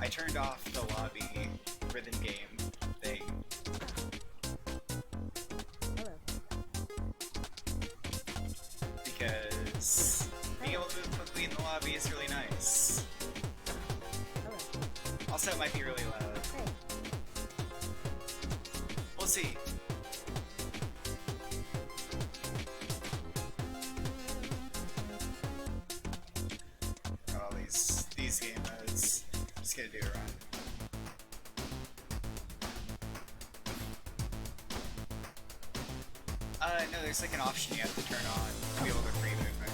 I turned off the lobby rhythm game thing. Hello. Because being able to move quickly in the lobby is really nice. Hello. Also, it might be really loud. Hey. We'll see. Got all these game modes. Just gonna do a run. No, there's like an option you have to turn on to be able to free movement.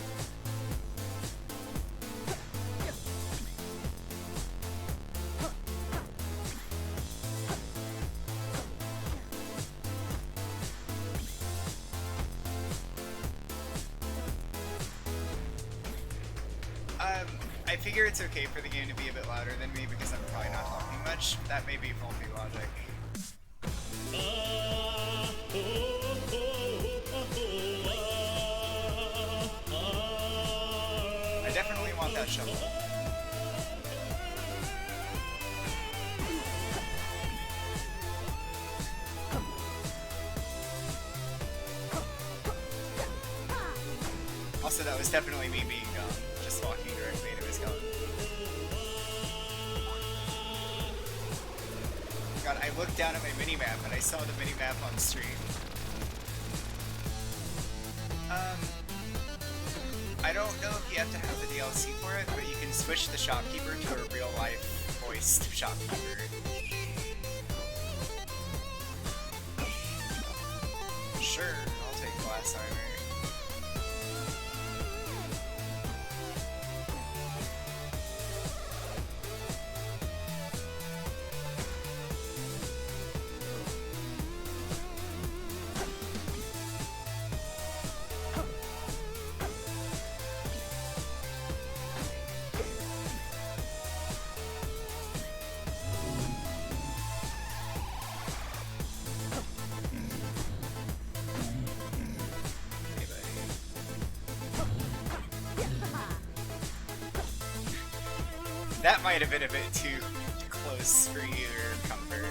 I figure it's okay for the game to be a bit louder than me because I'm probably not talking much. That may be faulty logic. I definitely want that shovel. Also, that was definitely me being dumb, just walking directly into his gun. God, I looked down at my minimap and I saw the minimap on stream. I don't know if you have to have the DLC for it, but you can switch the shopkeeper to a real-life voiced shopkeeper. Sure, I'll take glass armor. That might have been a bit too close for your comfort.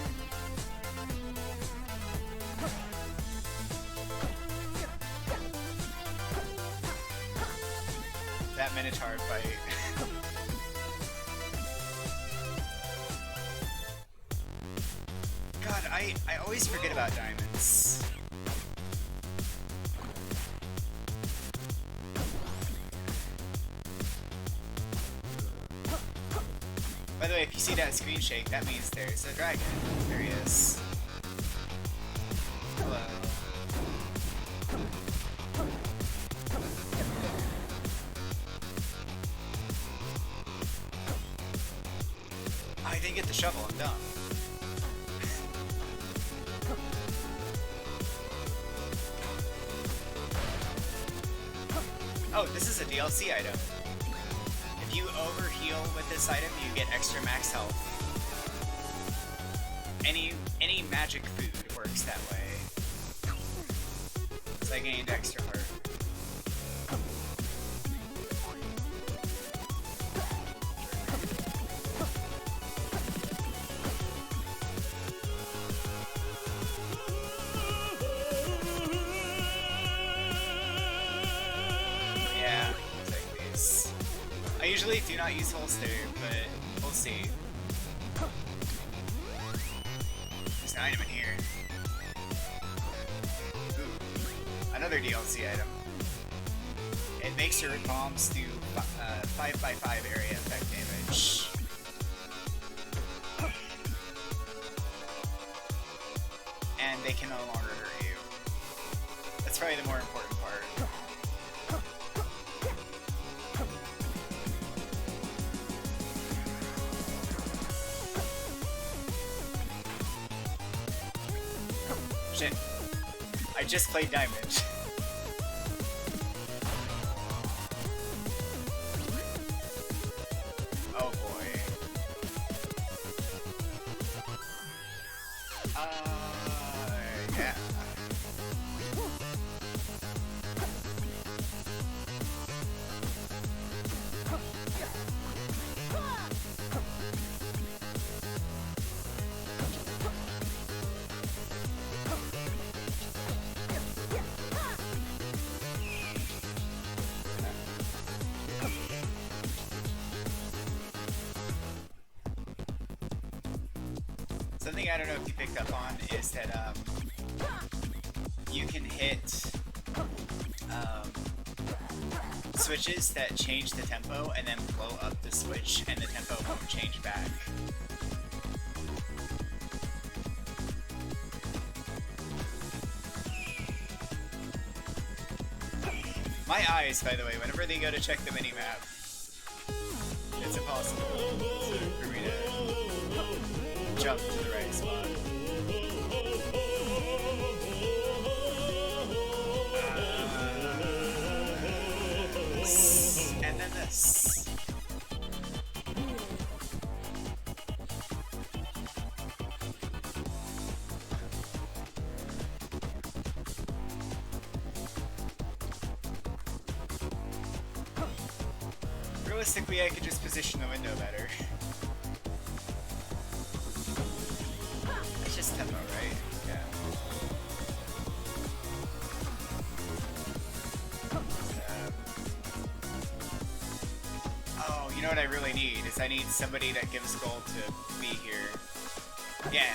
That Minotaur fight. God, I always forget about diamonds. By the way, if you see that screen shake, that means there's a dragon. There he is. Hello. I didn't get the shovel, I'm dumb. Oh, this is a DLC item. If you overheal with this item, you get extra max health. Any magic food works that way. So I gained extra heart. Yeah, I'll take these. I usually do not use holster, but we'll see. There's an item in here. Ooh, another DLC item. It makes your bombs do 5x5 area effect damage. And they can no longer hurt you. That's probably the more important part. Shit. I just played Diamond. Oh boy. Yeah. something I don't know if you picked up on is that you can hit switches that change the tempo and then blow up the switch and the tempo won't change back. My eyes, by the way, whenever they go to check the minimap, it's impossible for me to jump to the right spot. And then this. Realistically, I could just position the window better. It's just tempo, right? Yeah. Oh, you know what I really need is I need somebody that gives gold to be here. Yeah.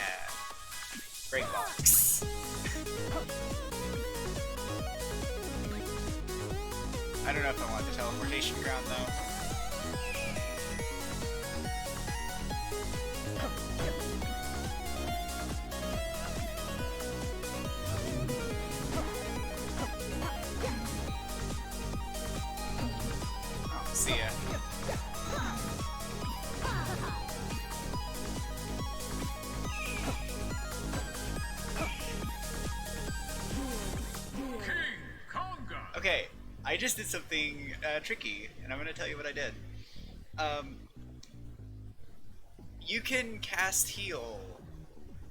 Break box. I don't know if I want the teleportation ground though. Oh, see ya. Okay, I just did something tricky, and I'm gonna tell you what I did. You can cast heal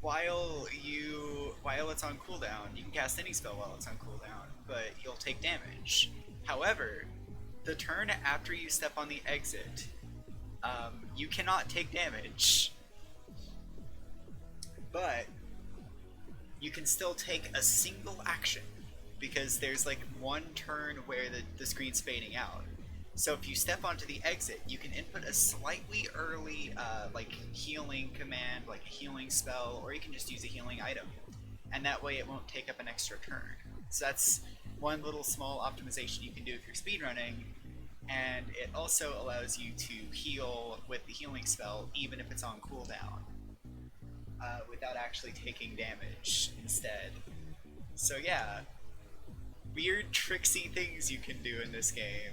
while it's on cooldown. You can cast any spell while it's on cooldown, but you'll take damage. However, the turn after you step on the exit, you cannot take damage. But you can still take a single action, because there's like one turn where the screen's fading out. So if you step onto the exit, you can input a slightly early like healing command, like a healing spell, or you can just use a healing item. And that way it won't take up an extra turn. So that's one little small optimization you can do if you're speedrunning, and it also allows you to heal with the healing spell even if it's on cooldown, without actually taking damage instead. So yeah, weird tricksy things you can do in this game.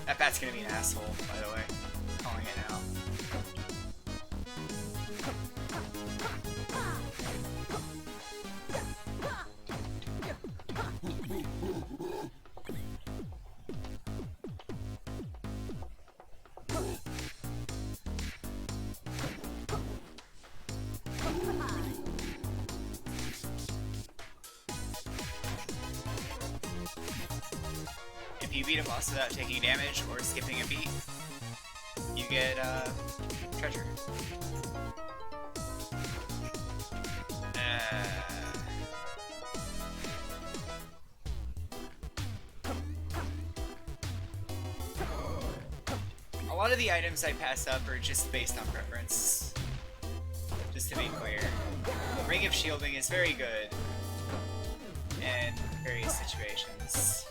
That bat's gonna be an asshole, by the way. Calling it now. If you beat a boss without taking damage or skipping a beat, you get treasure. A lot of the items I pass up are just based on preference, just to be clear. Ring of Shielding is very good in various situations.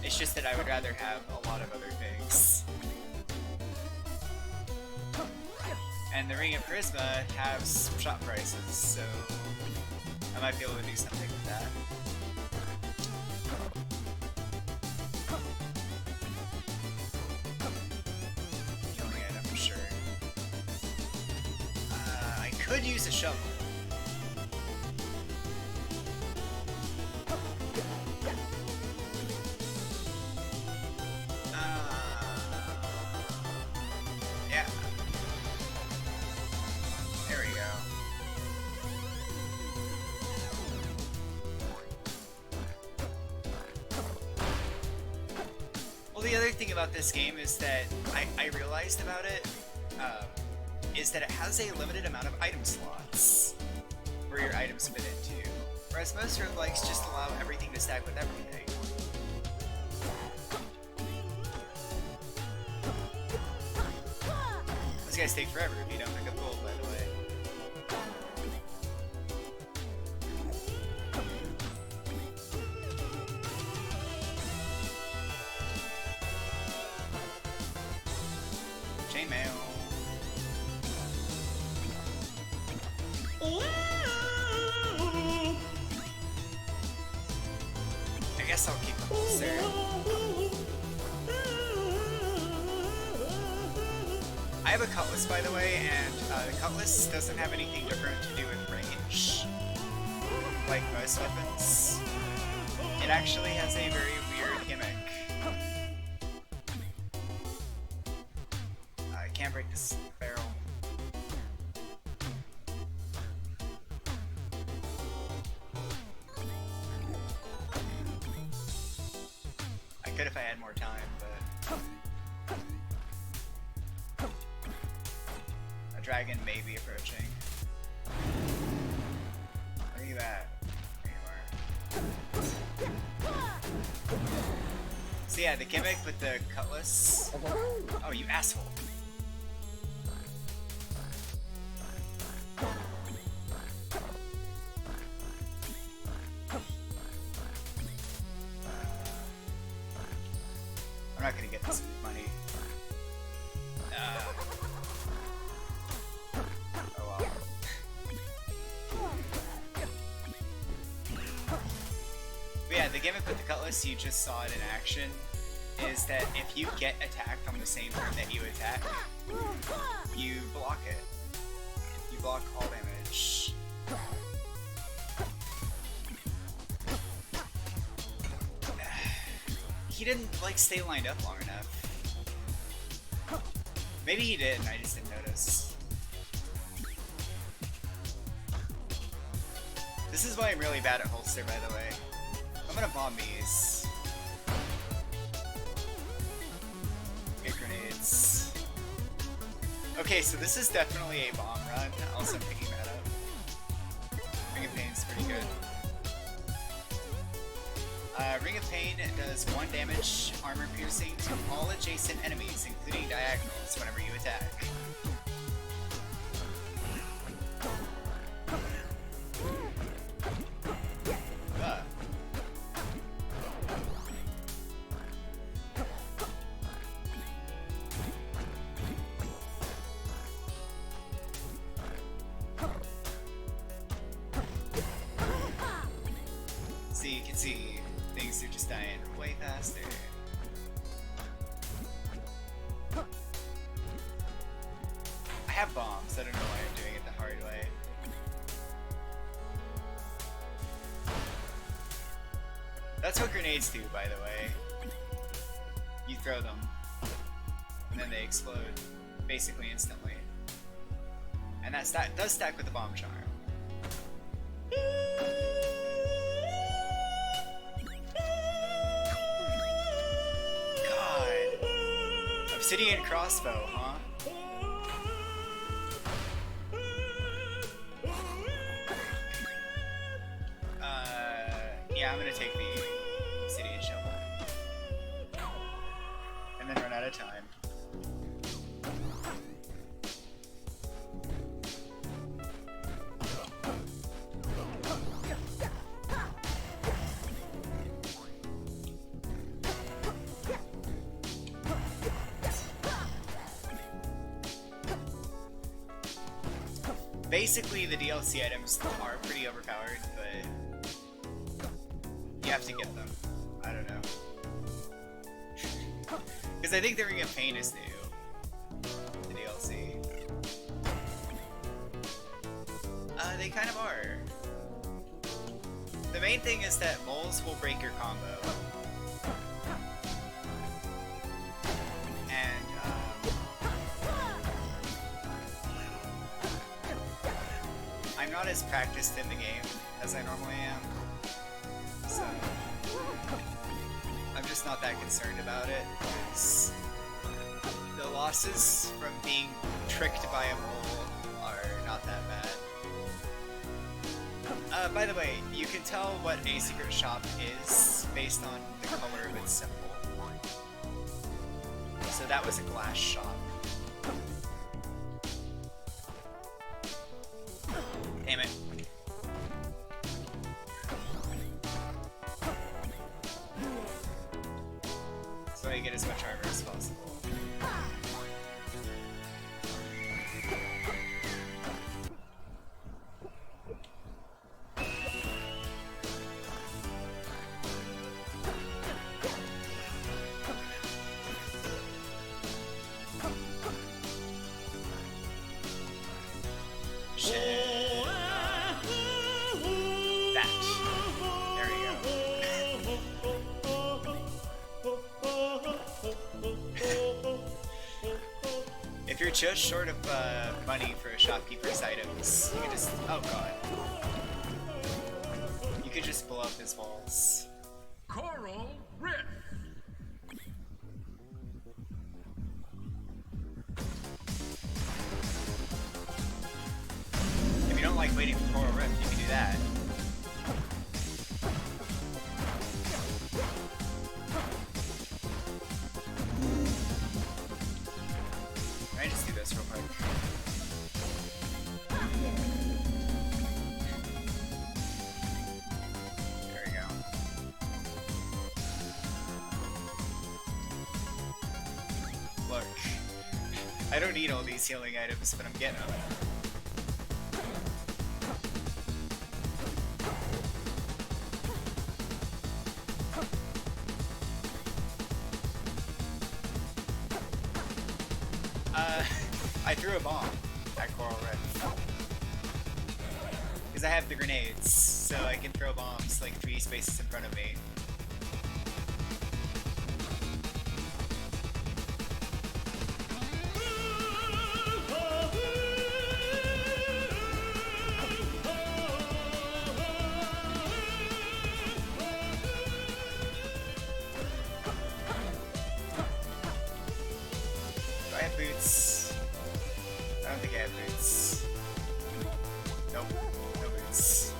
It's just that I would rather have a lot of other things. And the Ring of Charisma has shop prices, so I might be able to do something with that. Healing item for sure. I could use a shovel. Yeah. There we go. Well, the other thing about this game is that I realized about it is that it has a limited amount of item slots for your items to fit into, whereas most roguelikes just allow everything to stack with everything. Those guys take forever if you don't pick up gold, by the way. Chainmail. I guess I'll keep the holster. I have a cutlass, by the way, and the cutlass doesn't have anything different to do with range, like most weapons. It actually has a very weird gimmick. I can't break this barrel. I could if I had more time, but a dragon may be approaching. Where are you at? There you are. So yeah, the gimmick with the cutlass. Oh, you asshole. I'm not gonna get this money. Oh well. But yeah, the gimmick with the cutlass, you just saw it in action, is that if you get attacked on the same turn that you attack, you block it. You block all damage. He didn't, like, stay lined up long enough. Maybe he did, and I just didn't notice. This is why I'm really bad at holster, by the way. I'm gonna bomb these. Get grenades. Okay, so this is definitely a bomb run. Also picking that up. Ring of Pain's pretty good. Ring of Pain does 1 damage armor piercing to all adjacent enemies, including diagonals, whenever you attack. So you can see things are just dying way faster. I have bombs, I don't know why I'm doing it the hard way. That's what grenades do, by the way. You throw them, and then they explode, basically instantly. And that does stack with the bomb charm. Obsidian crossbow, huh? Yeah, I'm gonna take the obsidian shovel. And then run out of time. Basically, the DLC items are pretty overpowered, but you have to get them. I don't know. Because I think the Ring of Pain is new. The DLC. They kind of are. The main thing is that moles will break your combo. I'm not as practiced in the game as I normally am, so I'm just just not that concerned about it, because the losses from being tricked by a mole are not that bad. By the way, you can tell what a secret shop is based on the color of its symbol. So that was a glass shop. Damn it. So I get as much armor as possible. If you're just short of money for shopkeeper's items, you can just... oh god. You could just blow up his walls. Coral Rift. If you don't like waiting for Coral Rift, you can do that. I just do this real quick. There we go. Look, I don't need all these healing items, but I'm getting them. I threw a bomb at Coral Rift. Because I have the grenades, so I can throw bombs like 3 spaces in front of me. Do I have boots? I don't think I have boots. Nope, no boots.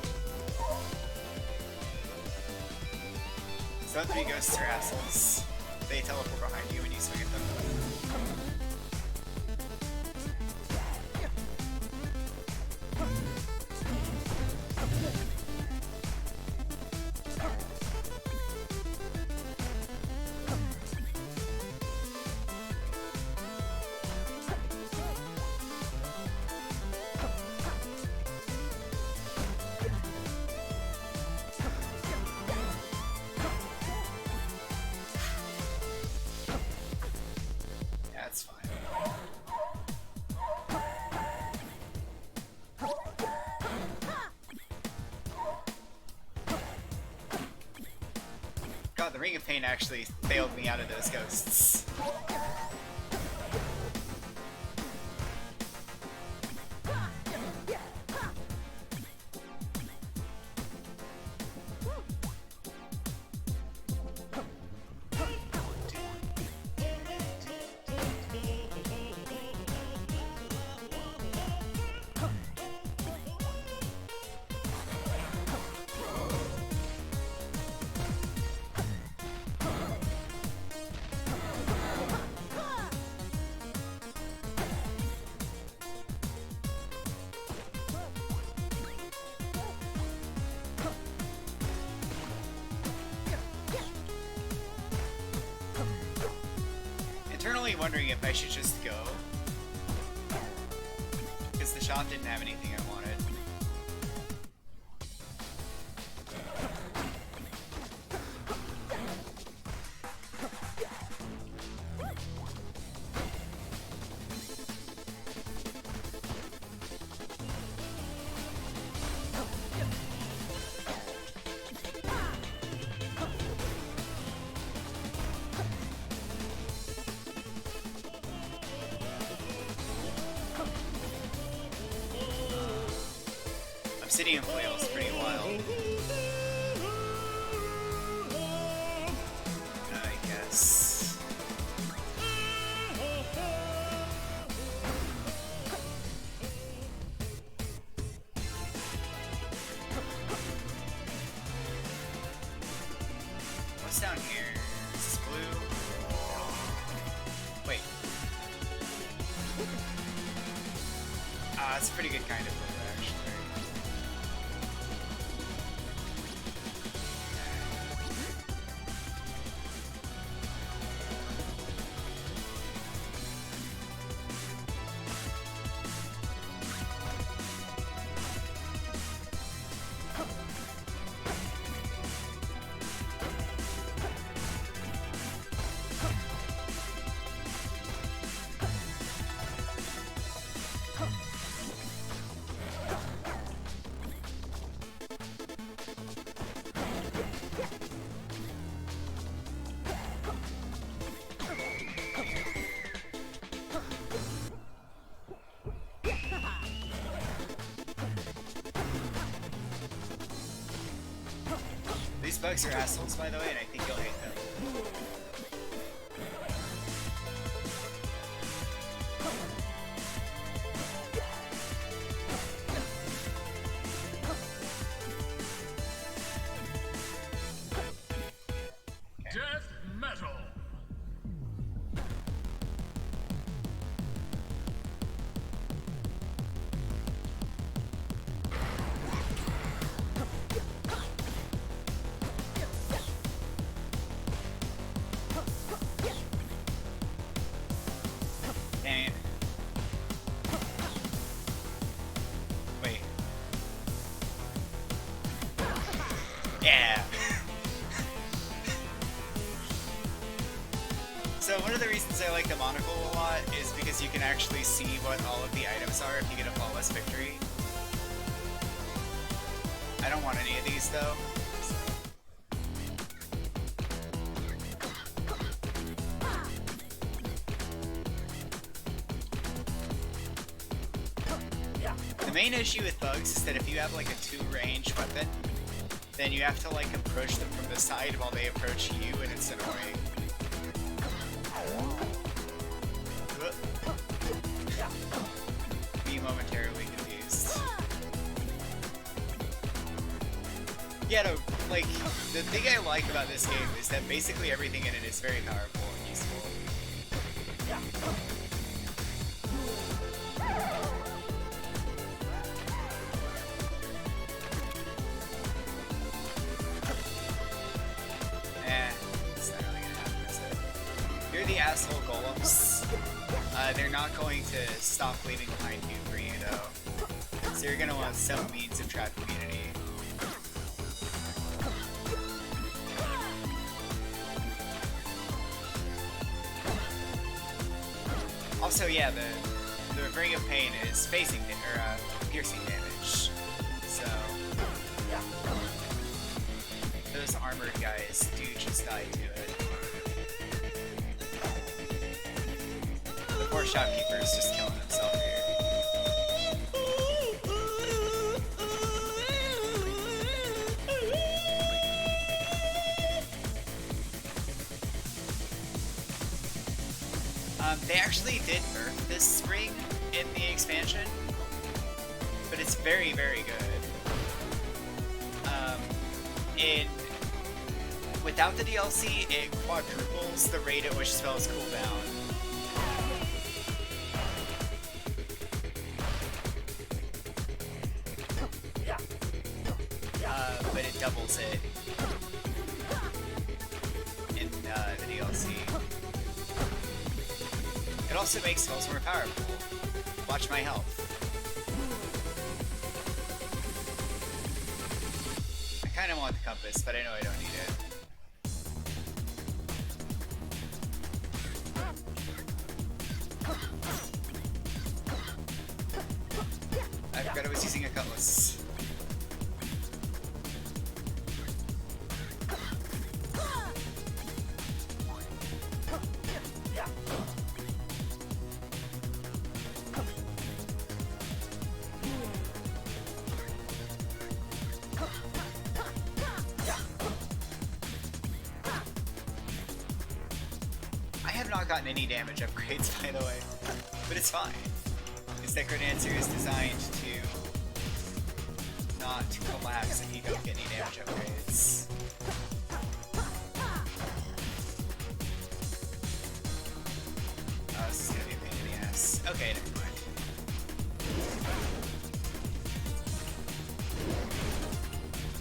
So that 3 ghosts are assholes. They teleport behind you when you swing at them. That's fine. God, the Ring of Pain actually failed me out of those ghosts. Internally wondering if I should just go, because the shop didn't have anything I wanted. Obsidian flail is pretty wild. down here. Is this blue? Wait. It's a pretty good kind of blue, actually. These bugs are assholes, by the way, and I think you'll hate them. Death metal. Dang it. Wait. Yeah. So one of the reasons I like the monocle a lot is because you can actually see what all of the items are if you get a flawless victory. I don't want any of these though. The main issue with bugs is that if you have like a 2-range weapon, then you have to like approach them from the side while they approach you, and it's annoying. Be momentarily confused. Yeah, no, like, the thing I like about this game is that basically everything in it is very powerful and useful. It's not really gonna happen, is it? You're the asshole golems. They're not going to stop leaving behind you for you, though. So you're gonna want some means of trap immunity. Also, yeah, the Ring of Pain is phasing or piercing damage. So those armored guys do just die to it. The poor shopkeeper is just killing himself here. They actually did nerf this ring in the expansion, but it's very, very good. Without the DLC, it quadruples the rate at which spells cool down. But it doubles it in the DLC. It also makes spells more powerful. Watch my health. I kinda want the compass, but I know I don't need it. I forgot I was using a cutlass. I have not gotten any damage upgrades, by the way, but it's fine. This Necrodancer is designed to not collapse if you don't get any damage upgrades. pass. Okay, never mind.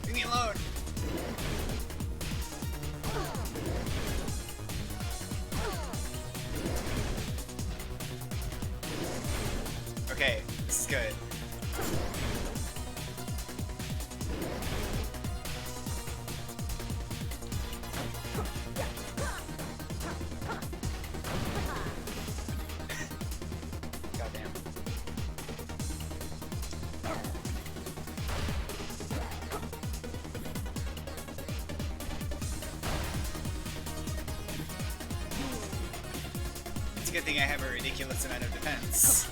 Leave me alone! Okay, this is good. Goddamn. It's a good thing I have a ridiculous amount of defense.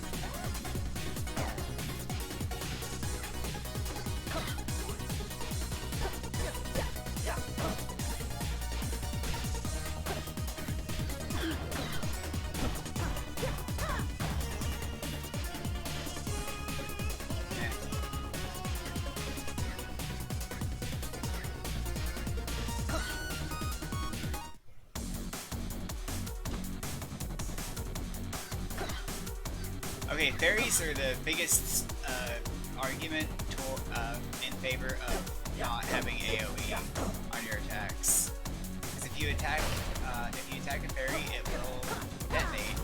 Okay, fairies are the biggest argument in favor of not having AoE on your attacks. Because if you attack a fairy, it will detonate.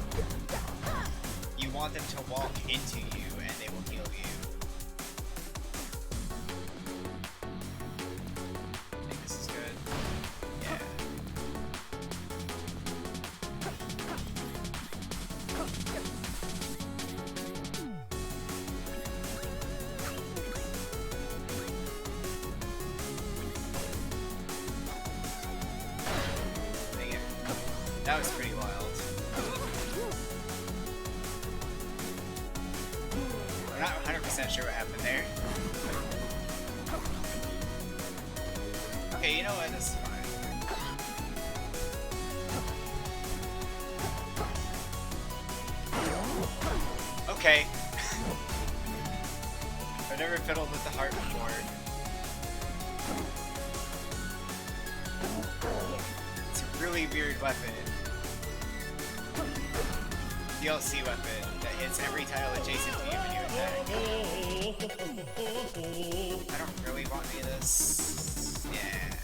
You want them to walk into you, and they will heal you. I think this is good. Yeah. Dang it. That was pretty wild. I'm not 100% sure what happened there. Okay, you know what? This is fine. Okay. I've never fiddled with the heart before. It's a really weird weapon. DLC weapon that hits every tile adjacent to you when you attack. I don't really want any of this. Yeah.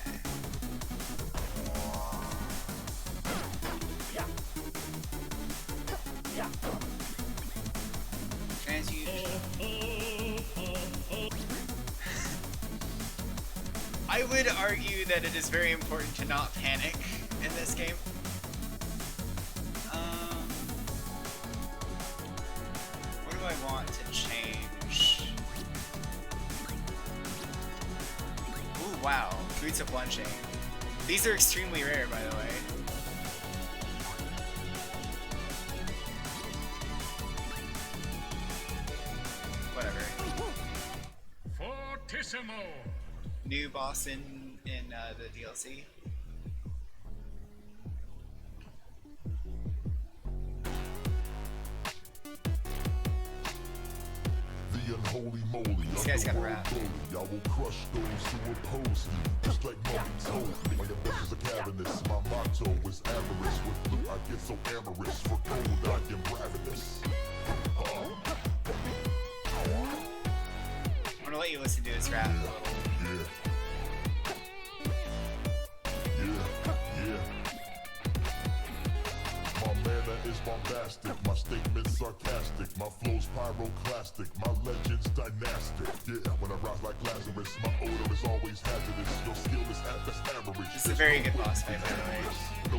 Transfusion. I would argue that it is very important to not panic in this game. What do I want to change? Ooh, wow. Fruits of Lunching. These are extremely rare, by the way. Whatever. Fortissimo. New boss in the DLC. The unholy moly. This guy's got a rap. I will crush those who oppose me. Just like mommy told me. My ambitions are cavernous. My motto is avarice. With blue I get so amorous. For gold I am ravenous. I'm gonna let you listen to his rap a little. My manner is bombastic, my statements sarcastic, my flow's pyroclastic, my legend's dynastic. Yeah, when I rise like Lazarus, my odor is always hazardous. Your skill is at best average. This is a very good boss fight, by the way.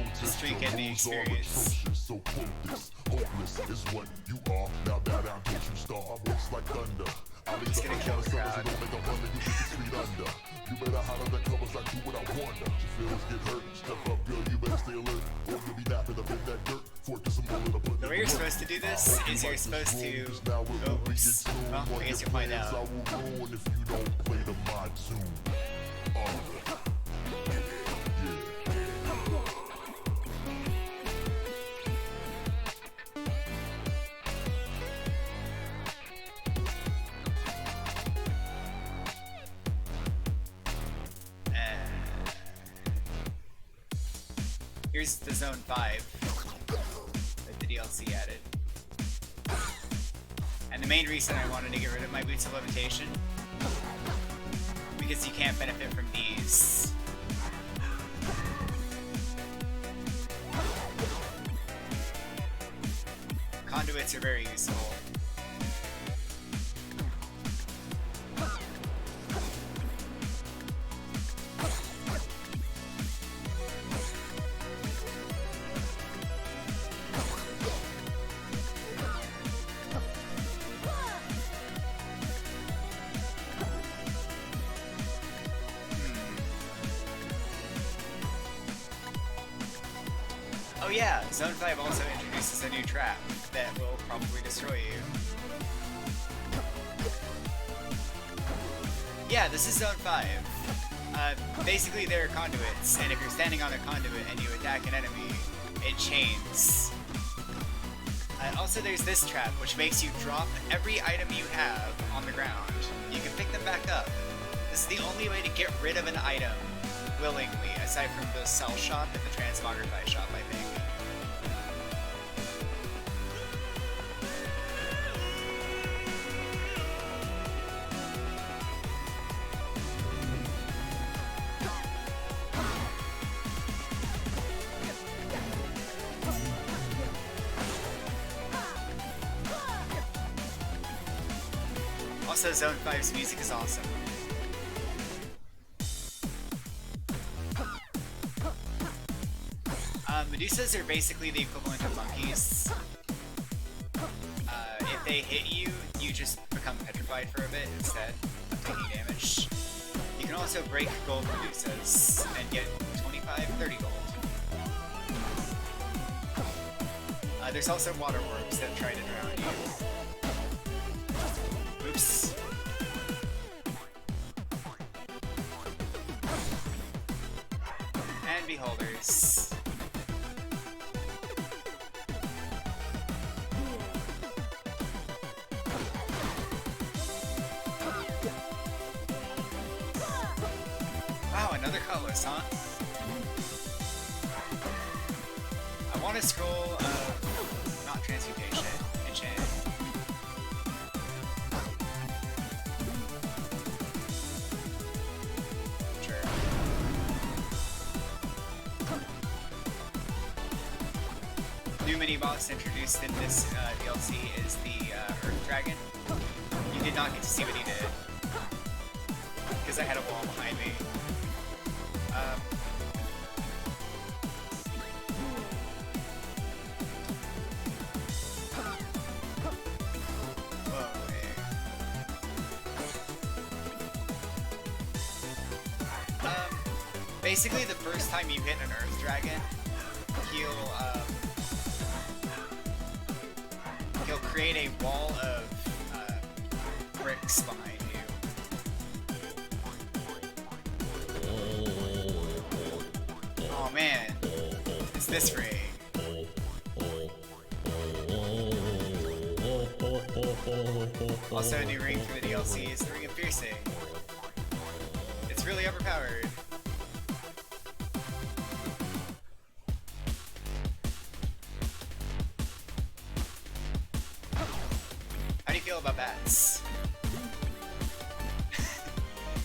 Notice Just to your get the rules are experience. atrocious, so quote this. Hopeless is what you are. Now that I'm get you star, I'm works like thunder. He's gonna kill the crowd. You better hide under covers, I do what I want. Your feelings get hurt, step up girl, you better stay alert. Or you'll be napping up in that dirt. The way you're supposed to do this is you're supposed to... Oh, oops. Well, I guess you'll find out. I will ruin if you don't play to my tune. Yeah. Here's the Zone 5 that the DLC added. the main reason I wanted to get rid of my Boots of Levitation, because you can't benefit from these. Conduits are very useful. Oh yeah, Zone 5 also introduces a new trap that will probably destroy you. Yeah, this is Zone 5. Basically there are conduits, and if you're standing on a conduit and you attack an enemy, it chains. Also there's this trap, which makes you drop every item you have on the ground. You can pick them back up. This is the only way to get rid of an item willingly, aside from the Cell Shop and the Transmogrify Shop, I think. Also, Zone 5's music is awesome. Medusas are basically the equivalent of monkeys. If they hit you, you just become petrified for a bit instead of taking damage. You can also break gold Medusas and get 25, 30 gold. There's also water orbs that try to drown you. Oops. And beholders. Wow, another colorless, huh? I want a scroll of not transmutation, enchant. Sure. New mini boss introduced in this DLC is the Earth Dragon. You did not get to see what he did because I had a wall behind me. Basically, the first time you hit an Earth Dragon, he'll create a wall of bricks behind you. Oh man, it's this ring. Also, a new ring for the DLC is the Ring of Piercing. It's really overpowered. How do you feel about bats?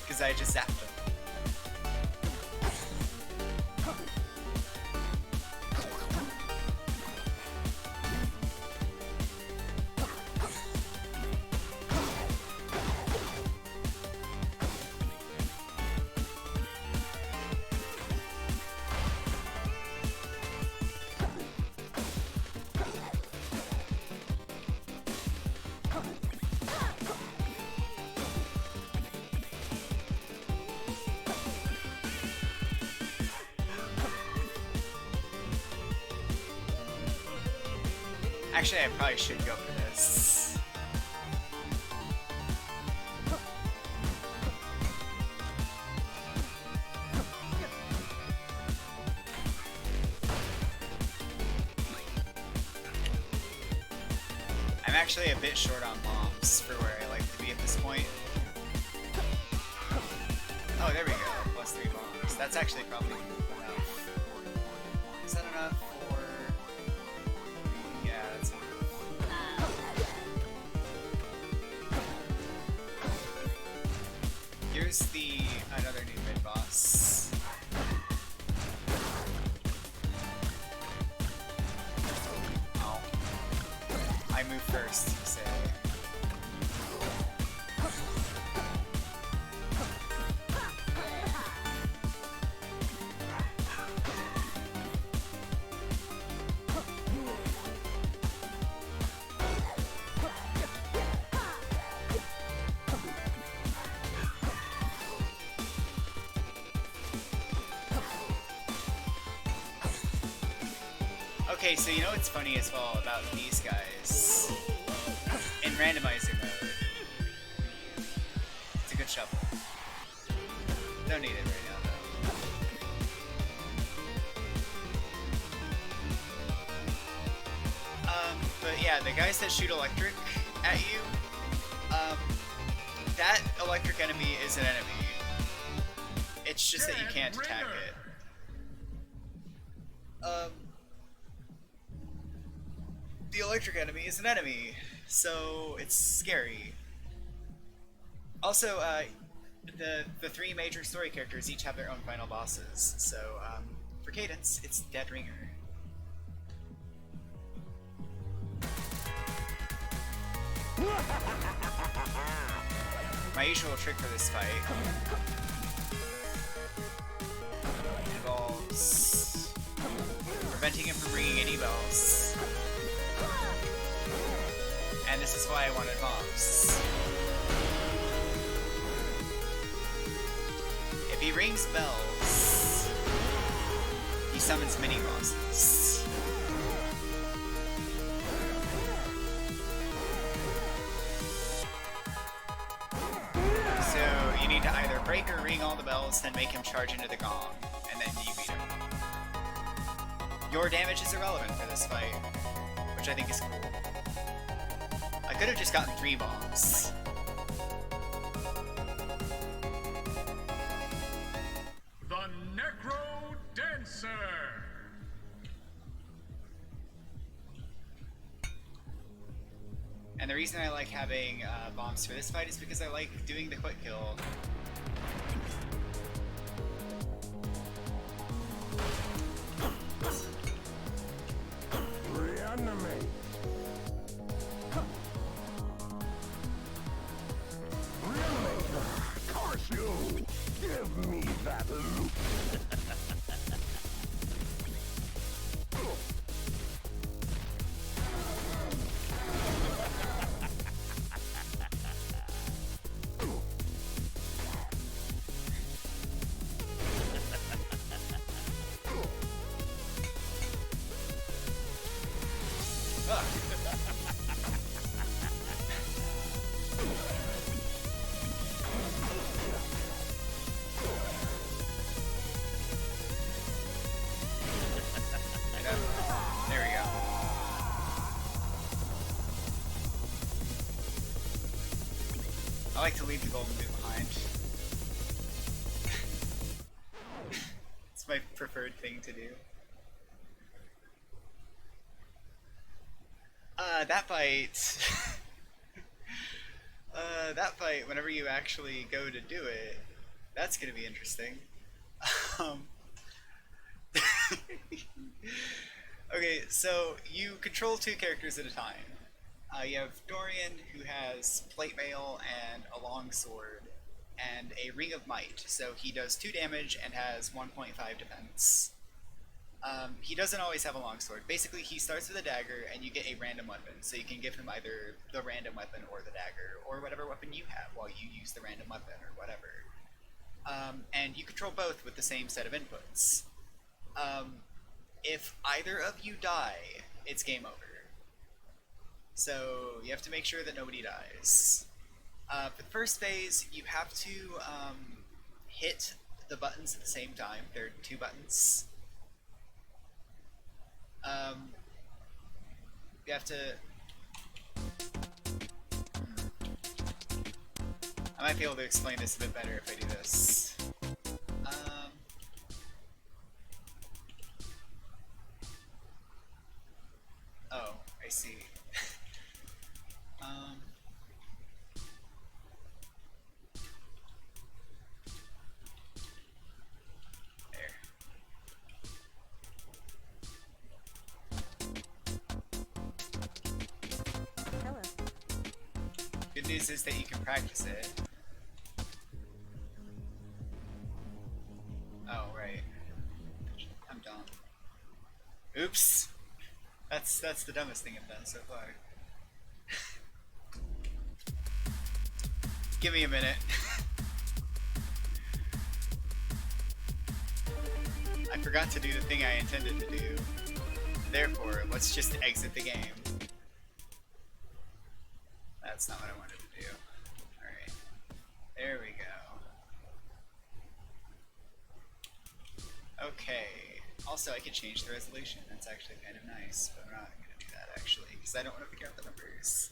Because I just zapped them. Actually, I probably should go for this. I'm actually a bit short on bombs for where I like to be at this point. Oh, there we go. Plus 3 bombs. That's actually probably enough. Is that enough? there's another new mid boss. Oh. I move first, you say. Okay, so you know what's funny as well about these guys? In randomizer mode, it's a good shovel. Don't need it right now, though. But yeah, the guys that shoot electric at you, that electric enemy is an enemy. It's just that you can't attack it. The electric enemy is an enemy, so it's scary. Also, the three major story characters each have their own final bosses. So, for Cadence, it's Dead Ringer. My usual trick for this fight involves preventing him from ringing any bells. And this is why I wanted bombs. If he rings bells, he summons mini bosses. So you need to either break or ring all the bells, then make him charge into the gong, and then you beat him. Your damage is irrelevant for this fight, which I think is cool. I could have just gotten 3 bombs. The Necrodancer. And the reason I like having bombs for this fight is because I like doing the quick kill. Reanimate. Give me that loot. There we go. I like to leave the golden loot behind. It's my preferred thing to do. That fight, whenever you actually go to do it, that's gonna be interesting. Okay, so you control 2 characters at a time. You have Dorian, who has plate mail and a long sword, and a ring of might. So he does 2 damage and has 1.5 defense. He doesn't always have a longsword. Basically, he starts with a dagger, and you get a random weapon. So you can give him either the random weapon or the dagger, or whatever weapon you have while you use the random weapon or whatever. And you control both with the same set of inputs. If either of you die, it's game over. So you have to make sure that nobody dies. For the first phase, you have to hit the buttons at the same time. There are 2 buttons. You have to... I might be able to explain this a bit better if I do this. Oh, I see. news is that you can practice it. Oh, right. I'm dumb. Oops! That's the dumbest thing I've done so far. Give me a minute. I forgot to do the thing I intended to do. Therefore, let's just exit the game. That's not what I wanted to do. Alright. There we go. Okay. Also, I could change the resolution. That's actually kind of nice, but I'm not going to do that actually, because I don't want to figure out the numbers.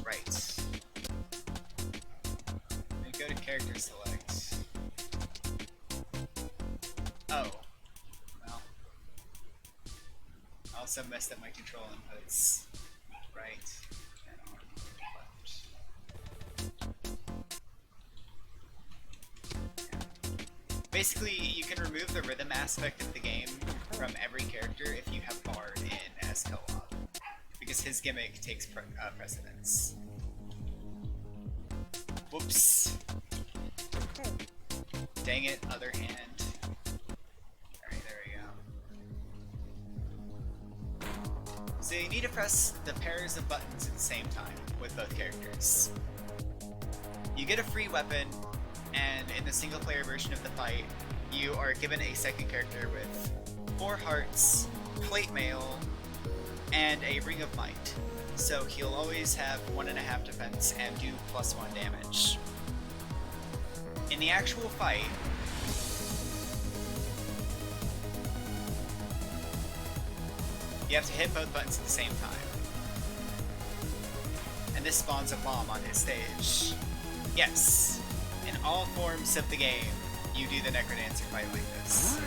Right. I'm gonna go to character select. Oh. Well. I also messed up my control inputs. Right. And on left. Yeah. Basically, you can remove the rhythm aspect of the game from every character if you have Bard in as co-op, because his gimmick takes precedence. Whoops. Hey. Dang it, other hand. Alright, there we go. So you need to press the pairs of buttons at the same time with both characters. You get a free weapon, and in the single player version of the fight, you are given a second character with 4 hearts, plate mail, and a ring of might. So he'll always have 1.5 defense and do +1 damage. In the actual fight, you have to hit both buttons at the same time. And this spawns a bomb on his stage. Yes, in all forms of the game, you do the Necrodancer fight like this.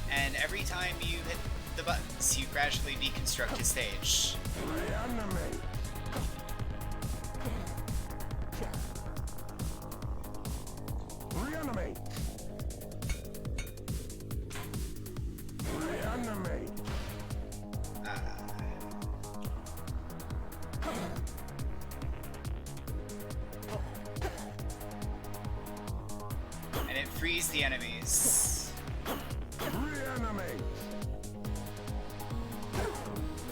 And every time you hit the buttons, you gradually deconstruct his stage. And it frees the enemies.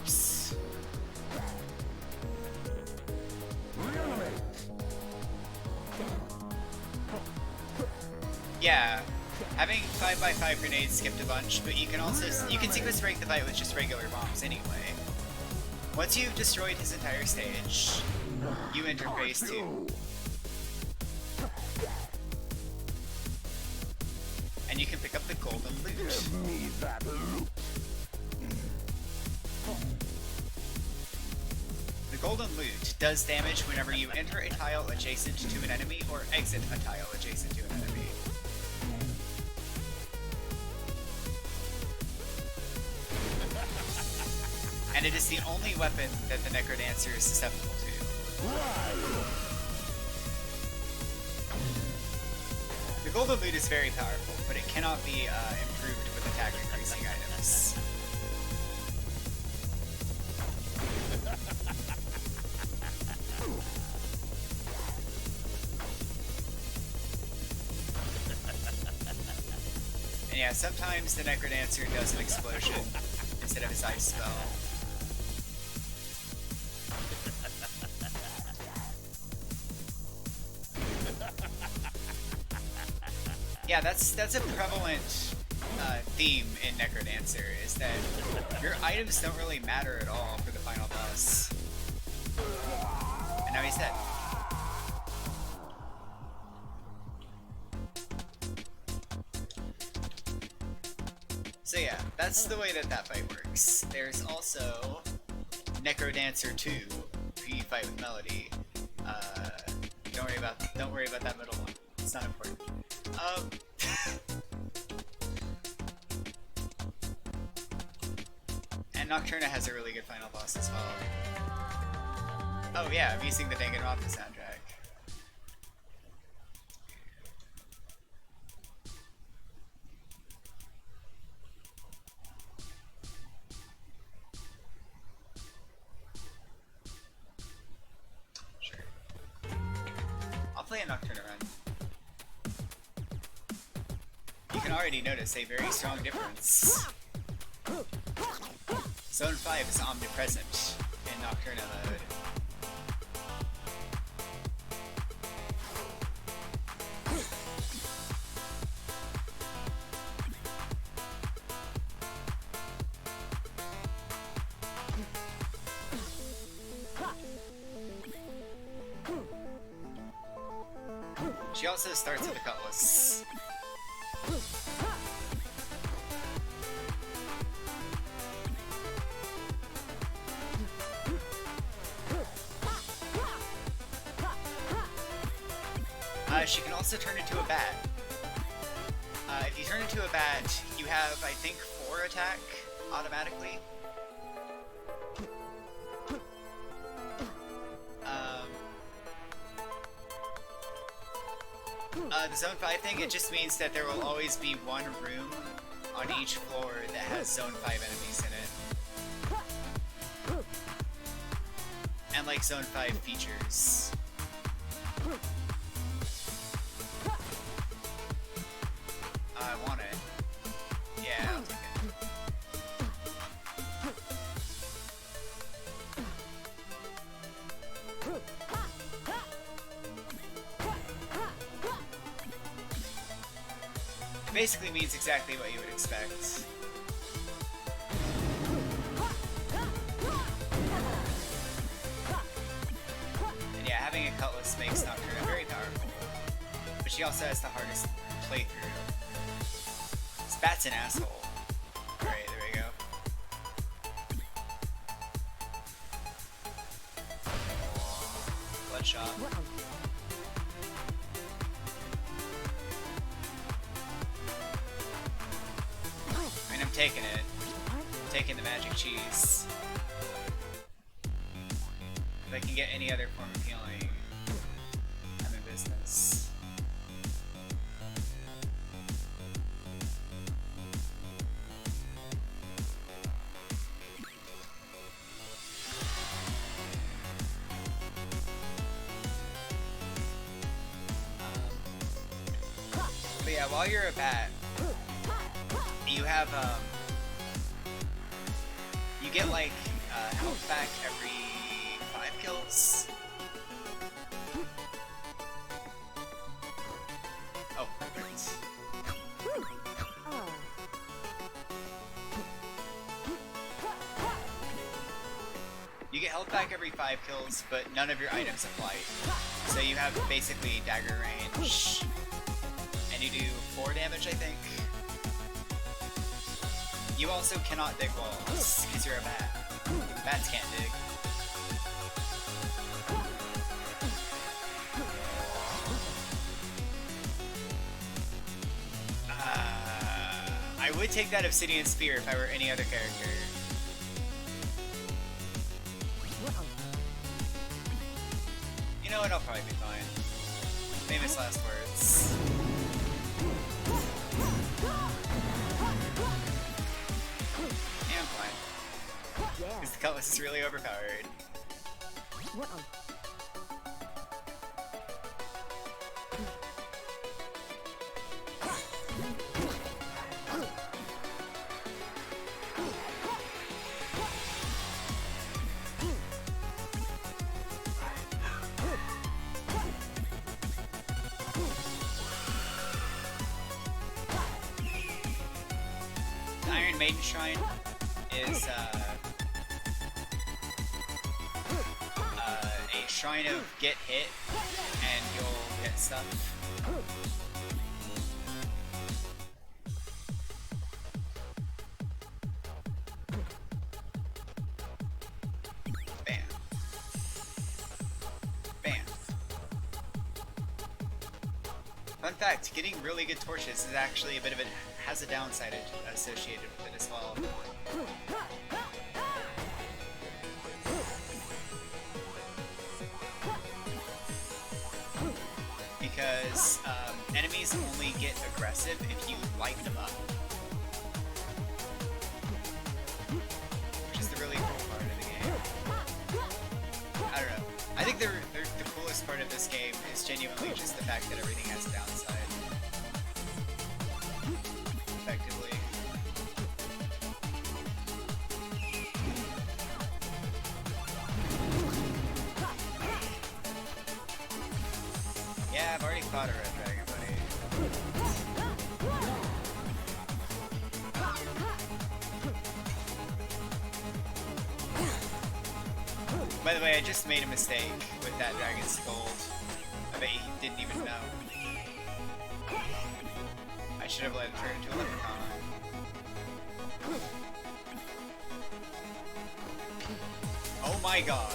Oops. Yeah, having 5x5 grenades skipped a bunch, but you can sequence break the fight with just regular bombs anyway. Once you've destroyed his entire stage, you enter phase 2. And you can pick up the golden loot. Give me that loot. The golden loot does damage whenever you enter a tile adjacent to an enemy or exit a tile adjacent to an enemy. And it is the only weapon that the Necrodancer is susceptible to. The golden loot is very powerful, but it cannot be improved with attack increasing items. And yeah, sometimes the Necrodancer does an explosion instead of his ice spell. Yeah, that's a prevalent theme in Necrodancer, is that your items don't really matter at all for the final boss. And now he's dead. So yeah, that's the way that fight works. There's also Necrodancer 2, who you fight with Melody. Don't worry about that middle one. It's not important. And Nocturna has a really good final boss as well. Oh yeah, I'm using the Danganronpa soundtrack. Sure. I'll play a Nocturne run. You can already notice a very strong difference. Zone 5 is omnipresent in Nocturne mode. She also starts with a cutlass. She can also turn into a bat. If you turn into a bat, you have, I think, 4 attack automatically. The Zone 5 thing, it just means that there will always be one room on each floor that has Zone 5 enemies in it. And like Zone 5 features. I want it. Yeah, I'll take it. It basically means exactly what you would expect. And yeah, having a cutlass makes Nocturne very powerful. But she also has the hardest playthrough. This bat's an asshole. Alright, there we go. Bloodshot. I mean, I'm taking it. I'm taking the magic cheese. If I can get any other form of healing, I'm in business. But yeah, while you're a bat, you have, you get like, health back every 5 kills. Oh, perfect. You get health back every 5 kills, but none of your items apply. So you have basically dagger range. And you do 4 damage, I think. You also cannot dig walls, because you're a bat. Bats can't dig. I would take that Obsidian Spear if I were any other character. You know what, I'll probably be fine. Famous last words. Yeah, I'm fine. Because the cutlass is really overpowered. The Iron Maiden Shrine is a shrine of get hit and you'll get stuff. Bam. Bam. Fun fact, getting really good torches is actually a bit of it has a downside associated with it as well. because enemies only get aggressive if you light them up. Which is the really cool part of the game. I don't know. I think the coolest part of this game is genuinely just the fact that everything has a downside. Effectively. Yeah, I've already fought a red dragon, buddy. By the way, I just made a mistake with that dragon's gold. I bet he didn't even know. I should have let it turn into a leprechaun. Oh my god.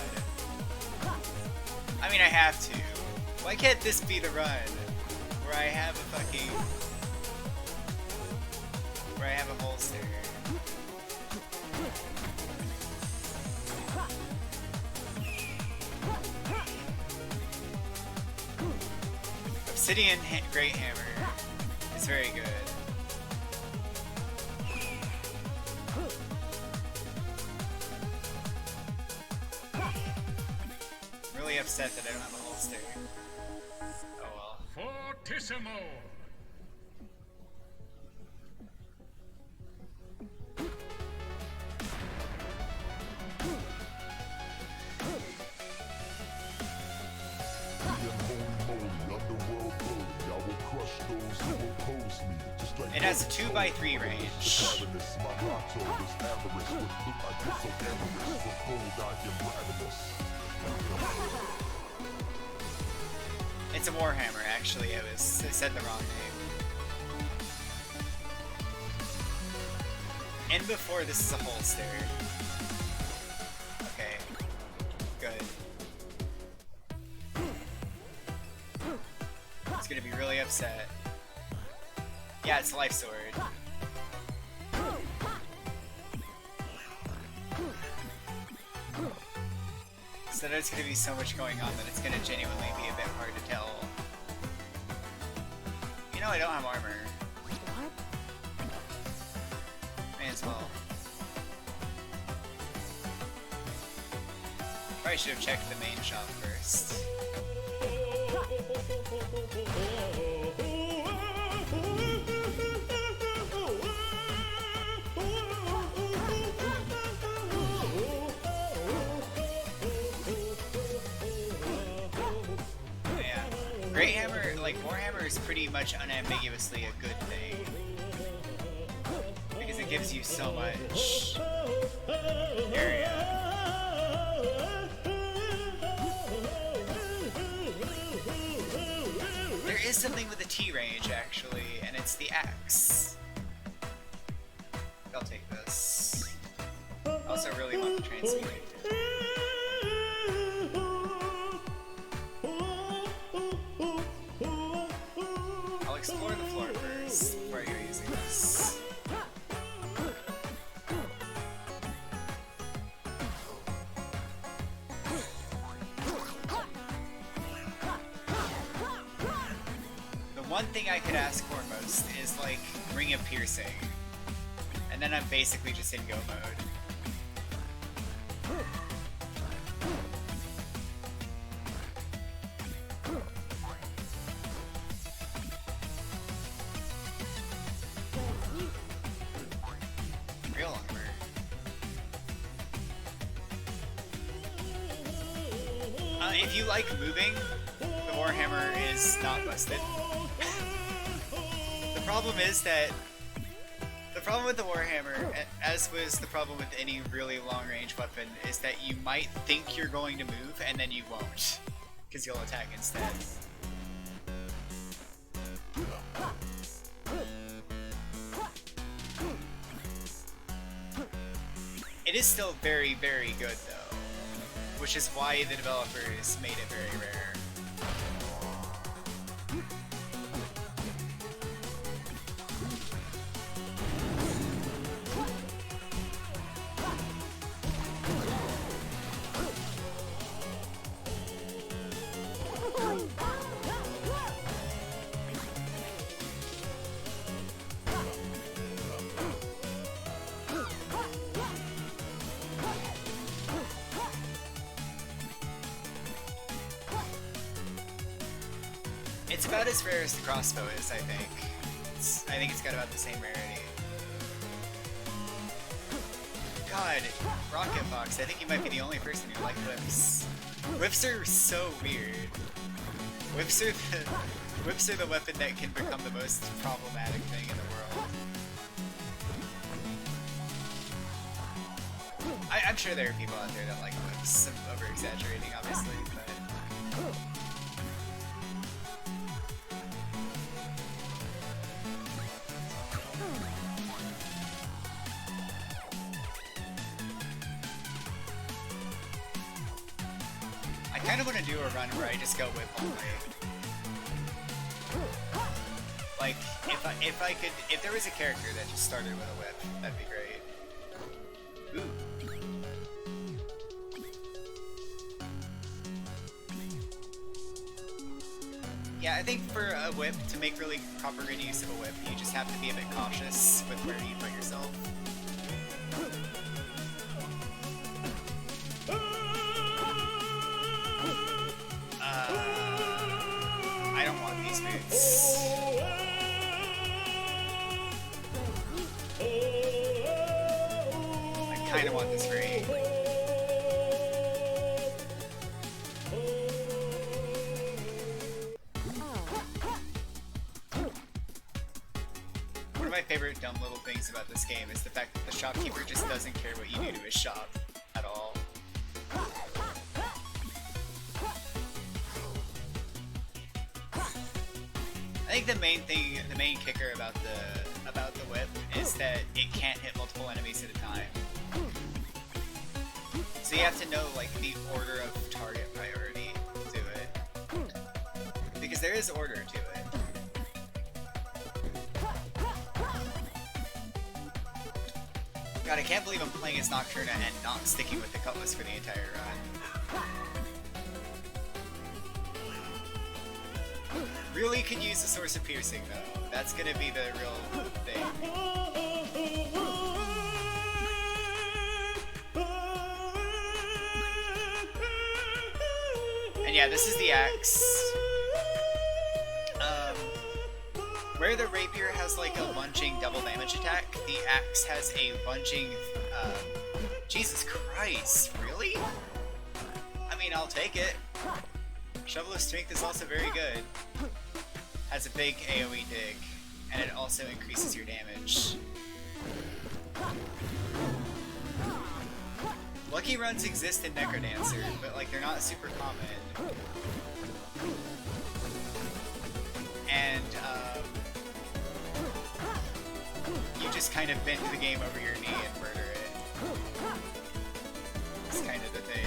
I mean, I have to. Why can't this be the run? Where I have a fucking... Where I have a holster. Obsidian Great Hammer is very good. I'm really upset that I don't have a holster. Oh well. Fortissimo. It has a 2x3 range. It's a Warhammer, actually. I said the wrong name. And before, this is a holster. Okay. Good. It's gonna be really upset. Yeah, it's a life sword. So there's gonna be so much going on that it's gonna genuinely be a bit hard to tell. You know, I don't have armor. May as well. Probably should have checked the main shop first. Great Hammer, like, Warhammer is pretty much unambiguously a good thing. Because it gives you so much area. There is something with the T range, actually, and it's the axe. I'll take this. I also really want the transmute. Explore the floor first before you're using this. The one thing I could ask for most is like Ring of Piercing, and then I'm basically just in go mode. If you like moving, the Warhammer is not busted. The problem is that the problem with the Warhammer, as was the problem with any really long-range weapon, is that you might think you're going to move and then you won't, because you'll attack instead. It is still very, very good though, which is why the developers made it very rare. It's about as rare as the crossbow is, I think. I think it's got about the same rarity. God, Rocket Box, I think you might be the only person who likes whips. Whips are so weird. Whips are the weapon that can become the most problematic thing in the world. I'm sure there are people out there that like whips. I'm over-exaggerating, obviously, but... I kind of want to do a run where I just go whip all day. Like, if there was a character that just started with a whip, that'd be great. Ooh. Yeah, I think for a whip, to make really proper good use of a whip, you just have to be a bit cautious with where you put yourself. I don't want these boots. I kinda want this ring. One of my favorite dumb little things about this game is the fact that the shopkeeper just doesn't care what you do to his shop at all. I think the main kicker about the whip is that it can't hit multiple enemies at a time. So you have to know like the order of target priority to it, because there is order to it. God, I can't believe I'm playing as Nocturna and not sticking with the Cutlass for the entire run. Really could use a source of piercing though. That's gonna be the real thing. And yeah, this is the axe. Where the rapier has like a lunging double damage attack, the axe has a lunging, Jesus Christ, really? I mean, I'll take it. Shovel of Strength is also very good. Has a big AoE dig, and it also increases your damage. Lucky runs exist in Necrodancer, but like they're not super common. And you just kind of bend the game over your knee and murder it. It's kind of the thing.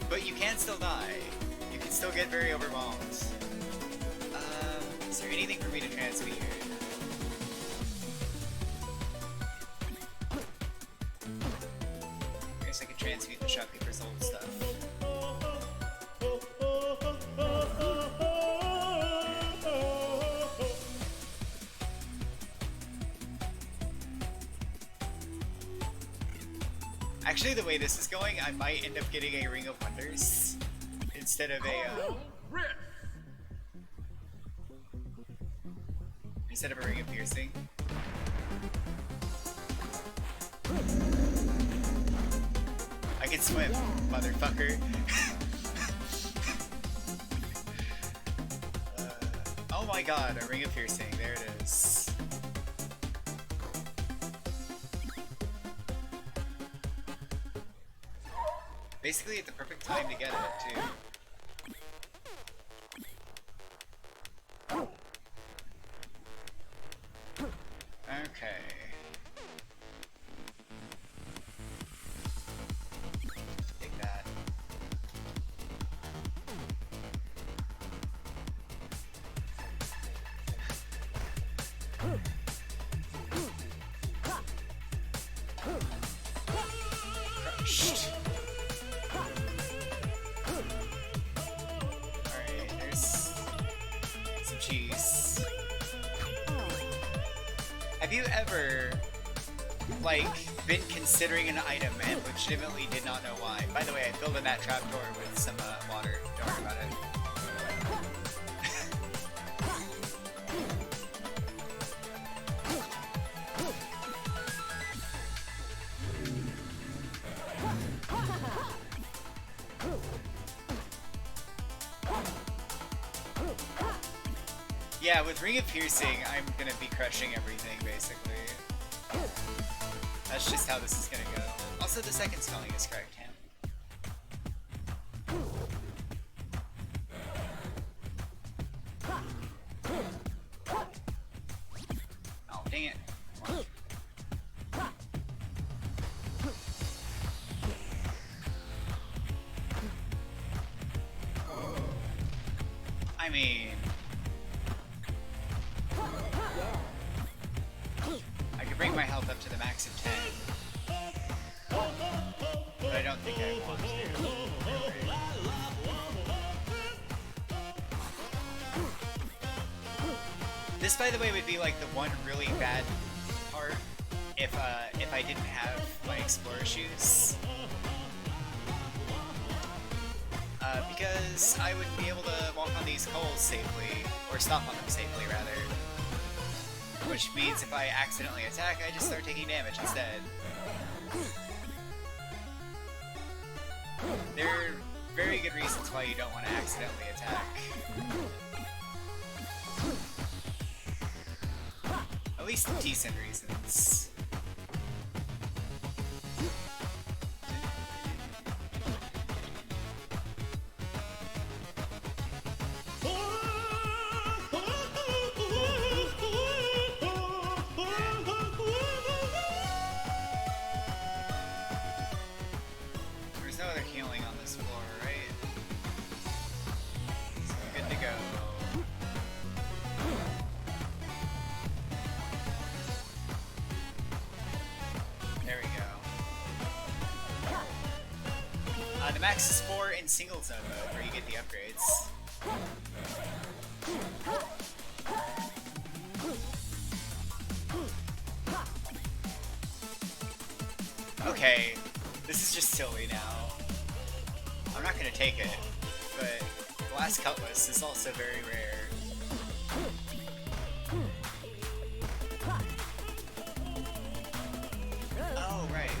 But you can still die. You can still get very overwhelmed. Is there anything for me to transmute here? I guess I could transmute the shopkeeper's old stuff. Actually, the way this is going, I might end up getting a Ring of Wonders instead of a Ring of Piercing. I can swim, motherfucker. Oh my god, a Ring of Piercing, there it is. Basically at the perfect time to get it, too. Okay. Take that. Crushed. Alright, there's some cheese. Have you ever like, been considering an item and legitimately did not know why. By the way, I filled in that trapdoor with some water. Don't worry about it. Yeah, with Ring of Piercing, I'm gonna be crushing everything, basically. That's just how this is gonna go. Also, the second spelling is correct, Ham. Oh, dang it. I mean... I could bring my health up to the max of 10. But I don't think I want to. This, by the way, would be like the one really bad part if I didn't have my Explorer shoes. Because I wouldn't be able to walk on these coals safely, or stop on them safely, rather. Which means if I accidentally attack, I just start taking damage instead. There are very good reasons why you don't want to accidentally attack. At least decent reasons. There's no other healing on this floor, right? So we're good to go. There we go. The max is 4 in single zone mode, where you get the upgrades. Okay, this is just silly now. I'm not gonna take it, but Glass Cutlass is also very rare. Oh, right.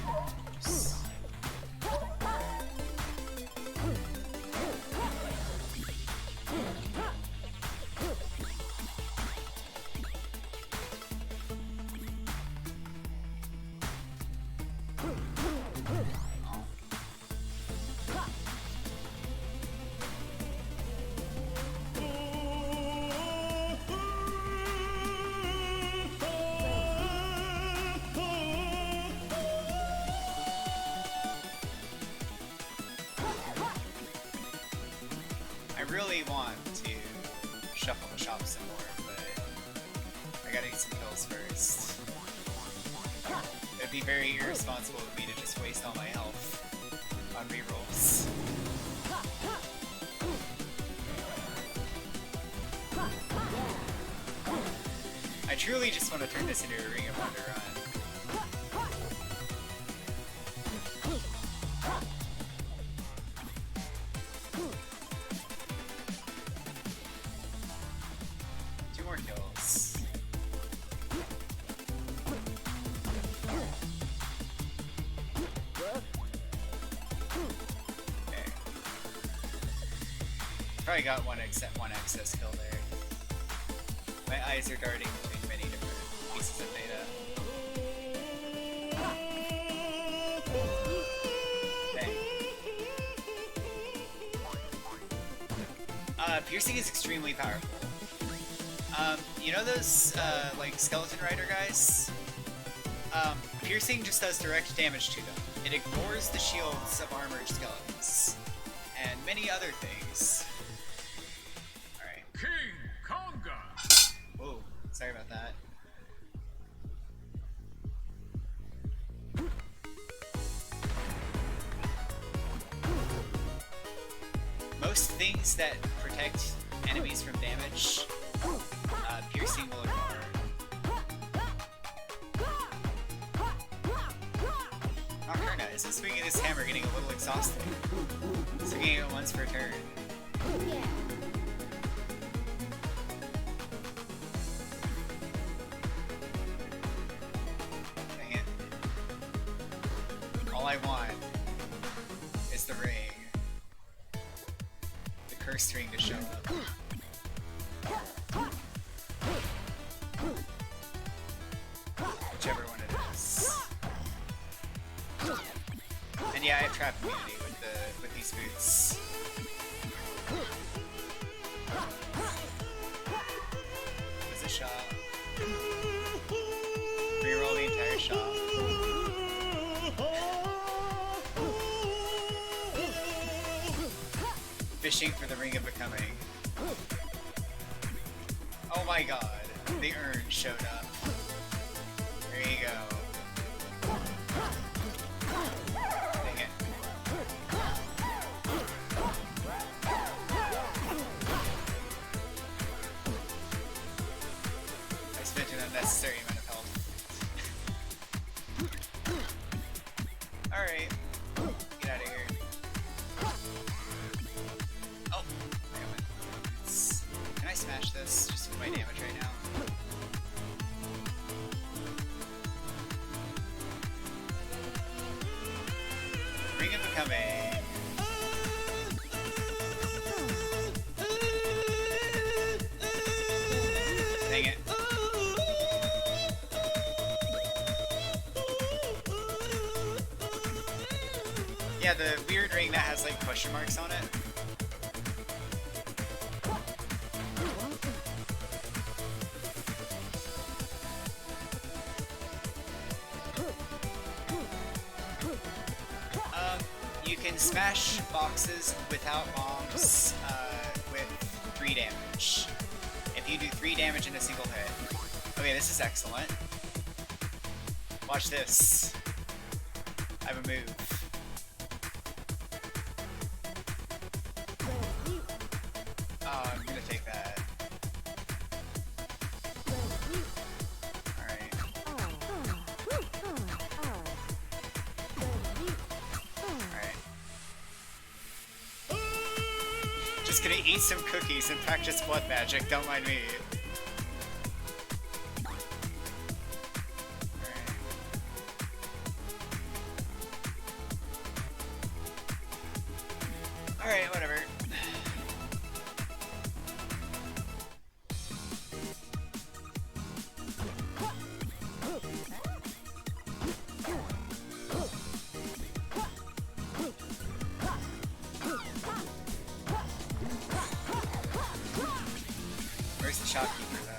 I really want to shuffle the shop some more, but I gotta get some kills first. It'd be very irresponsible of me to just waste all my health on rerolls. I truly just want to turn this into a Ring of Wonder run. Kills. Okay. Probably got one excess kill there. My eyes are darting between many different pieces of data. Okay. Piercing is extremely powerful. You know those, like, Skeleton Rider guys? Piercing just does direct damage to them. It ignores the shields of armored skeletons. And many other things. Alright. King Konga! Whoa, sorry about that. Most things that protect enemies from damage, piercing will ignore. Lorna, is this swinging this hammer getting a little exhausting? Swinging it once per turn. Dang it. All I want is the ring. The cursed ring to show up. Whichever one it is. And yeah, I have trap immunity with these boots. There's a shot. Reroll the entire shot. Fishing for the Ring of Becoming. Oh my god, the urn showed up. There you go. Dang it. I spent an unnecessary amount of health. Alright. Get out of here. Oh, damn it. Can I smash this just with my damage right now? Ring of Becoming. Dang it. Yeah, the weird ring that has like question marks on it. You can smash boxes without bombs with 3 damage. If you do 3 damage in a single hit. Okay, this is excellent. Watch this. I have a move. Oh, I'm gonna take that. Alright. Alright. Just gonna eat some cookies and practice blood magic, don't mind me. Alright, whatever. Where's the shopkeeper, though?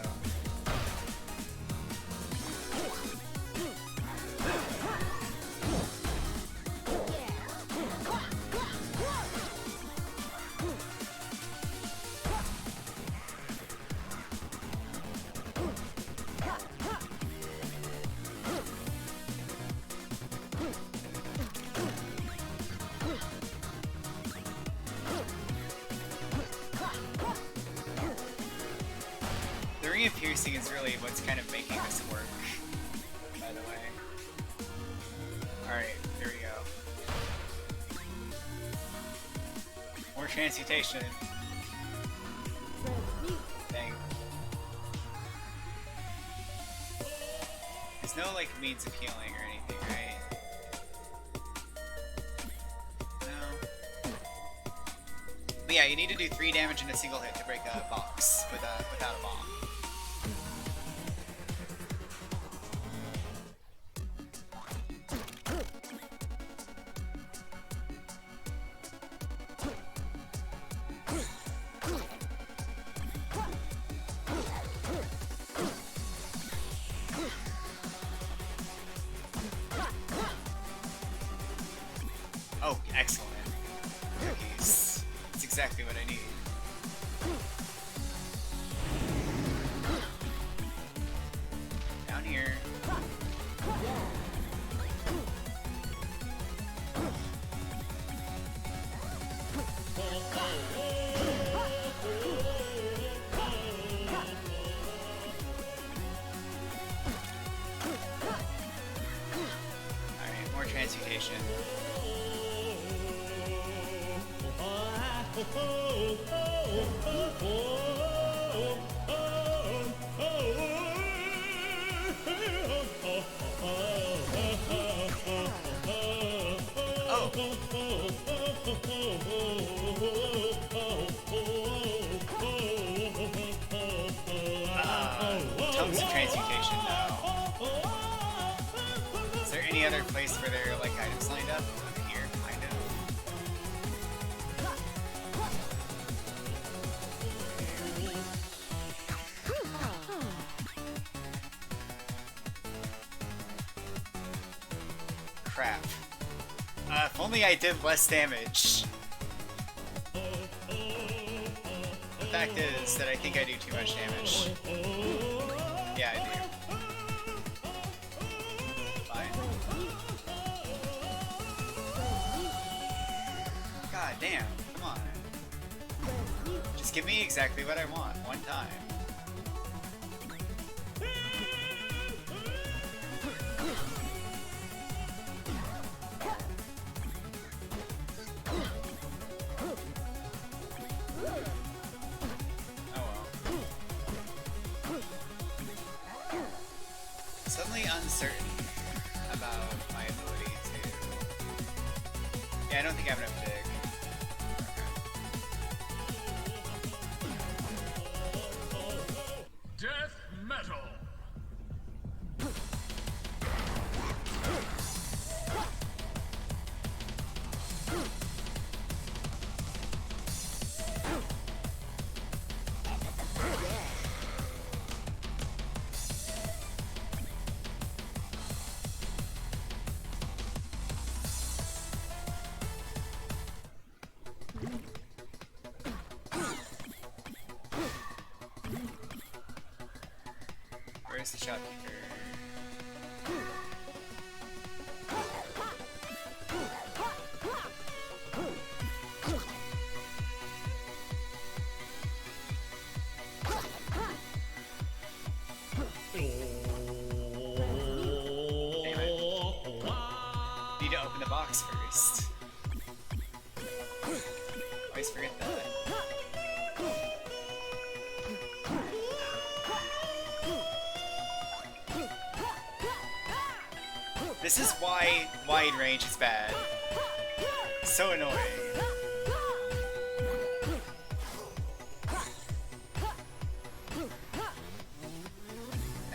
The Ring of Piercing is really what's kind of making this work, by the way. Alright, here we go. More transmutation. Dang. There's no, like, means of healing or anything, right? No. But yeah, you need to do 3 damage in a single hit to break a box without a bomb. Oh, excellent. Cookies. That's exactly what I need. Down here. Alright, more transmutation. Tongues of transmutation though. Is there any other place where there are like items lined up? Here, kind of. Crap. If only I did less damage. The fact is that I think I do too much damage. Yeah, I do. Fine. God damn, come on. Just give me exactly what I want, one time. Uncertain about my ability to... Yeah, I don't think I have enough dig. Death metal. Where's the shopkeeper? Damn it. Need to open the box first. Always forget that. This is why wide range is bad. So annoying.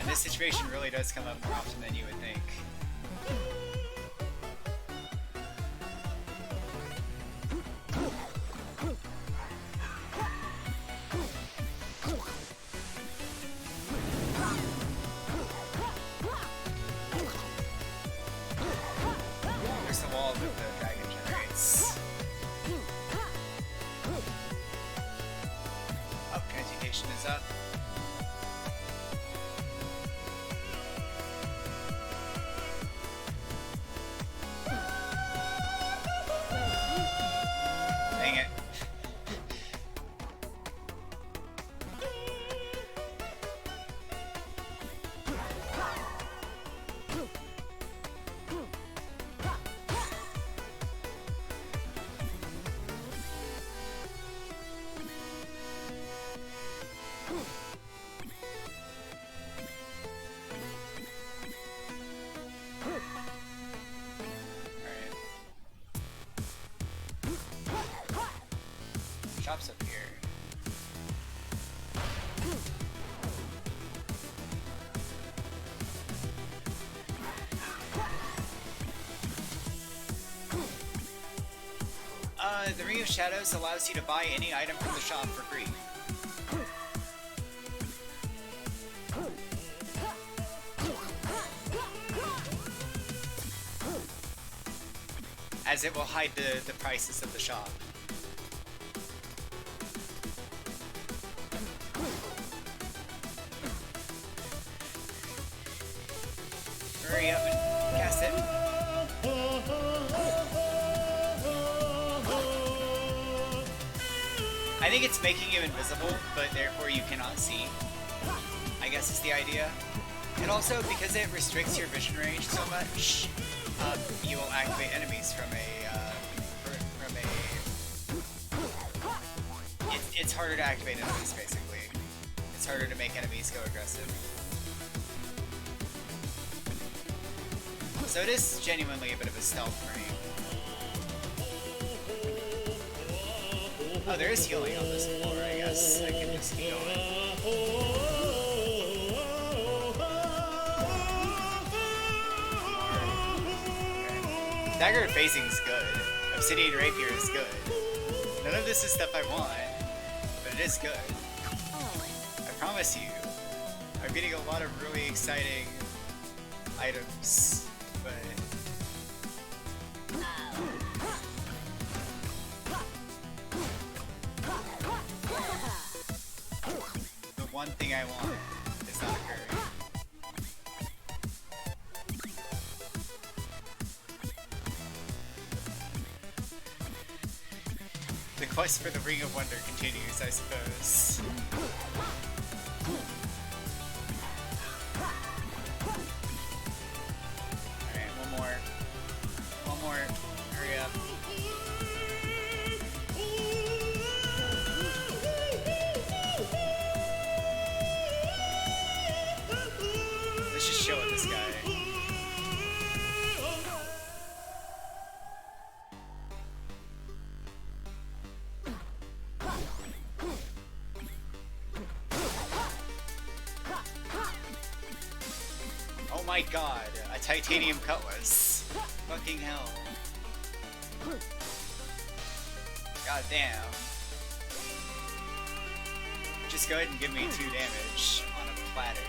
And this situation really does come up more often than you would think. Is up. Dang it. Shop's up here. The Ring of Shadows allows you to buy any item from the shop for free. As it will hide the prices of the shop. Hurry up and cast it. I think it's making you invisible, but therefore you cannot see. I guess is the idea. And also, because it restricts your vision range so much, you will activate enemies from a, it's harder to activate enemies, basically. It's harder to make enemies go aggressive. So it is genuinely a bit of a stealth frame. Oh, there is healing on this floor, I guess. I can just heal it. Okay. Dagger Phasing's good. Obsidian Rapier is good. None of this is stuff I want, but it is good. I promise you, I'm getting a lot of really exciting items, but... the one thing I want is not occurring. The quest for the Ring of Wonder continues, I suppose. Alright, one more. One more. Hurry up. Let's just chill with this guy. Oh my god, a titanium cutlass. Fucking hell. God damn. Just go ahead and give me 2 damage on a platter.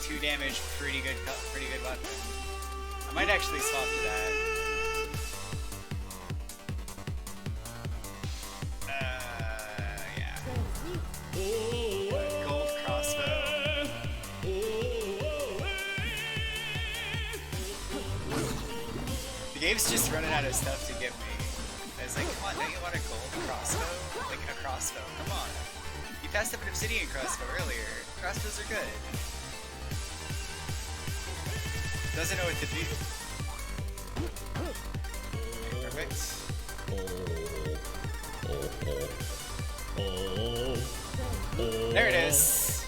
2 damage, pretty good weapon. I might actually swap to that. Yeah. Gold crossbow. The game's just running out of stuff to give me. I was like, come on, don't you want a gold crossbow? Like a crossbow, come on. You passed up an obsidian crossbow earlier. Crossbows are good. Doesn't know what to do. Perfect. There it is.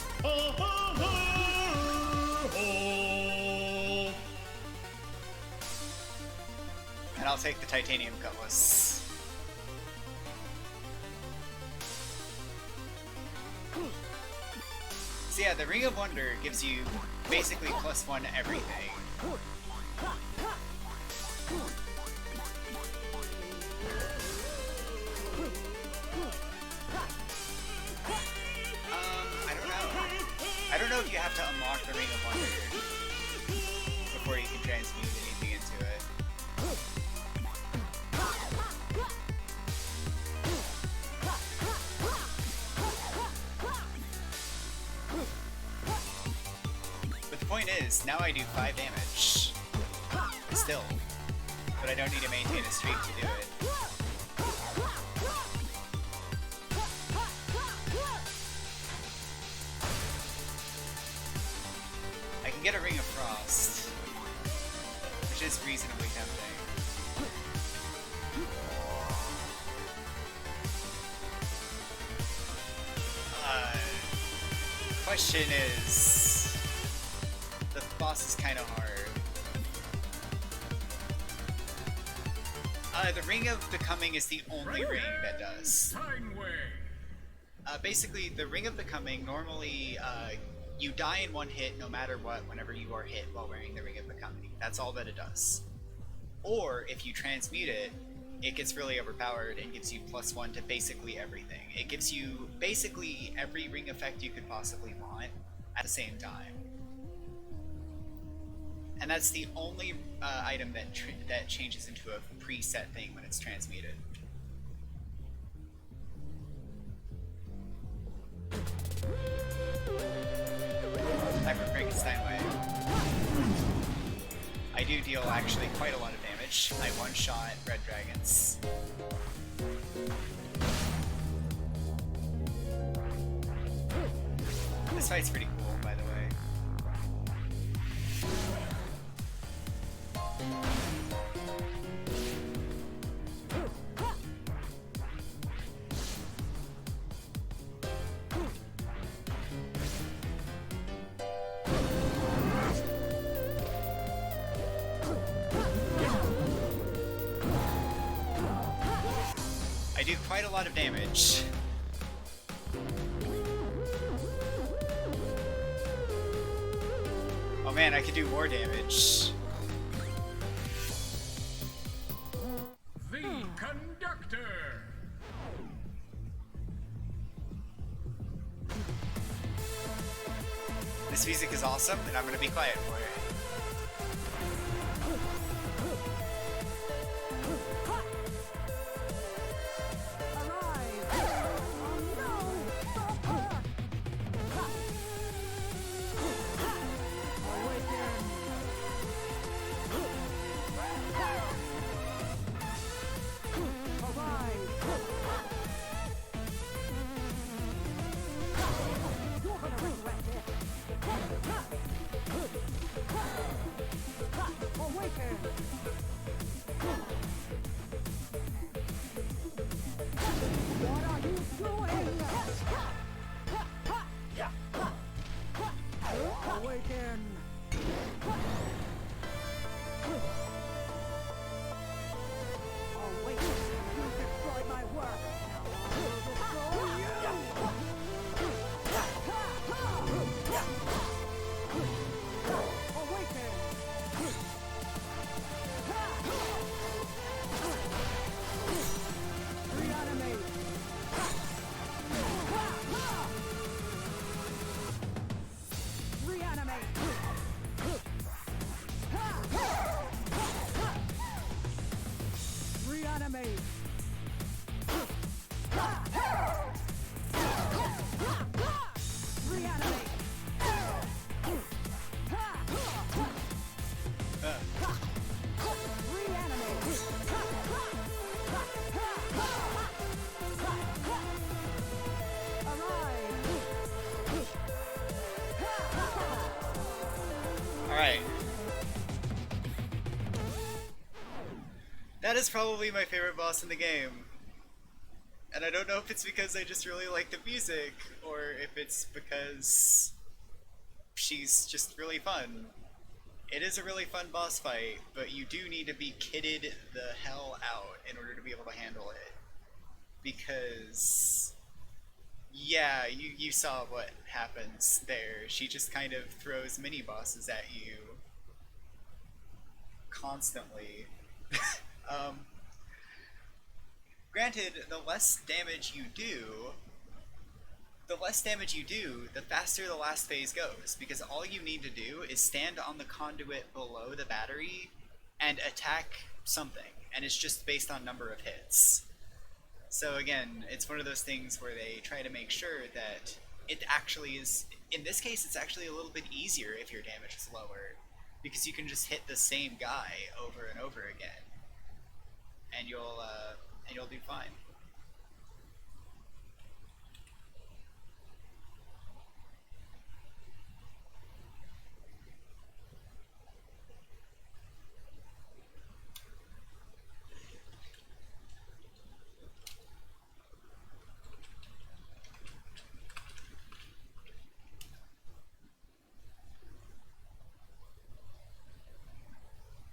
And I'll take the titanium cutlass. So yeah, the Ring of Wonder gives you basically +1 everything. I don't know if you have to unlock the Ring of Wonder before you can transmute anything into it. But the point is, now I do 5 damage. Still. But I don't need to maintain a streak to do it. I can get a Ring of Frost, which is reasonably tempting. Question is, the boss is kind of hard. The Ring of Becoming is the only ring that does. Basically, the Ring of Becoming, normally you die in one hit no matter what whenever you are hit while wearing the Ring of Becoming. That's all that it does. Or, if you transmute it, it gets really overpowered and gives you +1 to basically everything. It gives you basically every ring effect you could possibly want at the same time. And that's the only item that changes into a preset thing when it's transmuted. Hyper Frankenstein way. I do deal actually quite a lot of damage. I one-shot red dragons. This fight's pretty cool. I do quite a lot of damage. Oh man, I could do more damage. The Conductor. This music is awesome, and I'm gonna be quiet for it. Alright. That is probably my favorite boss in the game. And I don't know if it's because I just really like the music, or if it's because she's just really fun. It is a really fun boss fight, but you do need to be kitted the hell out in order to be able to handle it. Because, yeah, you saw what happens there. She just kind of throws mini-bosses at you constantly. Granted, the less damage you do, the faster the last phase goes, because all you need to do is stand on the conduit below the battery and attack something, and it's just based on number of hits. So again, it's one of those things where they try to make sure that it actually is, in this case, it's actually a little bit easier if your damage is lower, because you can just hit the same guy over and over again, and you'll do fine.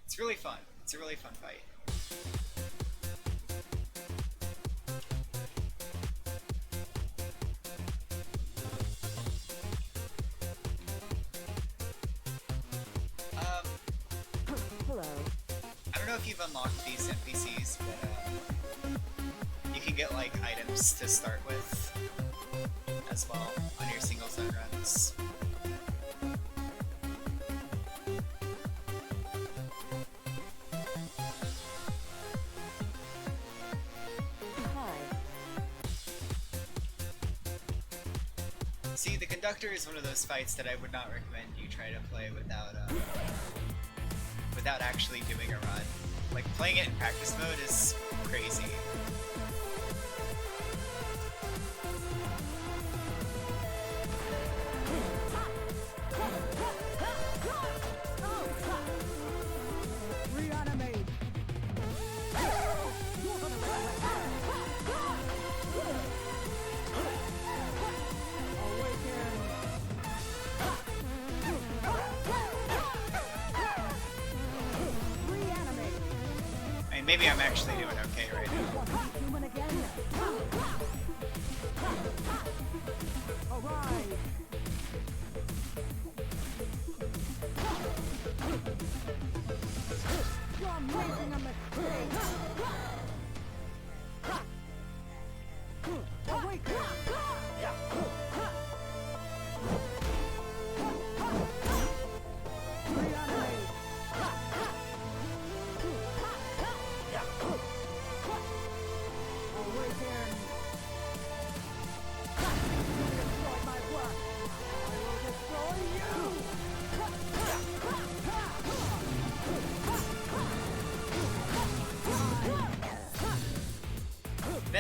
It's really fun. It's a really fun fight. Hello. I don't know if you've unlocked these NPCs, but you can get like items to start with as well on your single zone runs. See, the Conductor is one of those fights that I would not recommend you try to play without actually doing a run. Like, playing it in practice mode is crazy. Maybe I'm actually doing okay right now.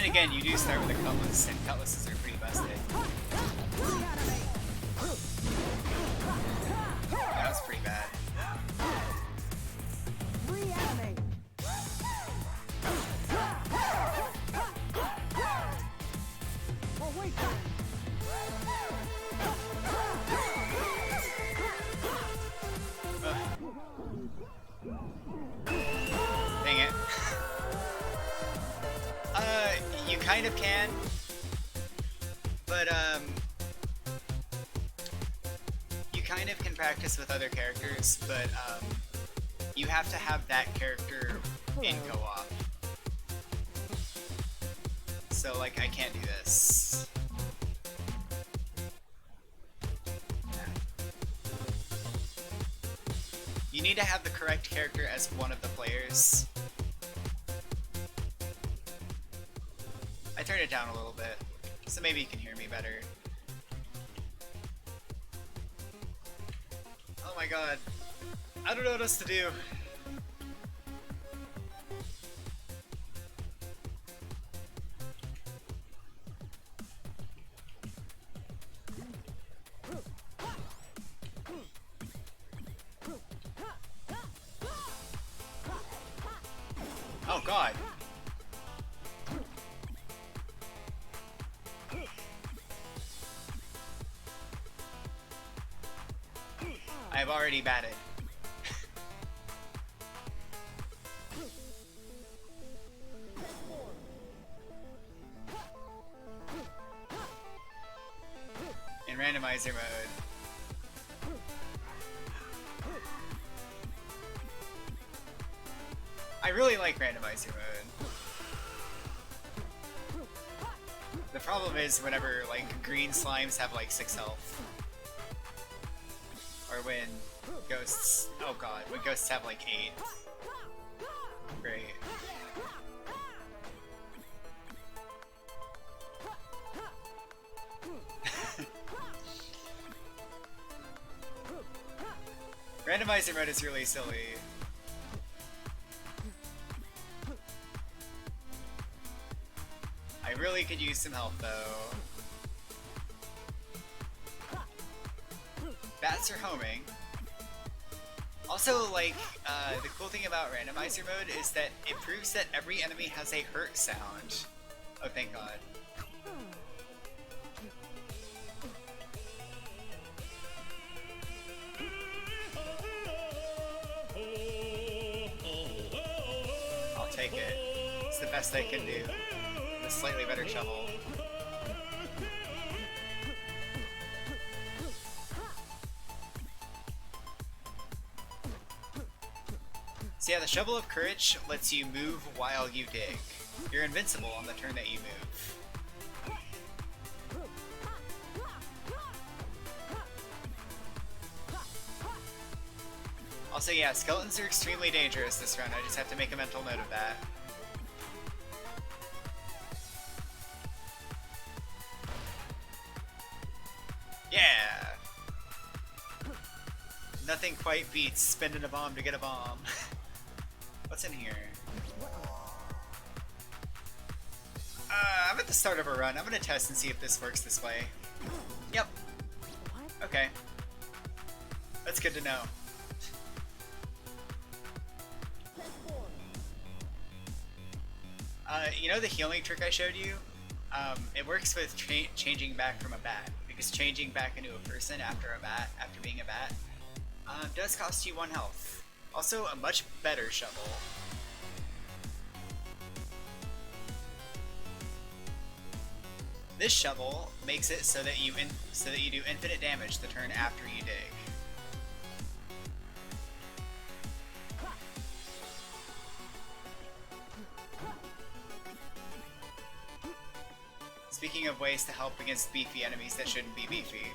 again, you do start with a cutlass, and cutlasses are pretty busted. That was pretty bad. Reanimate. Oh, wait. Dang it. You kind of can, but you kind of can practice with other characters, but you have to have that character in co-op. So like, I can't do this. You need to have the correct character as one of the players. I turned it down a little bit, so maybe you can hear me better. Oh my god. I don't know what else to do. Oh god. I have already batted. In randomizer mode. I really like randomizer mode. The problem is whenever like green slimes have like 6 health. Or when ghosts, oh god, when ghosts have like 8. Great. Randomizer mode is really silly. I really could use some help though. Bats are homing. Also, like, the cool thing about randomizer mode is that it proves that every enemy has a hurt sound. Oh, thank god. I'll take it. It's the best I can do. A slightly better shovel. So yeah, the Shovel of Courage lets you move while you dig. You're invincible on the turn that you move. Also yeah, skeletons are extremely dangerous this run, I just have to make a mental note of that. Yeah! Nothing quite beats spending a bomb to get a bomb. What's in here? I'm at the start of a run. I'm gonna test and see if this works this way. Yep. Okay. That's good to know. You know the healing trick I showed you? It works with changing back from a bat, because changing back into a person after being a bat, does cost you 1 health. Also, a much better shovel. This shovel makes it so that you do infinite damage the turn after you dig. Speaking of ways to help against beefy enemies that shouldn't be beefy.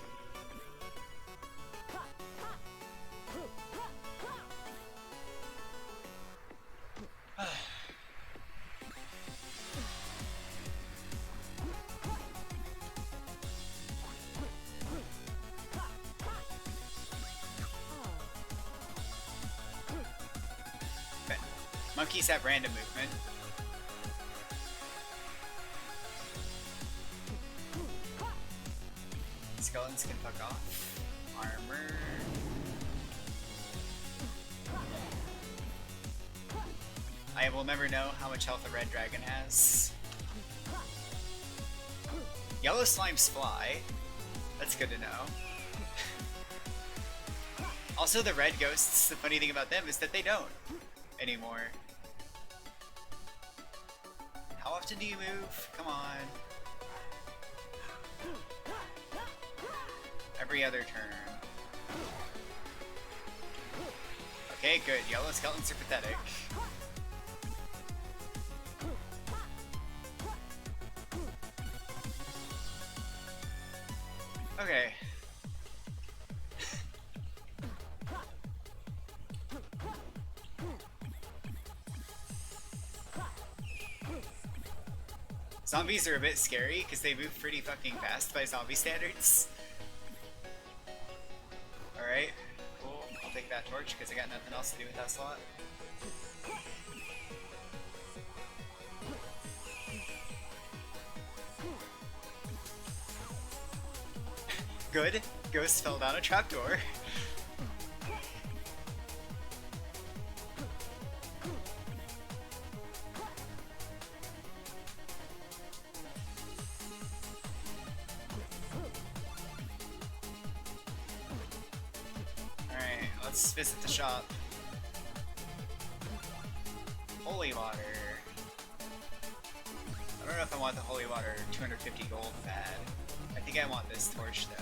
Monkeys have random movement. skeletons can fuck off. Armor. I will never know how much health a red dragon has. Yellow slimes fly. That's good to know. Also, the red ghosts, the funny thing about them is that they don't anymore. How often do you move? Come on. Every other turn. Okay, good. Yellow skeletons are pathetic. Okay. Zombies are a bit scary because they move pretty fucking fast by zombie standards. Alright, cool. I'll take that torch because I got nothing else to do with that slot. Good. Ghost fell down a trapdoor. Alright, let's visit the shop. Holy water. I don't know if I want the holy water 250 gold bad. I think I want this torch though.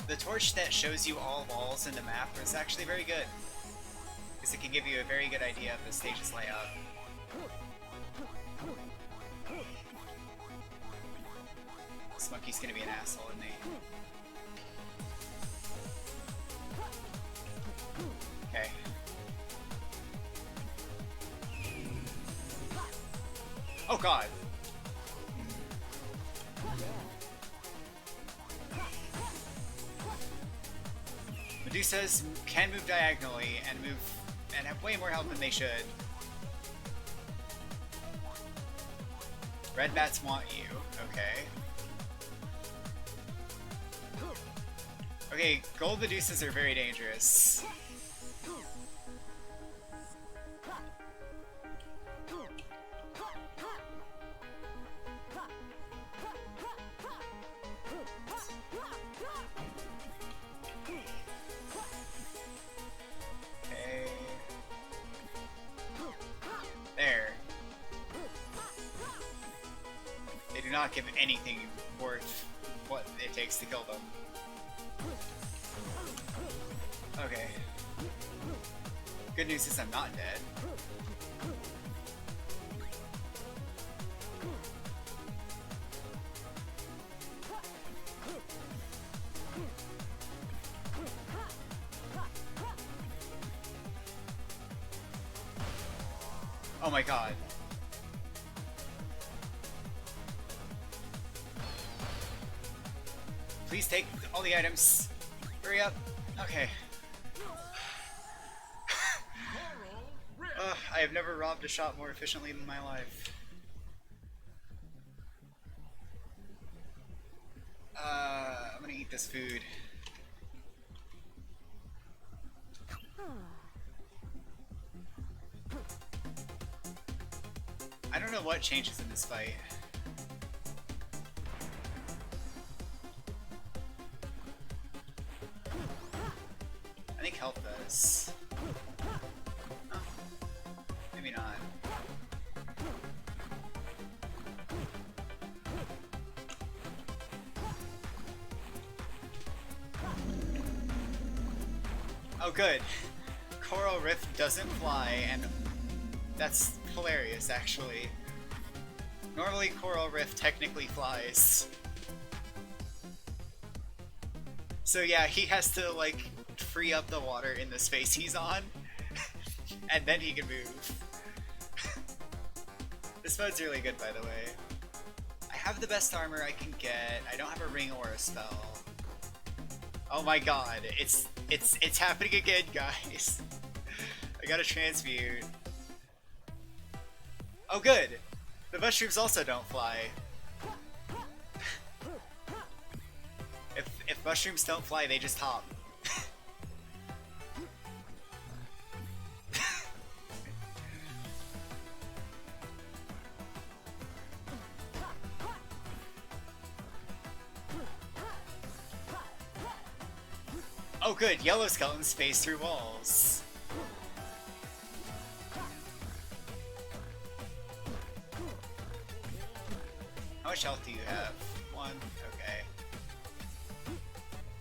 The torch that shows you all walls in the map is actually very good, because it can give you a very good idea of the stage's layout. This monkey's gonna be an asshole, isn't he? Okay. Oh god! Medusas can move diagonally and have way more health than they should. Red bats want you. Okay. Okay, gold Medusas are very dangerous. Not give anything worth what it takes to kill them. Okay. Good news is I'm not dead. Oh my god. Please take all the items. Hurry up. Okay. I have never robbed a shop more efficiently in my life. I'm gonna eat this food. I don't know what changes in this fight. I think health does. Oh, maybe not. Oh good. Coral Rift doesn't fly, and that's hilarious actually. Normally Coral Rift technically flies. So yeah, he has to like free up the water in the space he's on, and then he can move. This mode's really good, by the way. I have the best armor I can get. I don't have a ring or a spell. Oh my god, it's happening again, guys. I gotta transmute. Oh good! The mushrooms also don't fly. If mushrooms don't fly, they just hop. Oh good, yellow skeletons space through walls. How much health do you have? 1? Okay.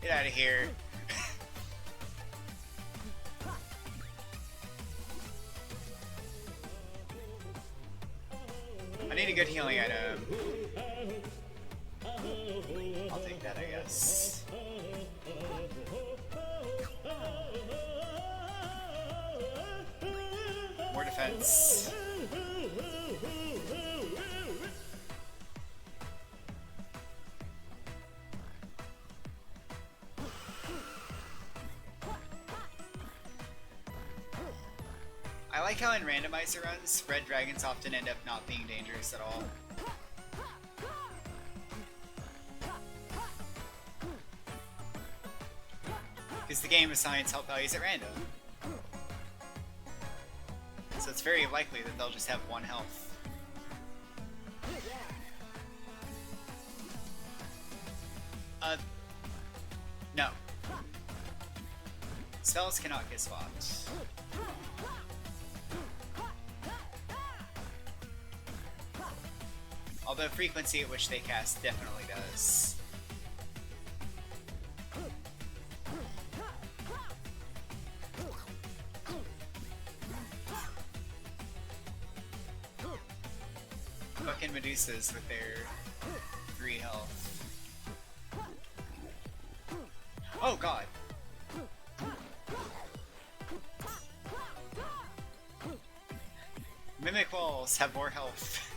Get out of here. I need a good healing item. I'll take that, I guess. More defense. I like how in randomizer runs, red dragons often end up not being dangerous at all. Because the game assigns health values at random. So it's very likely that they'll just have 1 health. No. Spells cannot get swapped. Although frequency at which they cast definitely does. Fucking Medusas with their 3 health. Oh god! Mimic walls have more health.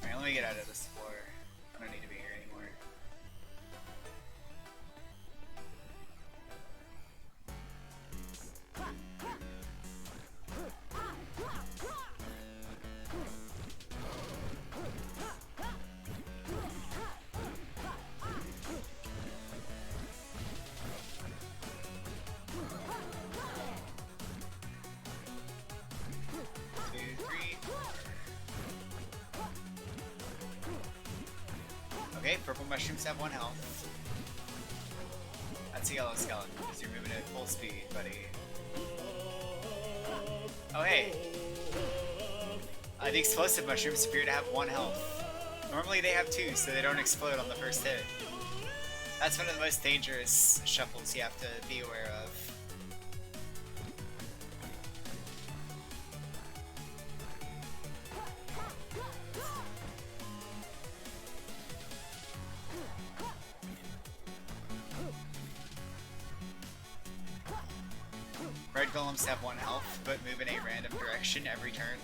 Alright, let me get out of this floor. I don't need to be here anymore. Okay, purple mushrooms have 1 health. That's a yellow skeleton, because you're moving at full speed, buddy. Oh hey! The explosive mushrooms appear to have 1 health. Normally they have 2, so they don't explode on the first hit. That's one of the most dangerous shuffles you have to be aware of. Red golems have 1 health, but move in a random direction every turn.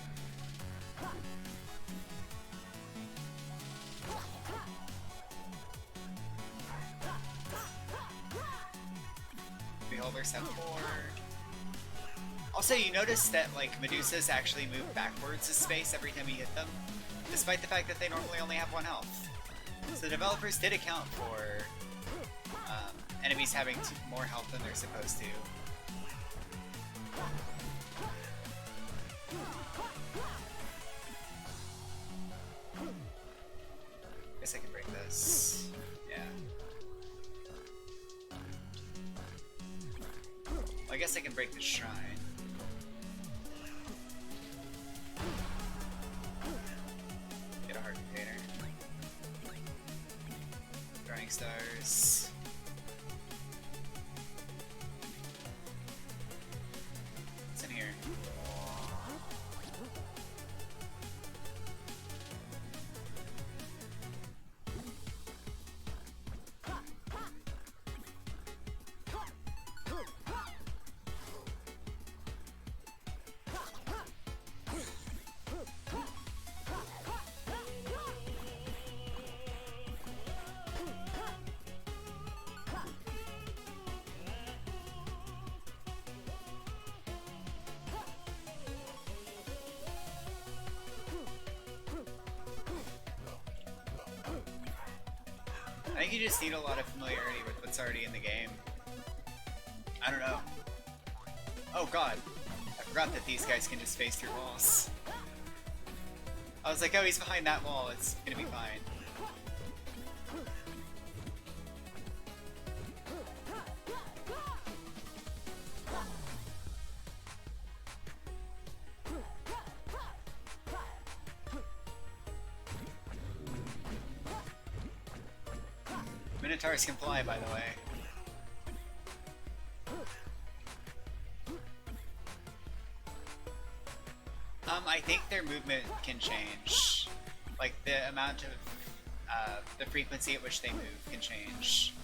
Beholders have 4. Also, you notice that like Medusas actually move backwards a space every time you hit them, despite the fact that they normally only have 1 health. So the developers did account for enemies having more health than they're supposed to. Guess I can break this. Yeah. Well, I guess I can break the shrine. Get a heart container. Burning stars. What's in here? I think you just need a lot of familiarity with what's already in the game. I don't know. Oh god. I forgot that these guys can just phase through walls. I was like, oh, he's behind that wall, it's gonna be fine. Minotaurs can fly, by the way. I think their movement can change. Like, the amount of, the frequency at which they move can change.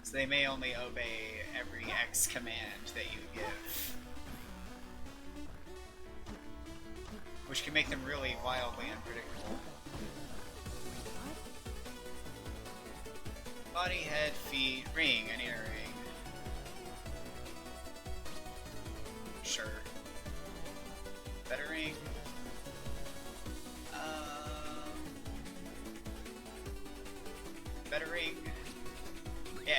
So they may only obey every X command that you give. Which can make them really wildly unpredictable. Body, head, feet, ring. I need a ring. Sure. Better ring. Better ring. Yeah.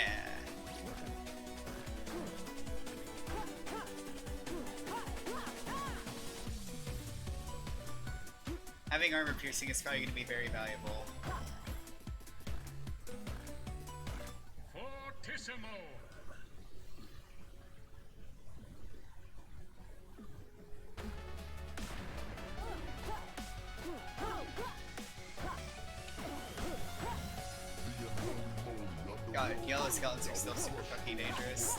Having armor piercing is probably going to be very valuable. Fortissimo. God, yellow skeletons are still super fucking dangerous.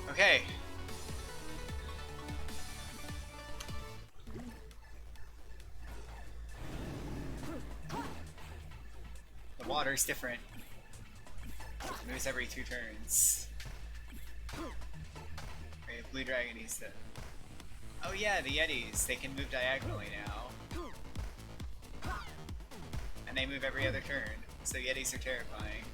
Okay. The water's different. It moves every 2 turns. Okay, blue dragon needs to... Oh yeah, the Yetis. They can move diagonally now. And they move every other turn. So Yetis are terrifying.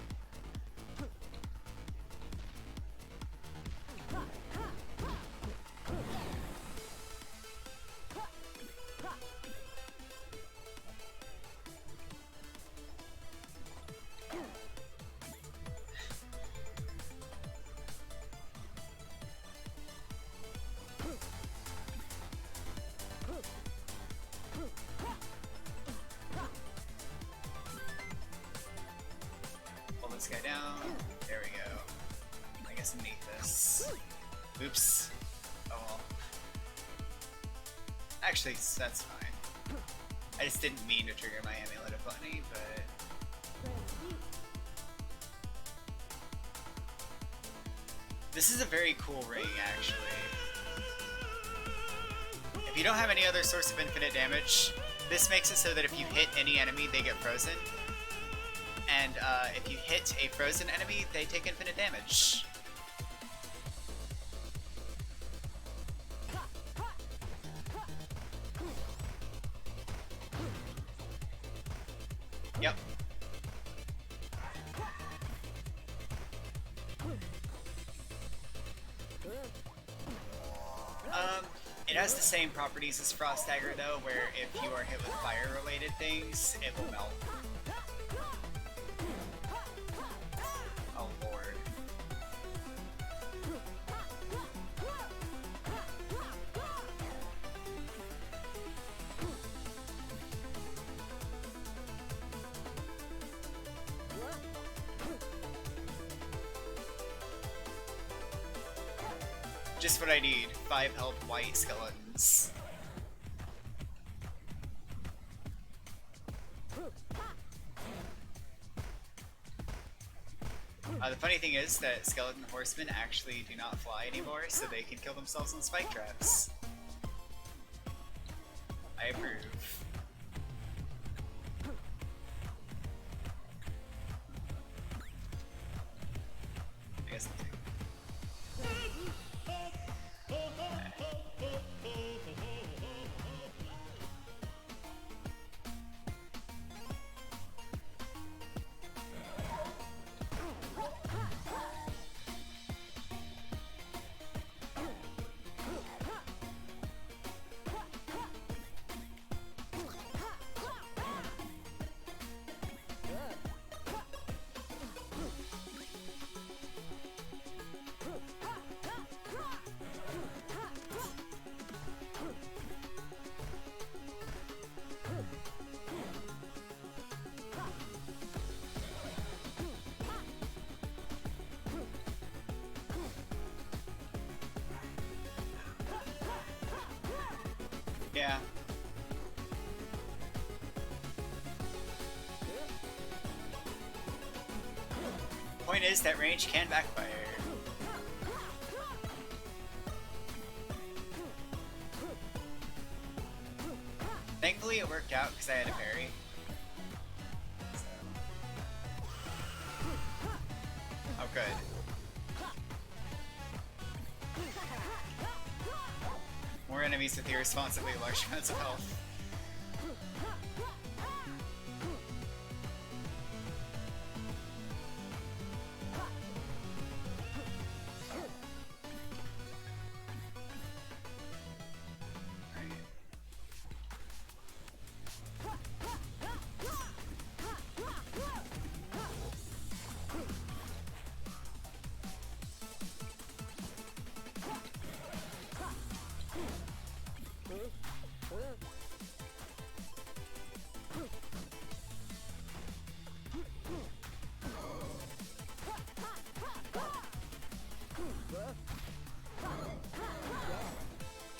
Pull this guy down. There we go. I guess I need this. Oops. Oh well. Actually, that's fine. I just didn't mean to trigger my Amulet of Gluttony, but... This is a very cool ring, actually. If you don't have any other source of infinite damage, this makes it so that if you hit any enemy, they get frozen. And if you hit a frozen enemy, they take infinite damage. Yep. It has the same properties as Frost Dagger though, where if you are hit with fire-related things, it will melt. Oh lord. Just what I need. 5 health white skeletons. The funny thing is that skeleton horsemen actually do not fly anymore, so they can kill themselves on spike traps. I approve. I guess I'll take Yeah. Point is that range can backfire. Thankfully it worked out because I had a parry. So. Oh good. More enemies with irresponsibly large amounts of health.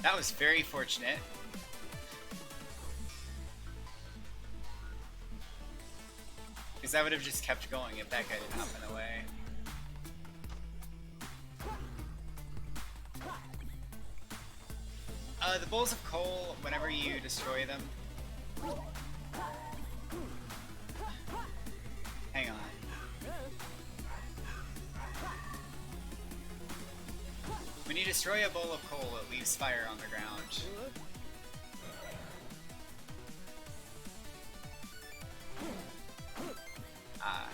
That was very fortunate. Because I would have just kept going if that guy didn't hop in the way. The bowls of coal, whenever you destroy them... Hang on. When you destroy a bowl of coal, it leaves fire on the ground. Ah.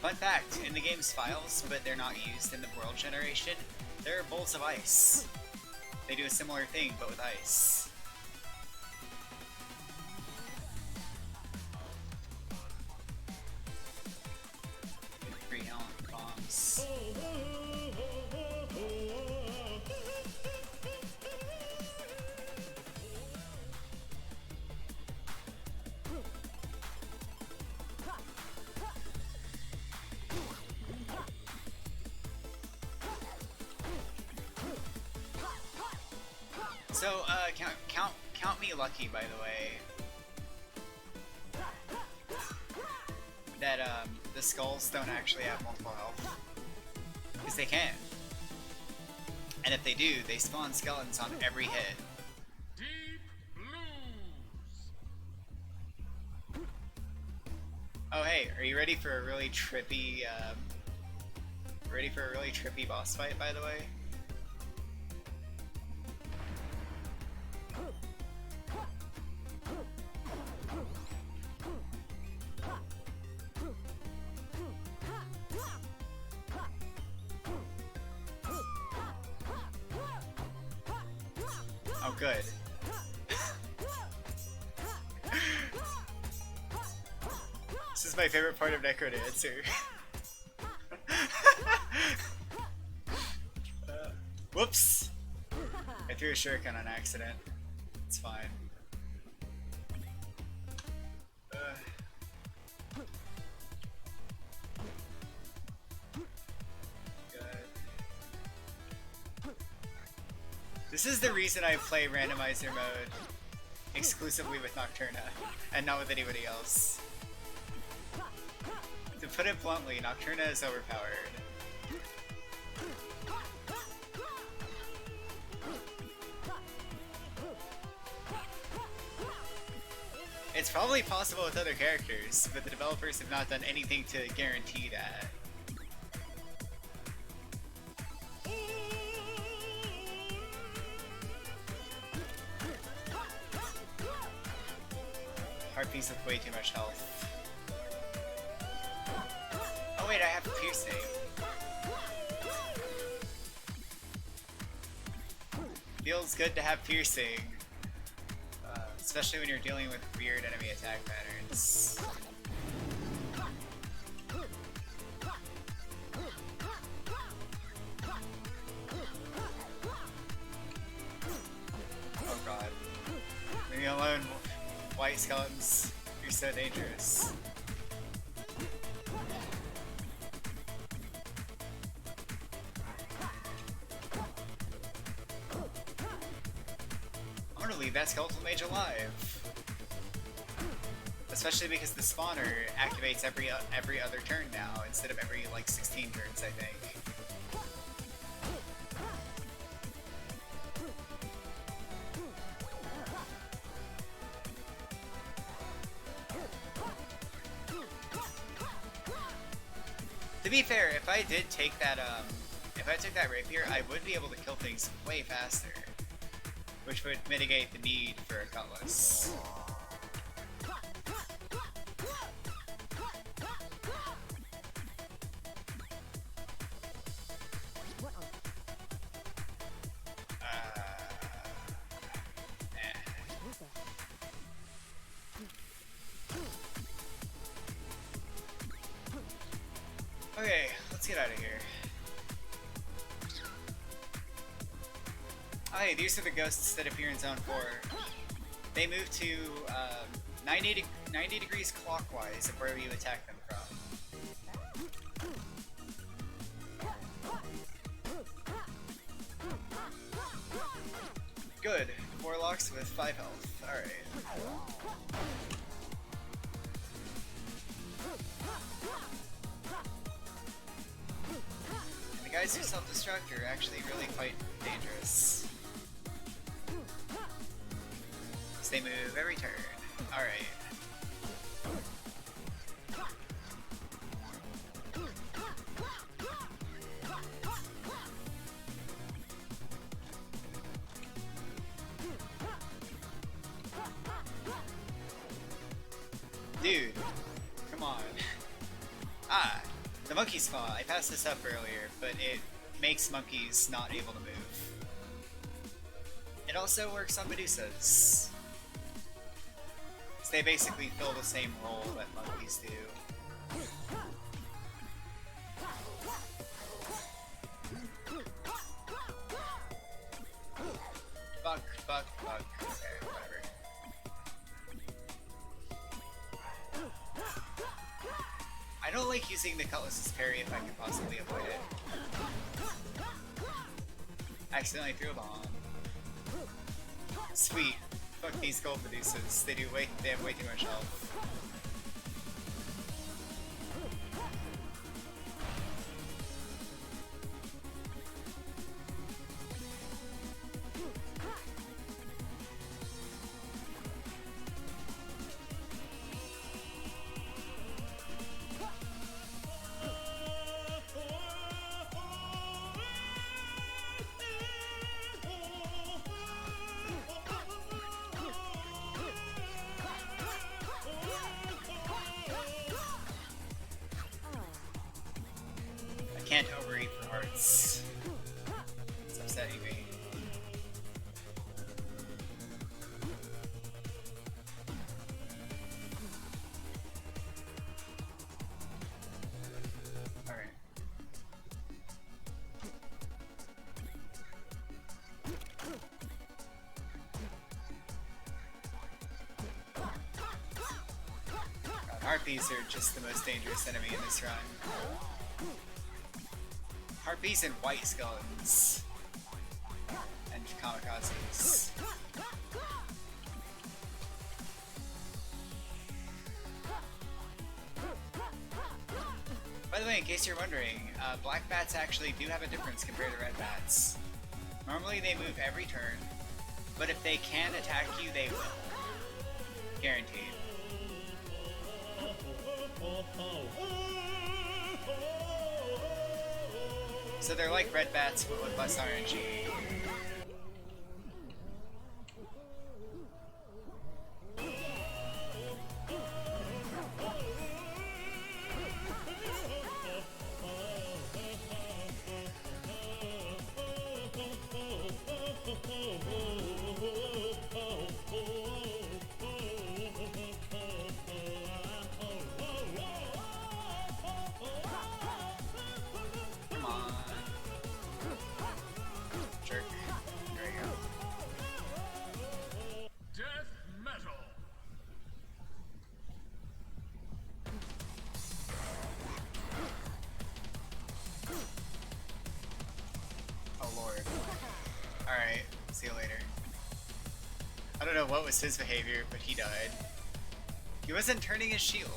Fun fact, in the game's files, but they're not used in the world generation, there are bowls of ice. They do a similar thing, but with ice. Free helmet bombs. So, count me lucky, by the way, that the skulls don't actually have multiple health, because they can. And if they do, they spawn skeletons on every hit. Deep blues. Oh hey, are you ready for a really trippy, boss fight, by the way? Oh, good. This is my favorite part of Necrodancer. Whoops! I threw a shuriken on accident. It's fine. This is the reason I play randomizer mode exclusively with Nocturna, and not with anybody else. To put it bluntly, Nocturna is overpowered. It's probably possible with other characters, but the developers have not done anything to guarantee that. Harpies with way too much health. Oh wait, I have piercing. Feels good to have piercing. Especially when you're dealing with weird enemy attack patterns. Oh god. Leave me alone, white skeletons. You're so dangerous. leave that Skeletal Mage alive. Especially because the spawner activates every other turn now, instead of every, like, 16 turns, I think. To be fair, if I did take that, if I took that rapier, I would be able to kill things way faster, which would mitigate the need for a cutlass. Okay, let's get out of here. Oh, hey, these are the ghosts that appear in Zone 4. They move to 90 degrees clockwise of wherever you attack them from. Good. Warlocks with 5 health. Alright. The guys who self-destruct are actually really quite dangerous. Because they move every turn. Alright. Dude, come on. Ah, the monkey spawn. I passed this up earlier, but it makes monkeys not able to move. It also works on Medusas. They basically fill the same role that monkeys do. Fuck. Okay, whatever. I don't like using the Cutlass's parry if I can possibly avoid it. Accidentally threw a bomb. Sweet. Fuck these gold Medusas. They have way too much health. Can't overeat for hearts. It's upsetting me. Alright. God, harpies are just the most dangerous enemy in this run. Harpies and white skeletons. And kamikazes. By the way, in case you're wondering, black bats actually do have a difference compared to red bats. Normally they move every turn, but if they can attack you, they will. Guaranteed. So they're like red bats, but with less RNG. Come on. Jerk. I don't know what was his behavior, but he died. He wasn't turning his shield.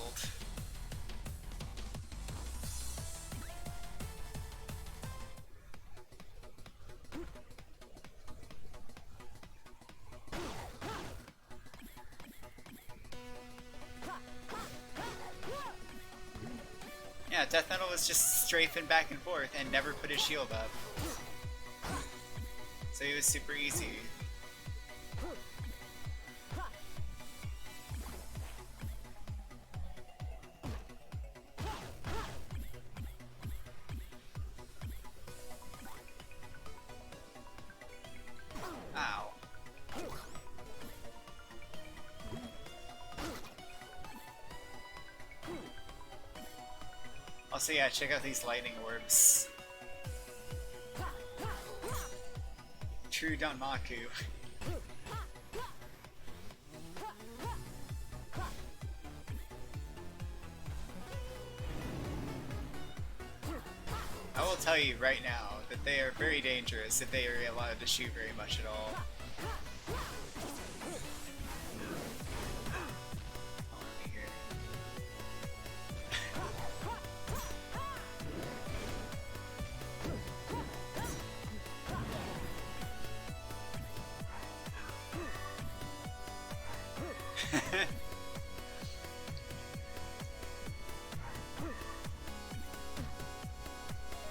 Yeah, Death Metal was just strafing back and forth and never put his shield up. So he was super easy. Ow. Also, yeah, check out these lightning orbs. True Danmaku. I will tell you right now that they are very dangerous if they are allowed to shoot very much at all.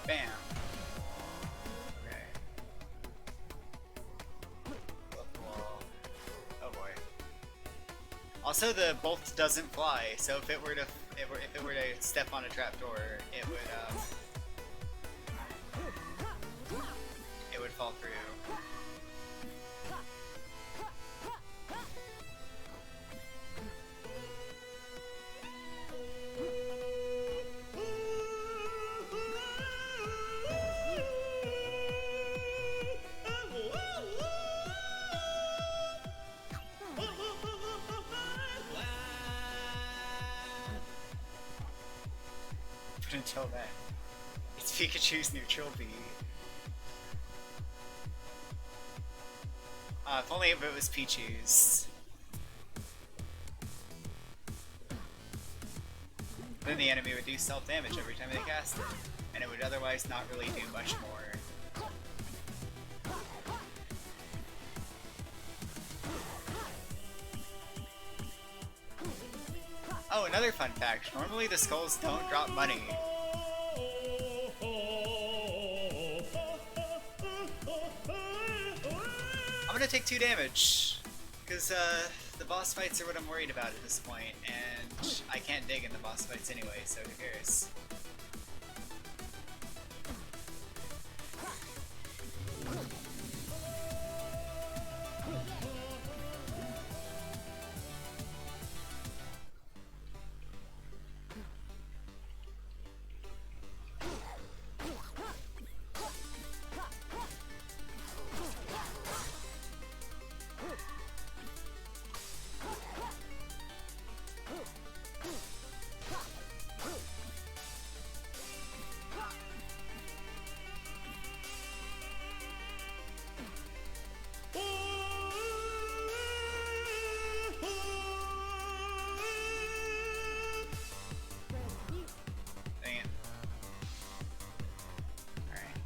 Bam. Okay. Flip wall. Oh boy. Also, the bolt doesn't fly, so if it were to step on a trapdoor, it would fall through. But until then, it's Pikachu's neutral B. If only if it was Pichu's. Then the enemy would do self-damage every time they cast it, and it would otherwise not really do much more. Oh, another fun fact. Normally the skulls don't drop money. I'm gonna take 2 damage, because the boss fights are what I'm worried about at this point, and I can't dig in the boss fights anyway, so who cares? Dang it. Alright.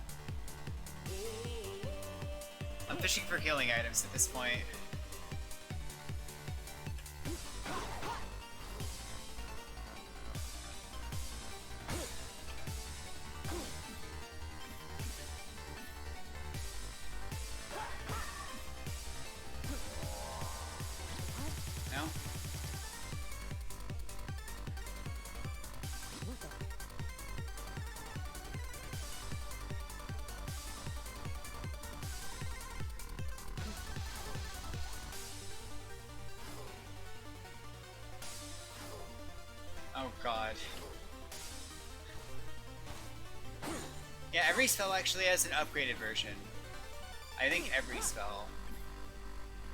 I'm fishing for healing items at this point. No? Oh god. Yeah, every spell actually has an upgraded version. I think every spell.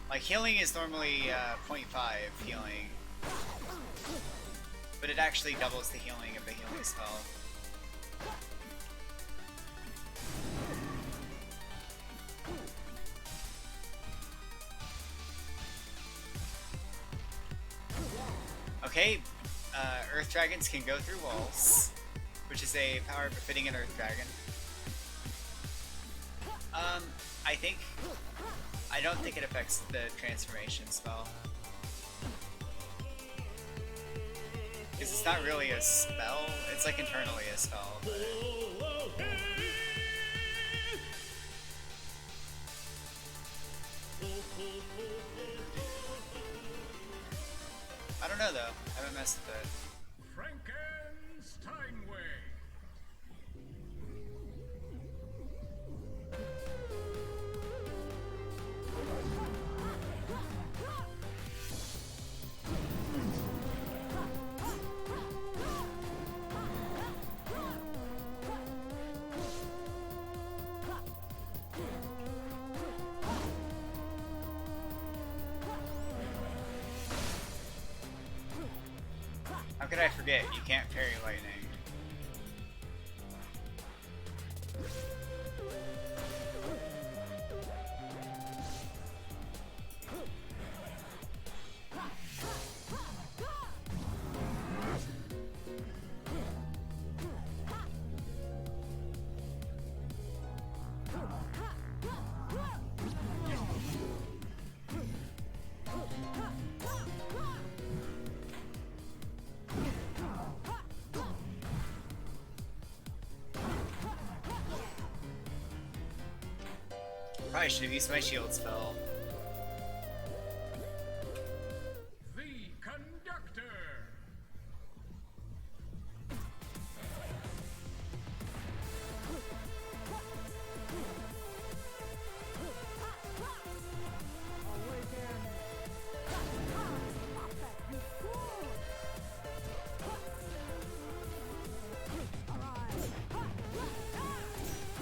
Like, healing is normally 0.5 healing. But it actually doubles the healing of the healing spell. Okay, Earth Dragons can go through walls, which is a power befitting an Earth Dragon. I don't think it affects the transformation spell. Because it's not really a spell, it's like internally a spell. But... I don't know though, I haven't messed with it. Frankenstein way. How could I forget? You can't parry lightning. Probably should have used my shield spell. The conductor.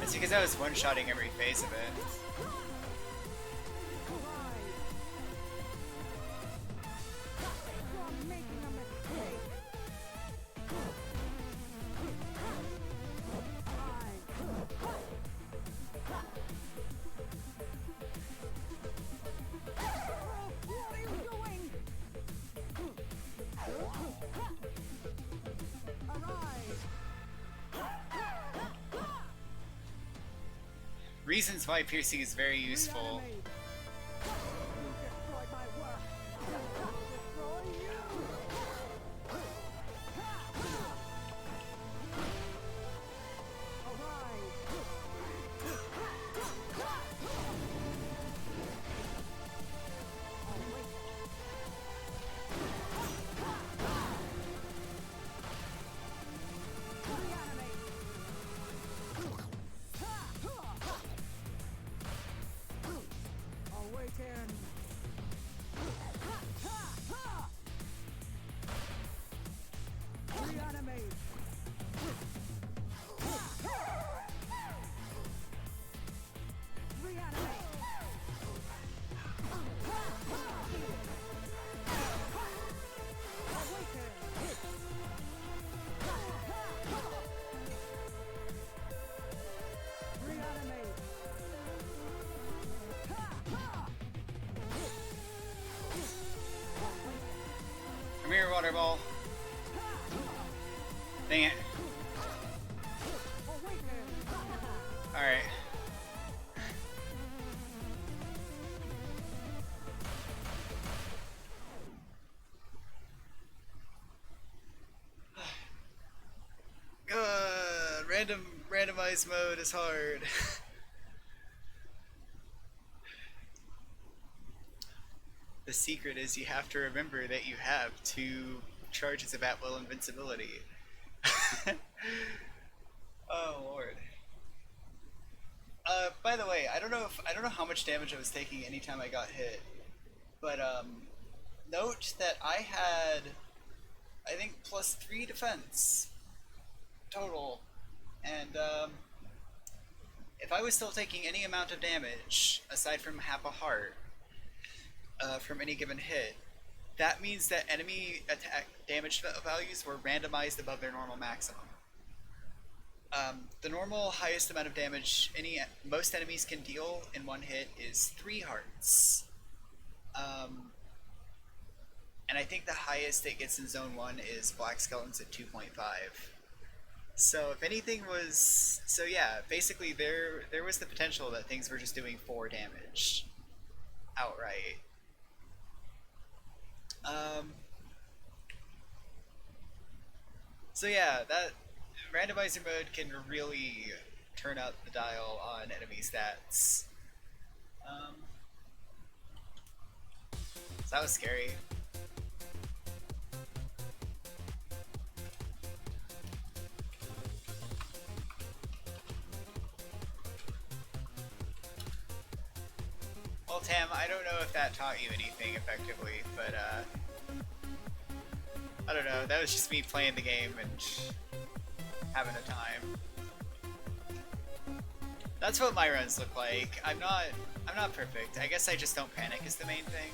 That's because I was one-shotting every phase of it. Reasons why piercing is very useful. Come here, water ball. Dang it. Alright. Randomized mode is hard. The secret is you have to remember that you have 2 charges of at-will invincibility. Oh lord. By the way, I don't know how much damage I was taking anytime I got hit, but note that I had, I think, +3 defense total, and if I was still taking any amount of damage aside from half a heart from any given hit, that means that enemy attack damage values were randomized above their normal maximum. The normal highest amount of damage most enemies can deal in one hit is 3 hearts. And I think the highest it gets in Zone 1 is Black Skeletons at 2.5. So if anything was... So yeah, basically there was the potential that things were just doing 4 damage outright. So yeah, that randomizer mode can really turn up the dial on enemy stats. So that was scary. Well, Tam, I don't know if that taught you anything effectively, but I don't know. That was just me playing the game and having a time. That's what my runs look like. I'm not perfect. I guess I just don't panic is the main thing.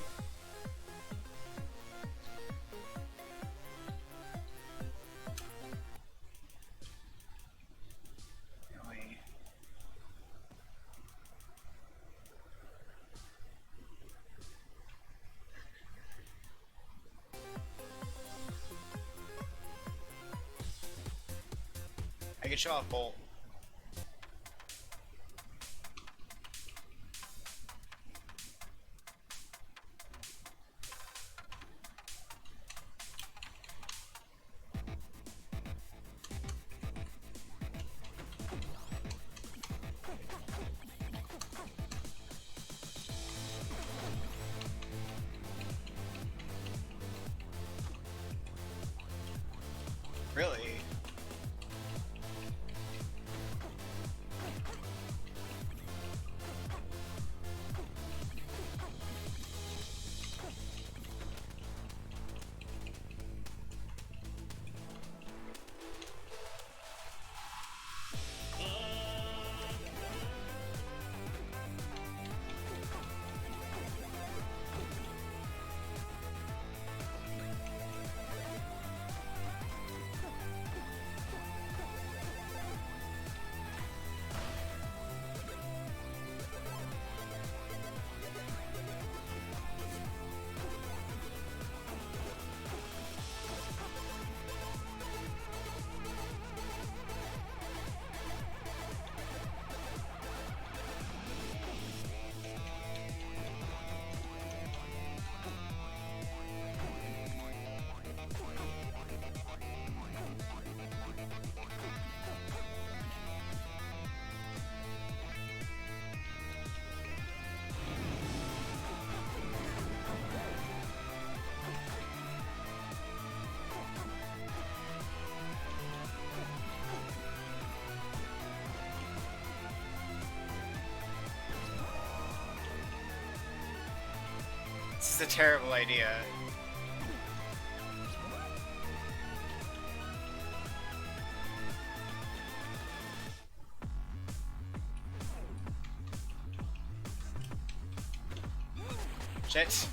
Anyway. I can show off Bolt. Really? This is a terrible idea. Shit.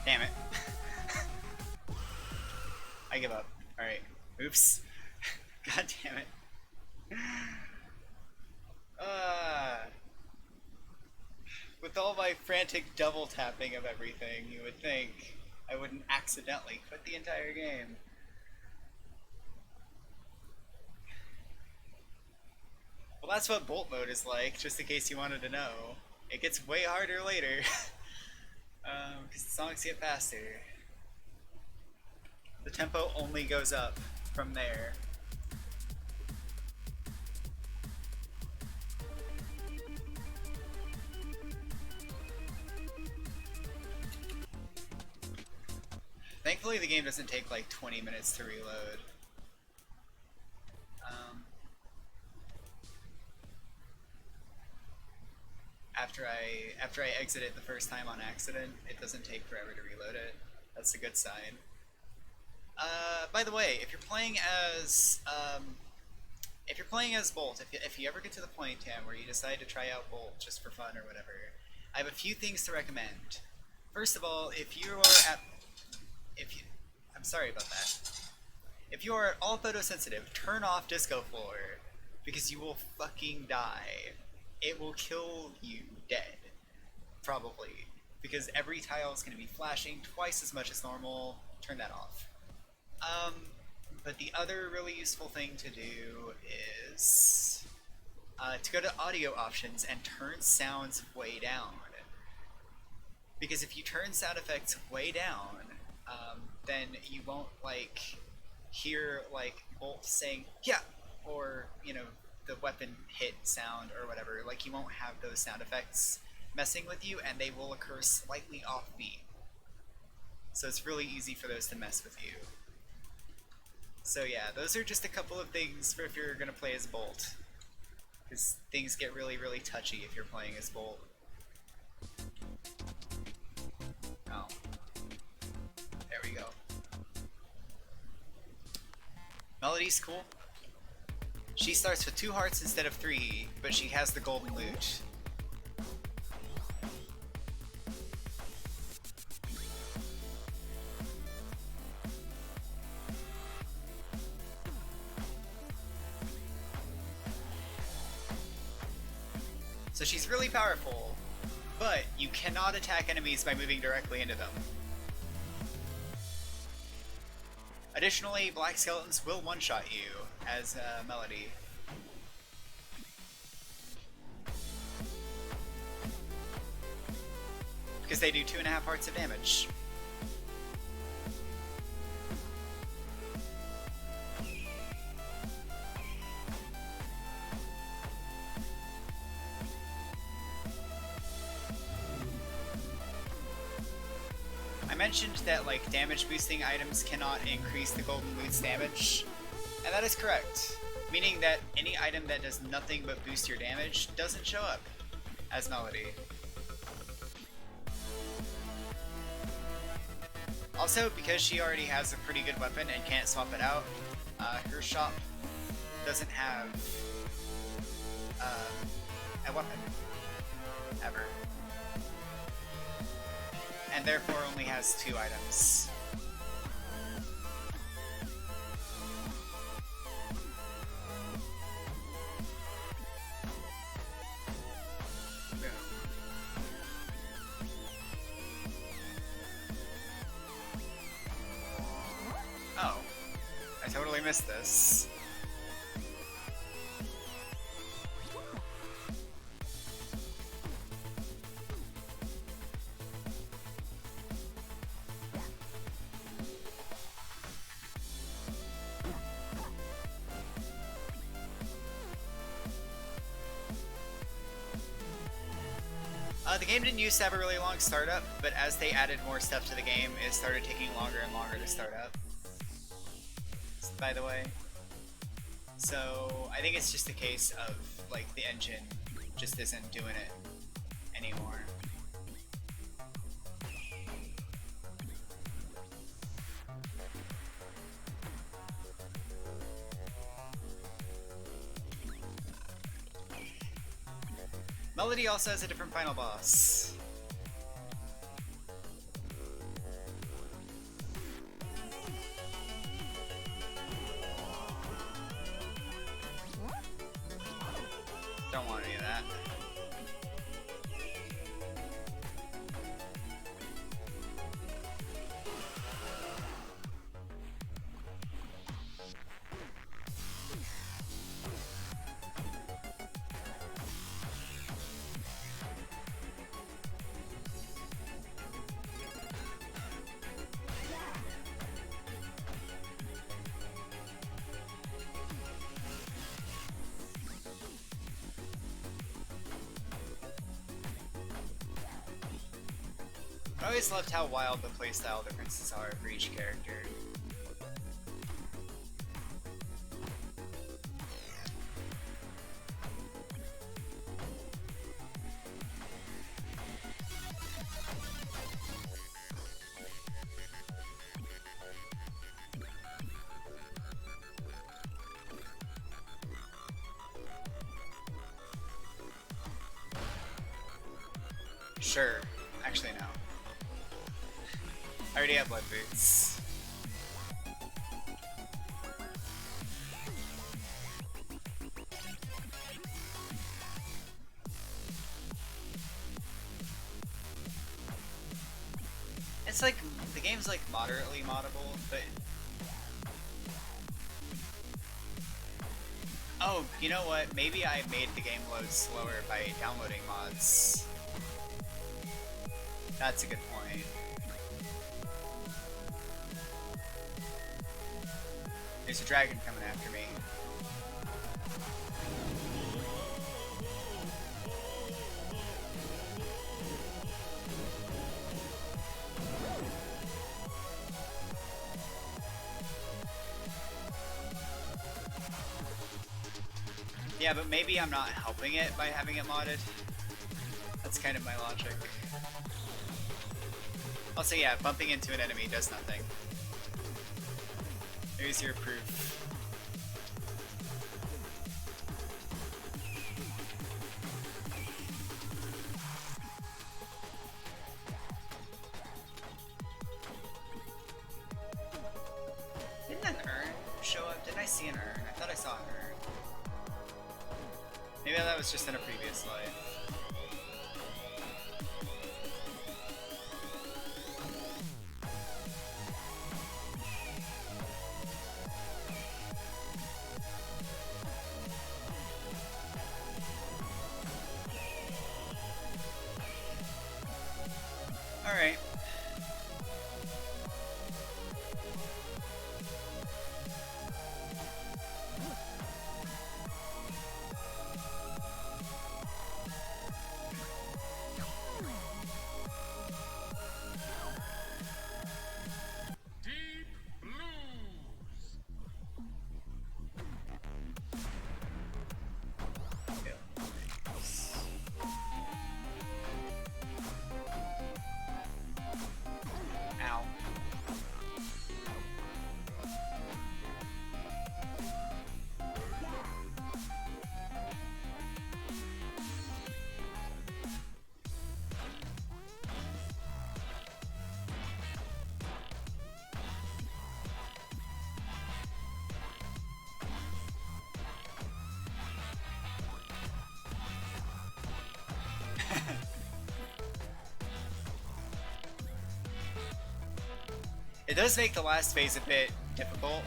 Damn it. I give up. Alright. Oops. God damn it. With all my frantic double tapping of everything, you would think I wouldn't accidentally quit the entire game. Well, that's what Bolt mode is like, just in case you wanted to know. It gets way harder later. Because the songs get faster. The tempo only goes up from there. Thankfully the game doesn't take like 20 minutes to reload. After I exit it the first time on accident, it doesn't take forever to reload it. That's a good sign. By the way, if you're playing as Bolt, if you ever get to the point, Tam, where you decide to try out Bolt just for fun or whatever, I have a few things to recommend. First of all, I'm sorry about that. If you are at all photosensitive, turn off Disco Floor, because you will fucking die. It will kill you dead, probably, because every tile is going to be flashing twice as much as normal. Turn that off. But the other really useful thing to do is to go to audio options and turn sounds way down. Because if you turn sound effects way down, then you won't like hear like Bolt saying yeah, or you know, the weapon hit sound or whatever. Like, you won't have those sound effects messing with you, and they will occur slightly offbeat. So it's really easy for those to mess with you. So yeah, those are just a couple of things for if you're gonna play as Bolt, because things get really, really touchy if you're playing as Bolt. Oh. There we go. Melody's cool. She starts with 2 hearts instead of 3, but she has the golden loot. So she's really powerful, but you cannot attack enemies by moving directly into them. Additionally, black skeletons will one-shot you as Melody. Because they do 2.5 hearts of damage. I mentioned that like damage boosting items cannot increase the golden loot's damage, and that is correct, meaning that any item that does nothing but boost your damage doesn't show up as Melody. Also, because she already has a pretty good weapon and can't swap it out, her shop doesn't have a weapon ever. And therefore only has 2 items. Oh, I totally missed this. The game didn't used to have a really long startup, but as they added more stuff to the game, it started taking longer and longer to start up. By the way. So, I think it's just a case of, like, the engine just isn't doing it anymore. Melody also has a different final boss. Don't want any of that. always loved how wild the playstyle differences are for each character. Sure. Actually, no. I already have blood boots. It's like, the game's like moderately moddable, but... Oh, you know what? Maybe I made the game load slower by downloading mods. That's a good point. There's a dragon coming after me. Yeah, but maybe I'm not helping it by having it modded. That's kind of my logic. Also, yeah, bumping into an enemy does nothing. There's your proof. Didn't an urn show up? Didn't I see an urn? I thought I saw an urn. Maybe that was just in a previous life. Alright. Deep blues. Ow. It does make the last phase a bit difficult,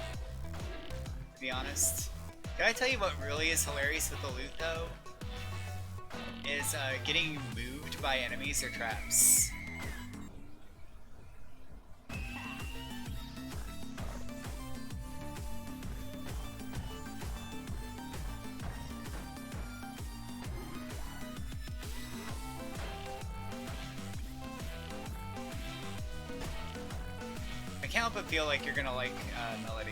to be honest. Can I tell you what really is hilarious with the loot, though? Is getting moved by enemies or traps. I can't help but feel like you're gonna like Melody.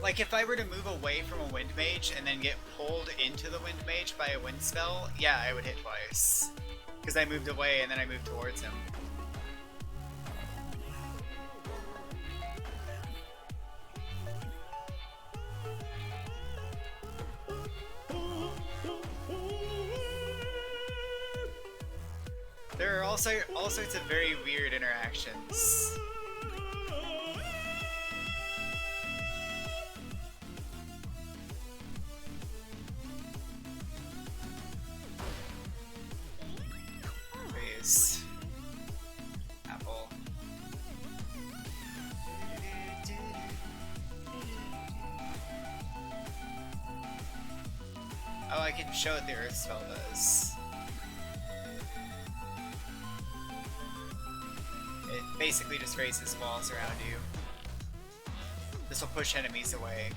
Like if I were to move away from a wind mage and then get pulled into the wind mage by a wind spell, yeah, I would hit twice. Because I moved away and then I moved towards him. There are also all sorts of very weird interactions. Raise. Apple. Oh, I can show what the earth spell does. basically just raises walls around you. This will push enemies away.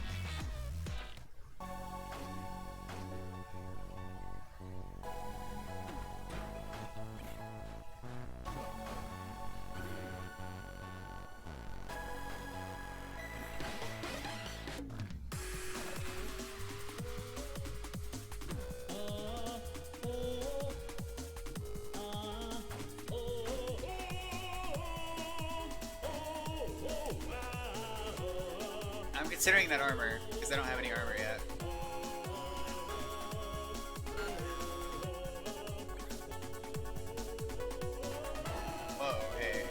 I'm considering that armor, because I don't have any armor yet. Whoa, hey.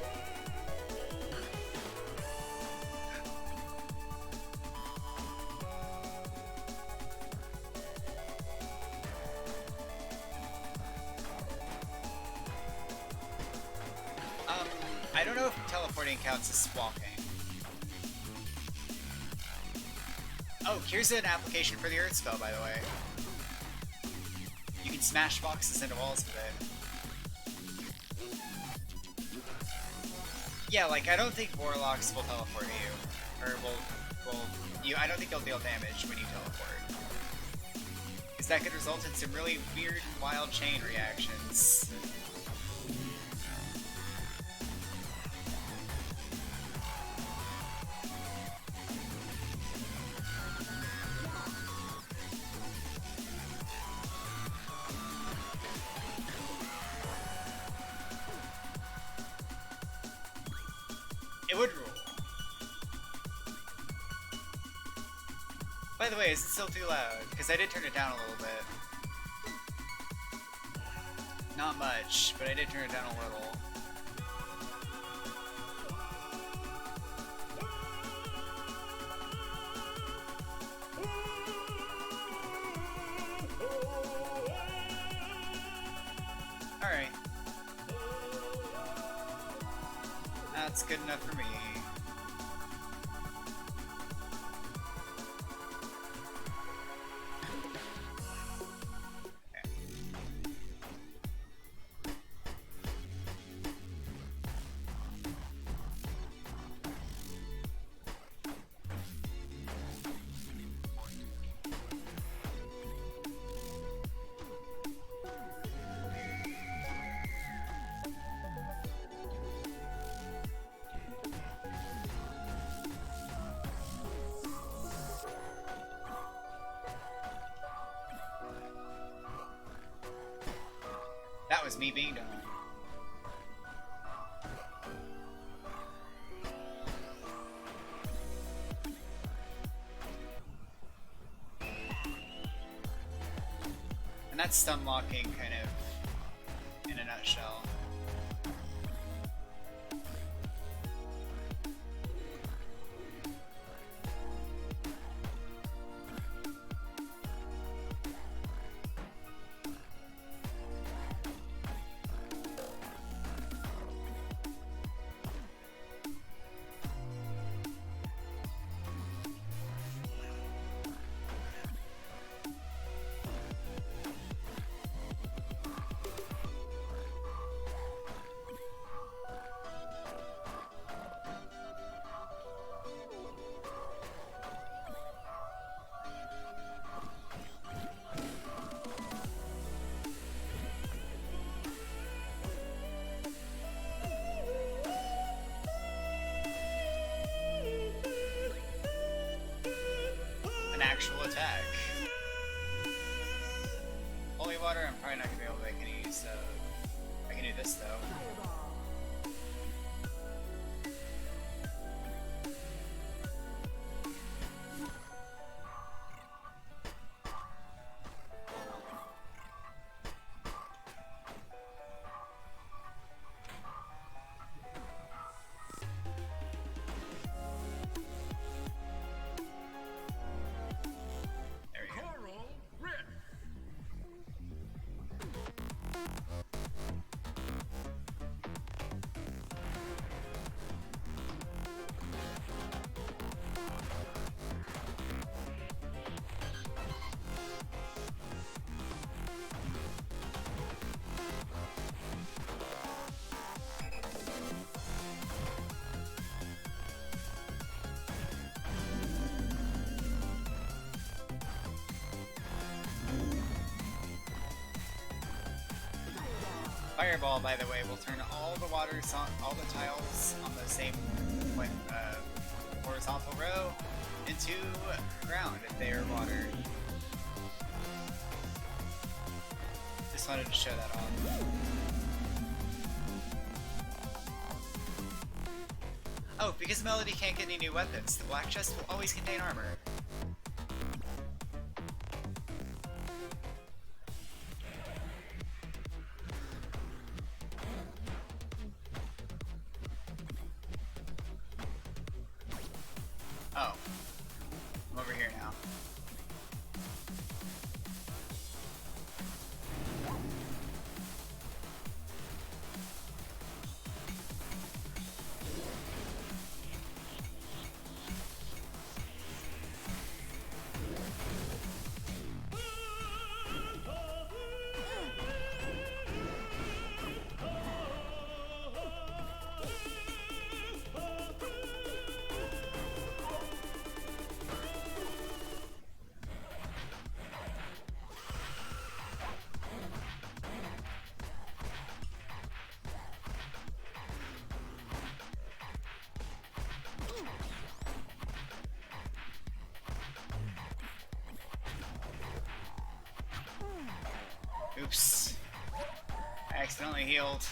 I don't know if teleporting counts as swapping. Oh, here's an application for the Earth spell, by the way. You can smash boxes into walls with it. Yeah, like, I don't think Warlocks will teleport you. Or I don't think they'll deal damage when you teleport. Because that could result in some really weird and wild chain reactions. It would rule. By the way, is it still too loud? Because I did turn it down a little bit. Not much, but I did turn it down a little. Alright. That's good enough for me. That was me being done. And that's stun locking kind of in a nutshell. Actual attack. Holy water, I'm probably not gonna be able to make any use of. I can do this though. Fireball, by the way, will turn all the all the tiles on the same horizontal row into ground if they are water. Just wanted to show that off. Oh, because Melody can't get any new weapons, the black chest will always contain armor. Oh. I'm over here now. Oops. I accidentally healed.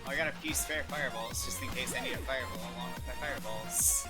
I got a few spare fireballs just in case I need a fireball along with my fireballs.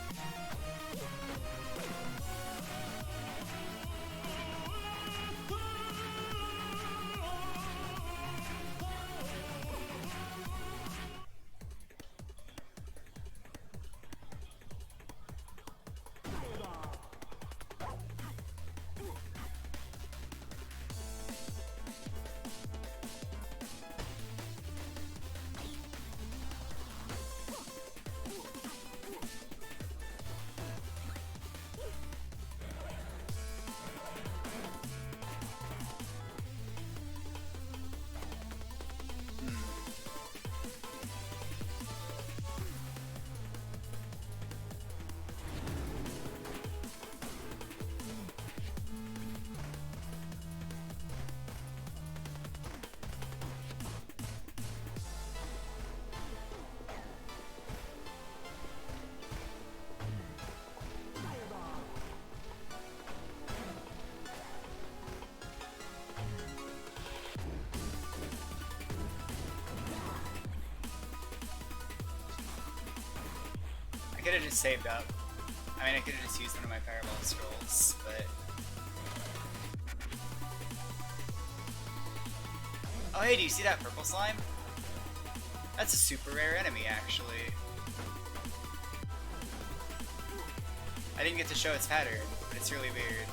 I could have just saved up. I mean, I could have just used one of my fireball scrolls, but... Oh hey, do you see that purple slime? That's a super rare enemy, actually. I didn't get to show its pattern, but it's really weird.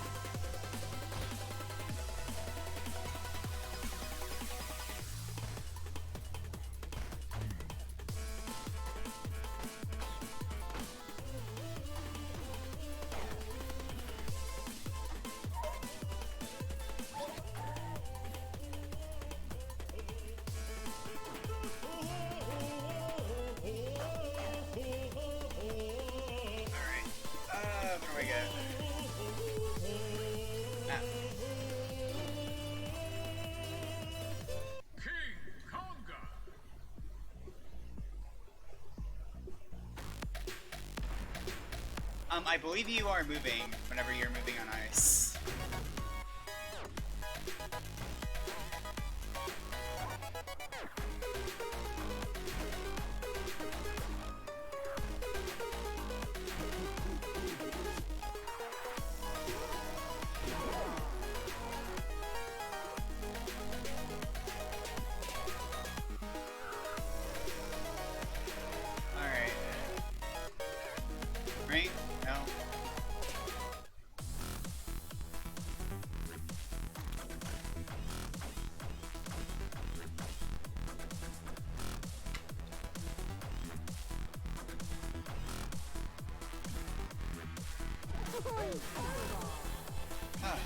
I believe you are moving whenever you're moving on ice. Alright. Right? No. Huh.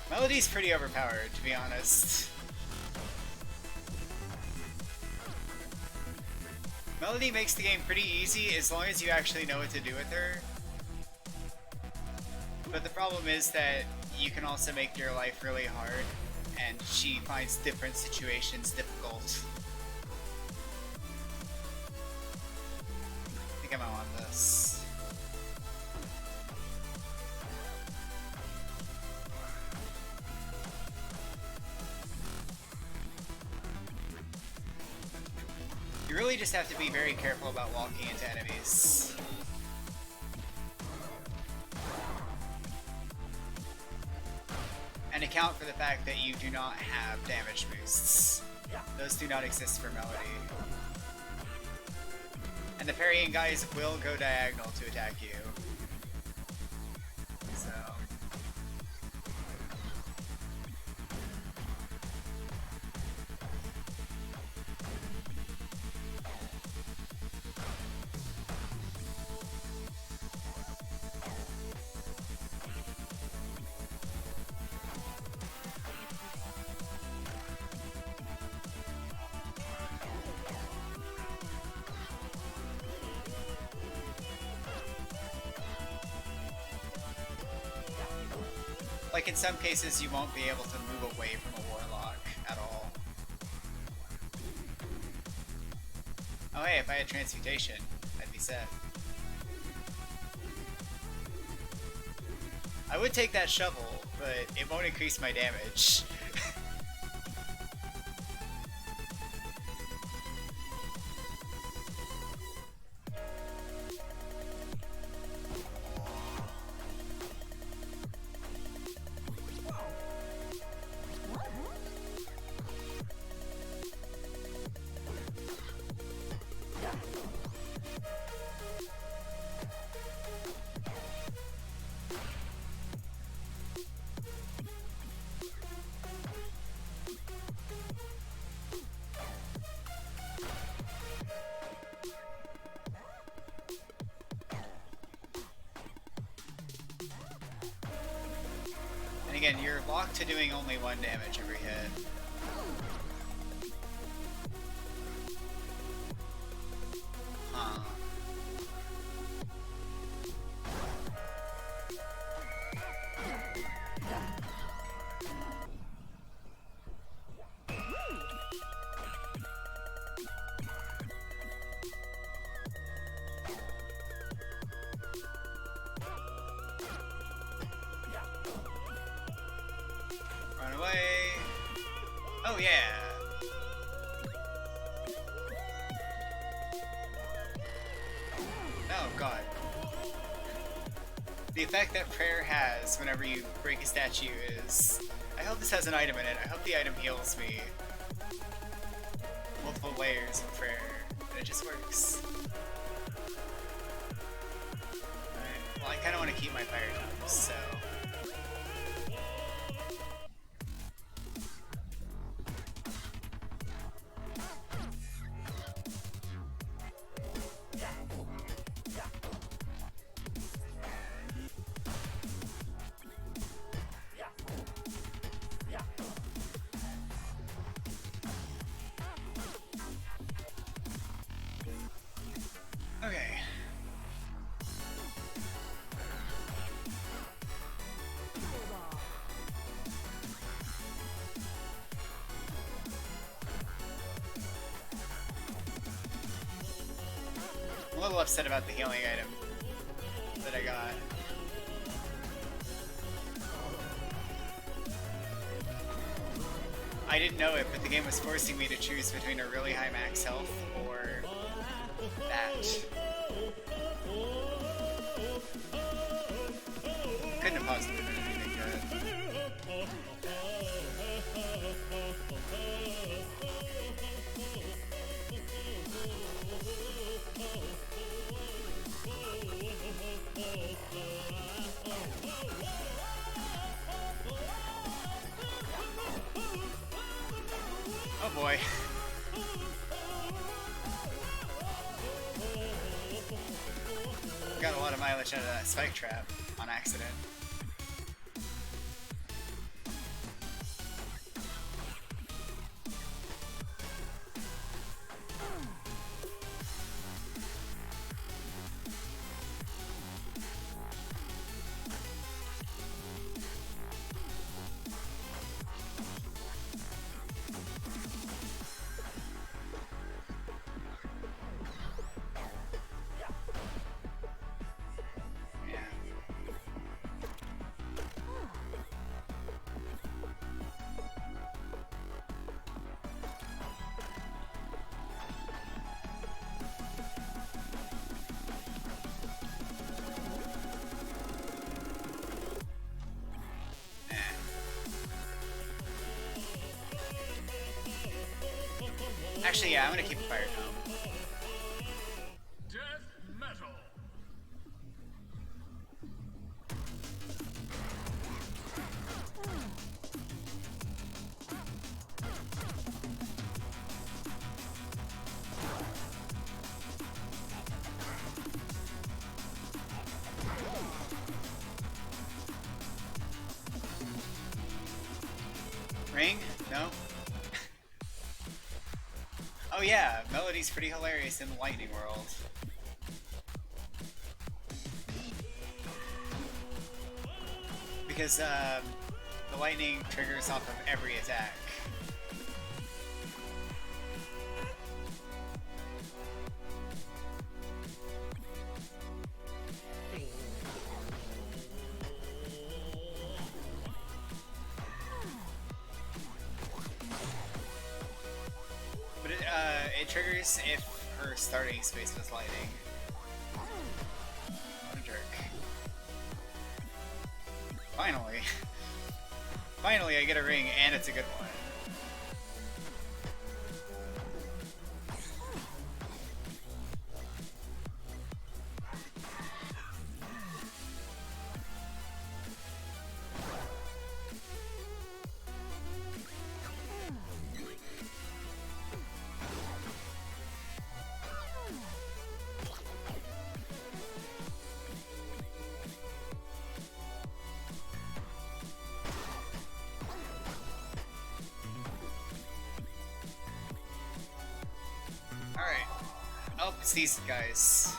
Melody's pretty overpowered, to be honest. Melody makes the game pretty easy as long as you actually know what to do with her. But the problem is that you can also make your life really hard, and she finds different situations difficult. I think I might want this. You really just have to be very careful about walking into enemies. And account for the fact that you do not have damage boosts. Those do not exist for Melody. And the parrying guys will go diagonal to attack you. So... Like in some cases you won't be able to move away from a warlock at all. Oh hey, if I had transmutation, I'd be set. I would take that shovel, but it won't increase my damage. And again, you're locked to doing only 1 damage every hit. Huh. Run away. Oh yeah. Oh god. The effect that prayer has whenever you break a statue is... I hope this has an item in it. I hope the item heals me. Multiple layers of prayer. And it just works. Alright. Well, I kinda want to keep my fire tongues, so... Okay. I'm a little upset about the healing item that I got. I didn't know it, but the game was forcing me to choose between a really high max health or that. Couldn't have possibly been anything good. Oh boy. mileage out of that spike trap on accident. Actually, yeah, I'm gonna keep a fire dome. Death metal. Ring? No? Oh yeah, Melody's pretty hilarious in the lightning world. Because the lightning triggers off of every attack. But it triggers if her starting space was lightning. What a jerk. Finally. Finally I get a ring and it's a good one. Alright. Oh, it's these guys.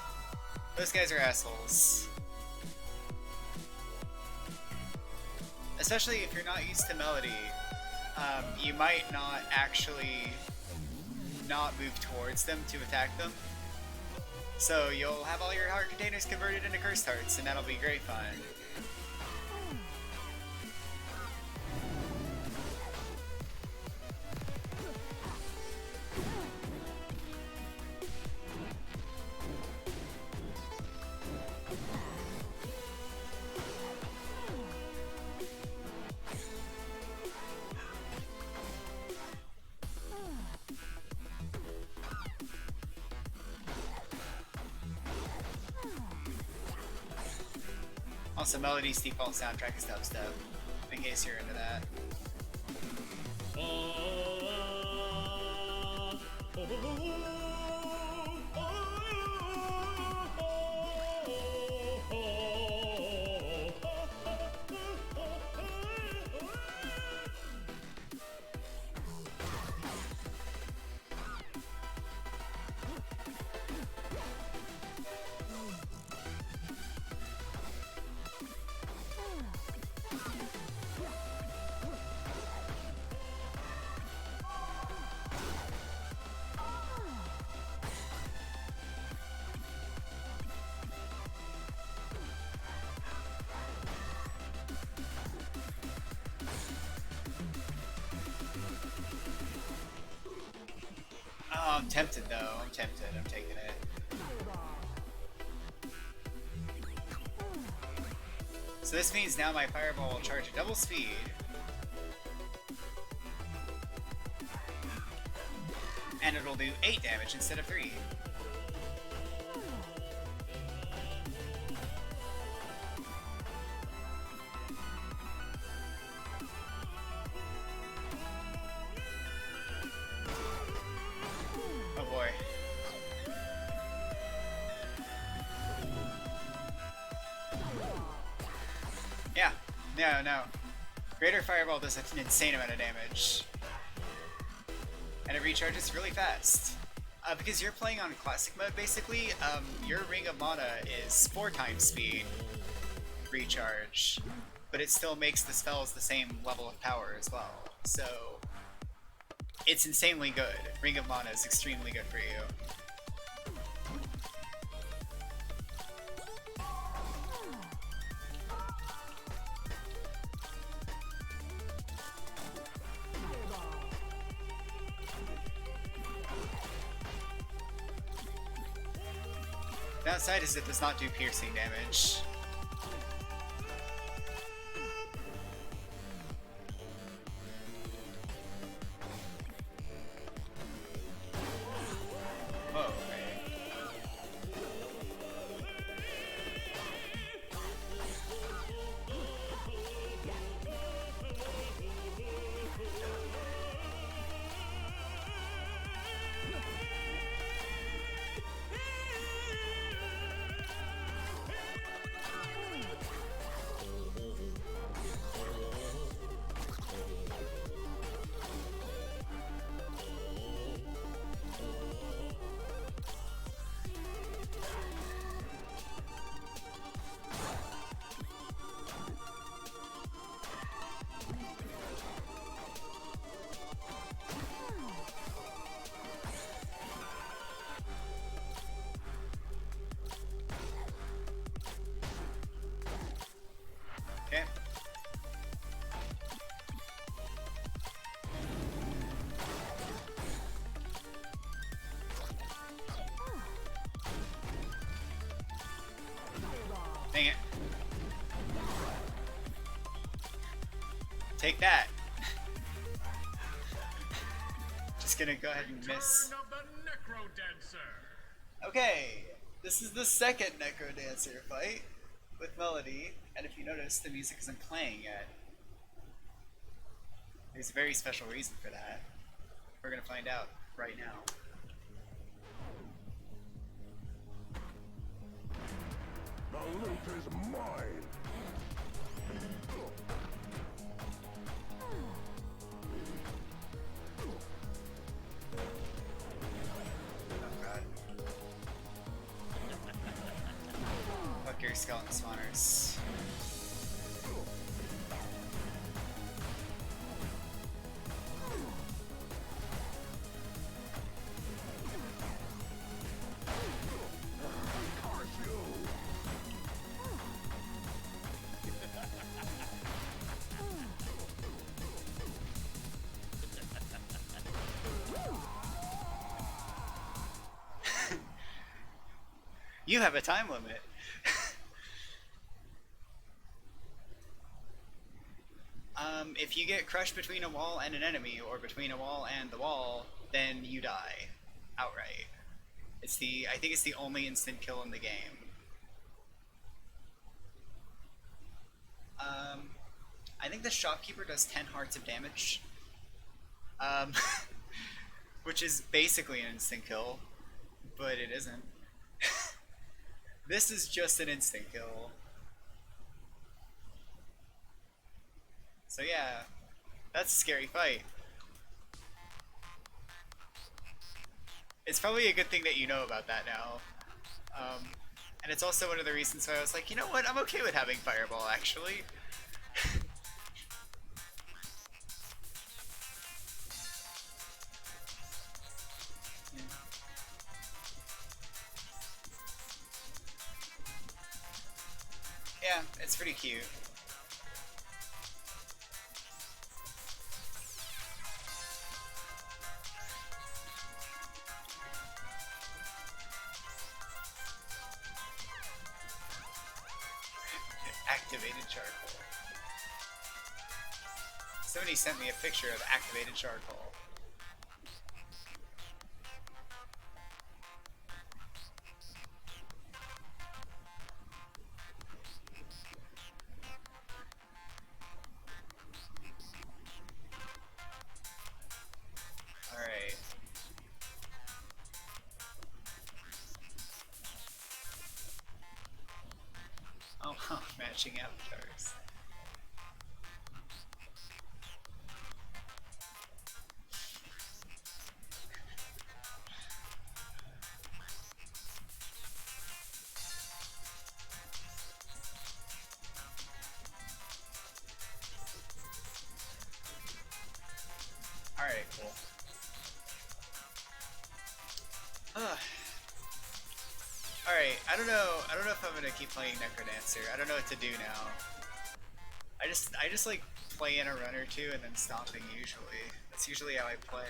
Those guys are assholes. Especially if you're not used to Melody, you might not actually not move towards them to attack them. So you'll have all your heart containers converted into cursed hearts, and that'll be great fun. Also, Melody's default soundtrack is dubstep, in case you're into that. Oh, I'm tempted though. I'm tempted. I'm taking it. So this means now my fireball will charge at double speed. And it'll do 8 damage instead of 3. Oh boy. Yeah. No. Greater Fireball does an insane amount of damage. And it recharges really fast. Because you're playing on Classic mode, basically, your Ring of Mana is 4 times speed recharge, but it still makes the spells the same level of power as well. So, it's insanely good. Ring of Mana is extremely good for you. Downside is it does not do piercing damage. Whoa, okay. Okay. Dang it. Take that. Just gonna go ahead and miss. Return of the Necrodancer. Okay, this is the second Necrodancer fight with Melody, and if you notice, the music isn't playing yet. There's a very special reason for that. We're gonna find out right now. The loot is mine. Oh god. Fuck your skeleton spawners. You have a time limit. If you get crushed between a wall and an enemy, or between a wall and the wall, then you die outright. I think it's the only instant kill in the game. I think the shopkeeper does 10 hearts of damage, which is basically an instant kill, but it isn't. This is just an instant kill. So yeah, that's a scary fight. It's probably a good thing that you know about that now. And it's also one of the reasons why I was like, you know what, I'm okay with having Fireball, actually. Yeah, it's pretty cute. Activated charcoal. Somebody sent me a picture of activated charcoal. Alright. Oh, matching avatars. Alright, cool. Alright, I don't know if I'm gonna keep playing Necrodancer. I don't know what to do now. I just like playing a run or two and then stopping usually. That's usually how I play.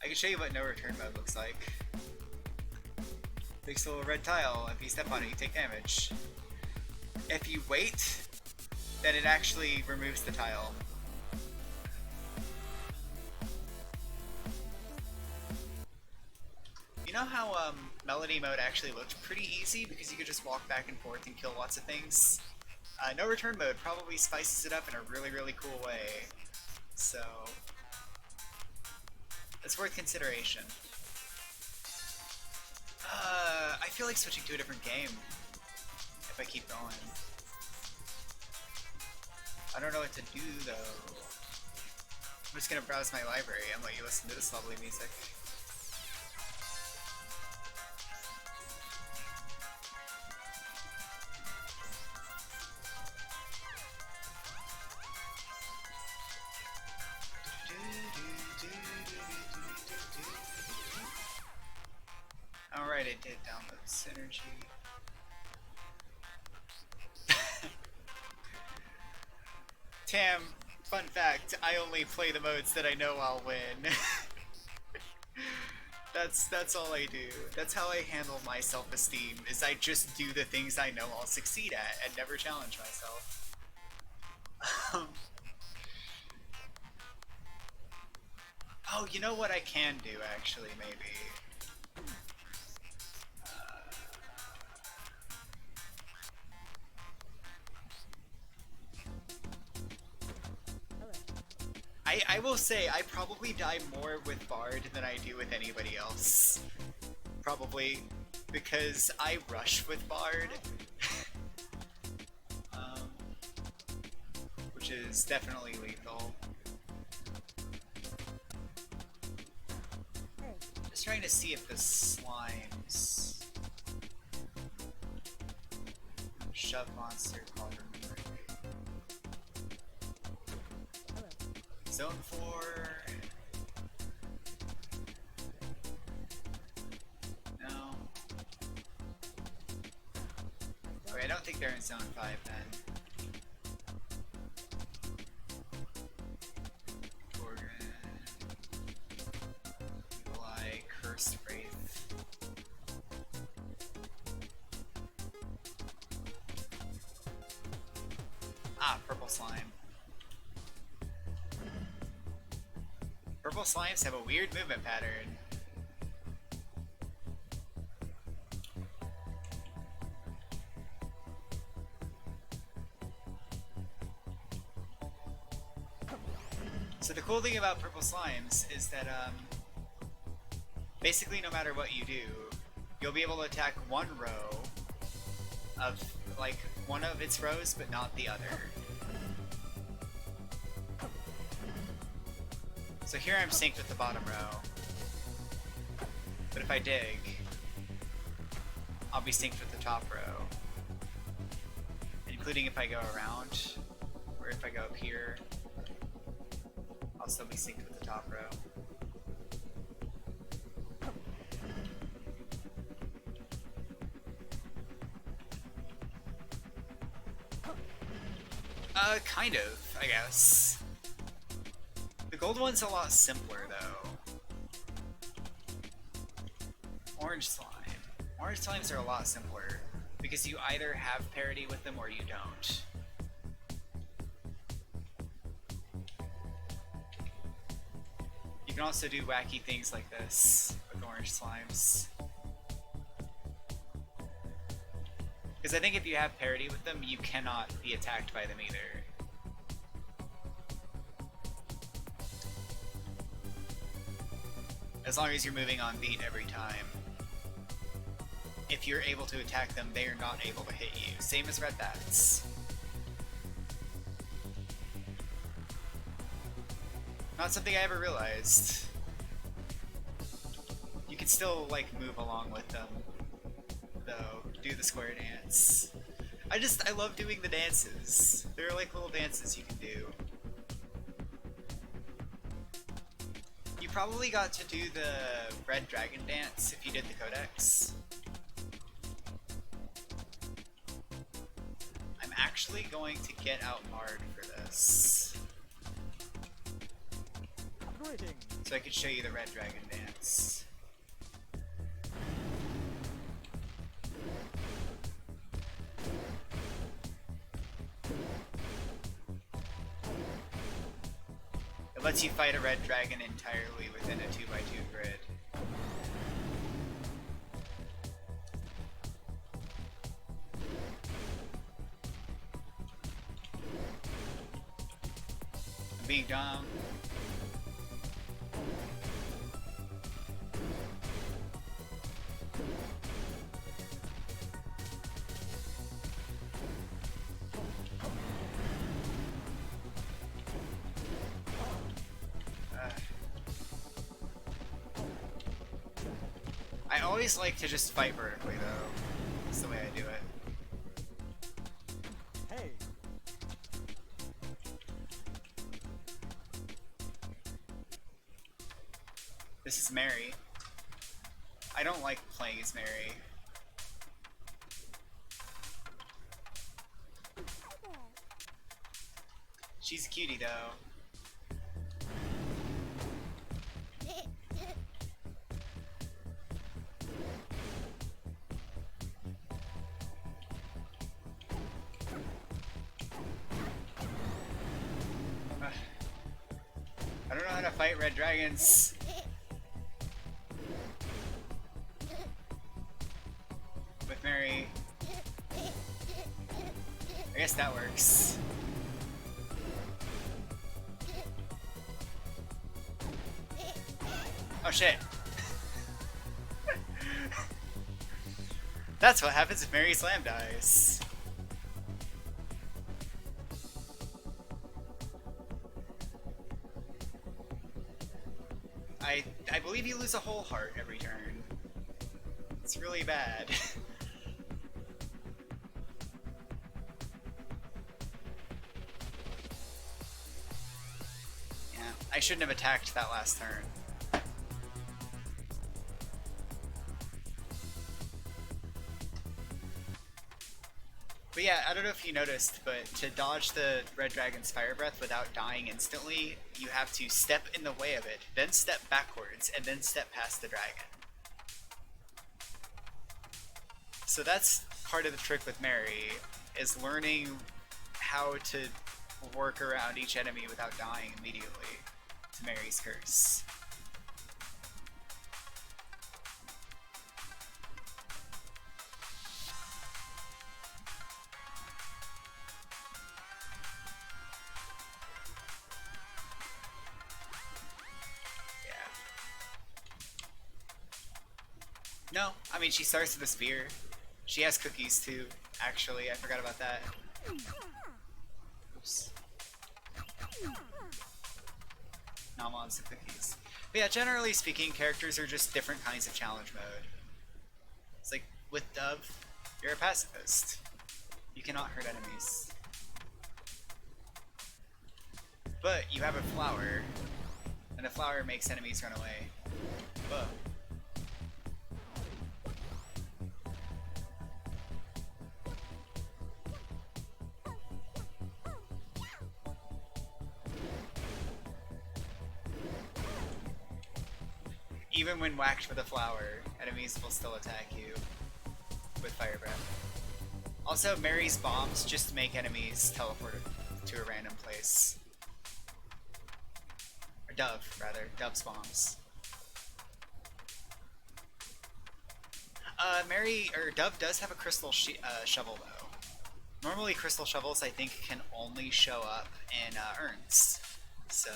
I can show you what no return mode looks like. Big little red tile. If you step on it, you take damage. If you wait, then it actually removes the tile. You know how Melody mode actually looked pretty easy because you could just walk back and forth and kill lots of things? No return mode probably spices it up in a really, really cool way. So it's worth consideration. I feel like switching to a different game if I keep going. I don't know what to do though. I'm just gonna browse my library and let you listen to this lovely music. Alright, I did download Synergy. Tam, fun fact, I only play the modes that I know I'll win. That's all I do. That's how I handle my self-esteem, is I just do the things I know I'll succeed at and never challenge myself. Oh, you know what I can do actually, maybe? I will say, I probably die more with Bard than I do with anybody else. Probably. Because I rush with Bard. Which is definitely lethal. Just trying to see if the slimes... Shove monster called Zone 4. No. Okay, I don't think they're in Zone 5 then. Gorgon. Eli, Cursed Wraith. Ah, Purple Slime. Purple slimes have a weird movement pattern. So the cool thing about purple slimes is that basically no matter what you do, you'll be able to attack one row of, like, one of its rows but not the other. So here I'm synced with the bottom row, but if I dig, I'll be synced with the top row, including if I go around, or if I go up here, I'll still be synced with the top row. Kind of, I guess. The gold one's a lot simpler, though. Orange slime. Orange slimes are a lot simpler, because you either have parity with them or you don't. You can also do wacky things like this with orange slimes. Because I think if you have parity with them, you cannot be attacked by them either. As long as you're moving on beat every time. If you're able to attack them, they are not able to hit you. Same as red bats. Not something I ever realized. You can still, like, move along with them, though. Do the square dance. I love doing the dances. They're like little dances you can do. You probably got to do the red dragon dance if you did the codex. I'm actually going to get out Mard for this, Greetings. so I could show you the red dragon dance. It lets you fight a red dragon entirely within a 2x2 grid. I'm being dumb. I always like to just fight vertically though. That's the way I do it. Hey. This is Mary. I don't like playing as Mary. She's a cutie though. I don't know how to fight red dragons. With Mary. I guess that works. Oh shit. That's what happens if Mary Slam dies. I believe you lose a whole heart every turn. It's really bad. Yeah, I shouldn't have attacked that last turn. But yeah, I don't know if you noticed, but to dodge the Red Dragon's Fire Breath without dying instantly, you have to step in the way of it, then step backwards, and then step past the dragon. So that's part of the trick with Mary, is learning how to work around each enemy without dying immediately to Mary's curse. No, I mean she starts with a spear. She has cookies too, actually. I forgot about that. Oops. Nomon's and cookies. But yeah, generally speaking, characters are just different kinds of challenge mode. It's like, with Dove, you're a pacifist. You cannot hurt enemies. But you have a flower, and a flower makes enemies run away. Whoa. Even when whacked with a flower, enemies will still attack you with Fire Breath. Also, Mary's bombs just make enemies teleport to a random place. Or Dove, rather. Dove's bombs. Dove does have a crystal shovel though. Normally crystal shovels, I think, can only show up in urns. So...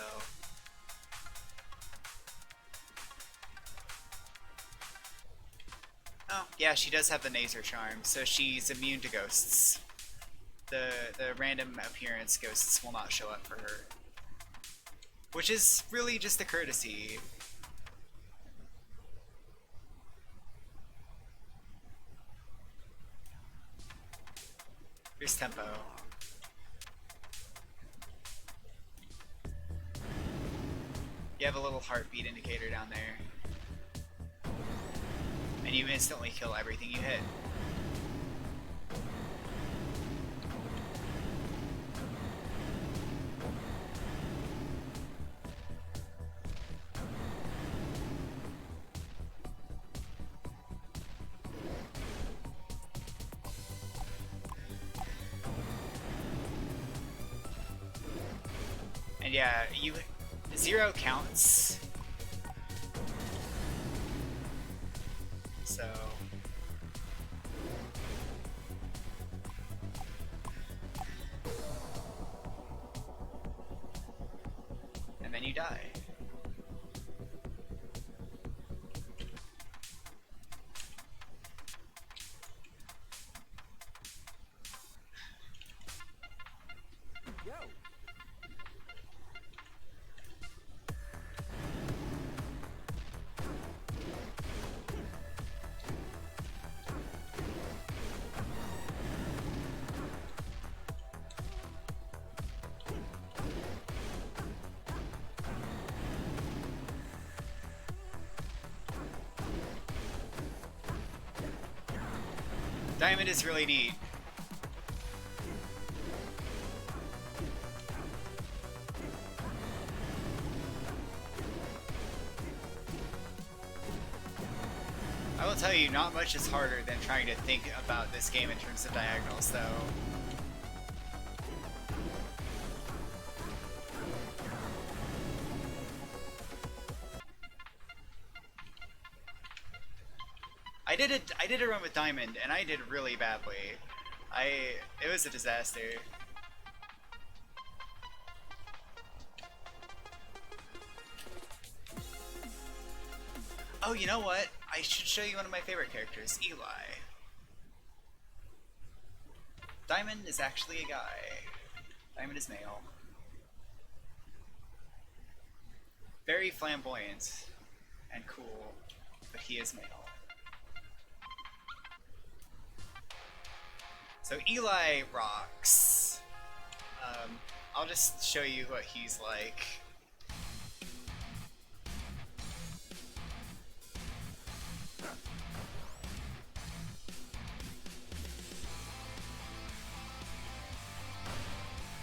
Oh, yeah, she does have the Naser charm, so she's immune to ghosts. The random appearance ghosts will not show up for her. Which is really just a courtesy. Here's tempo. You have a little heartbeat indicator down there. And you instantly kill everything you hit. And yeah, zero counts. So and then you die. Yo. Diamond is really neat. I will tell you, not much is harder than trying to think about this game in terms of diagonals, though. I did a run with Diamond, and I did really badly. It was a disaster. Oh, you know what? I should show you one of my favorite characters, Eli. Diamond is actually a guy. Diamond is male. Very flamboyant and cool, but he is male. So Eli rocks. I'll just show you what he's like.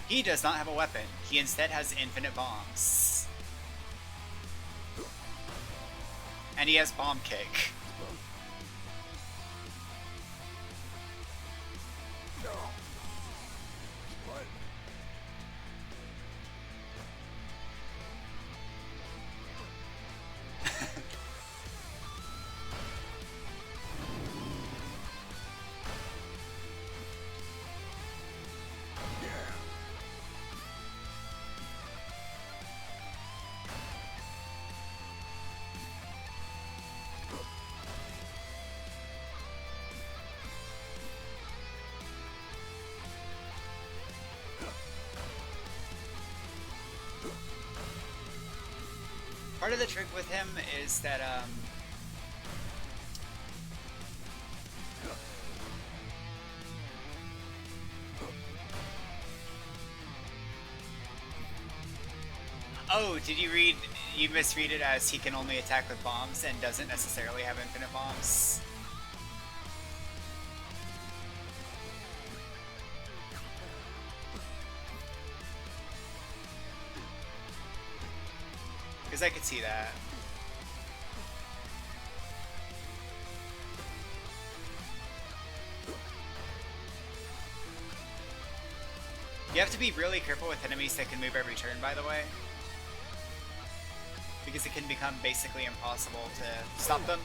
He does not have a weapon. He instead has infinite bombs. And he has bomb kick. Part of the trick with him is that, oh, did you read, you misread it as he can only attack with bombs and doesn't necessarily have infinite bombs? Because I could see that. You have to be really careful with enemies that can move every turn, by the way. Because it can become basically impossible to stop them.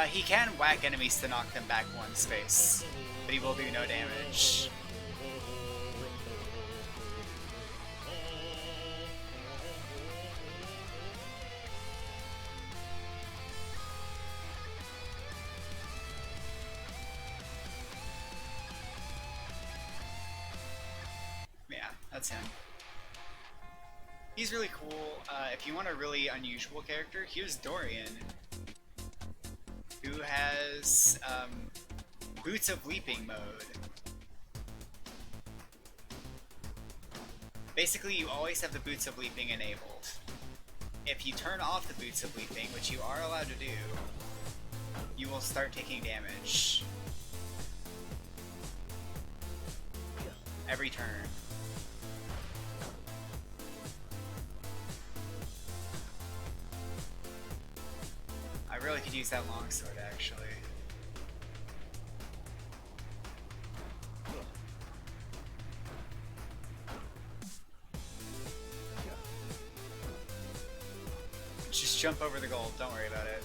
He can whack enemies to knock them back one space, but he will do no damage. Yeah, that's him. He's really cool. If you want a really unusual character, here's Dorian, who has Boots of Leaping mode. Basically, you always have the Boots of Leaping enabled. If you turn off the Boots of Leaping, which you are allowed to do, you will start taking damage. Every turn. I really could use that longsword, actually. Just jump over the gold, don't worry about it.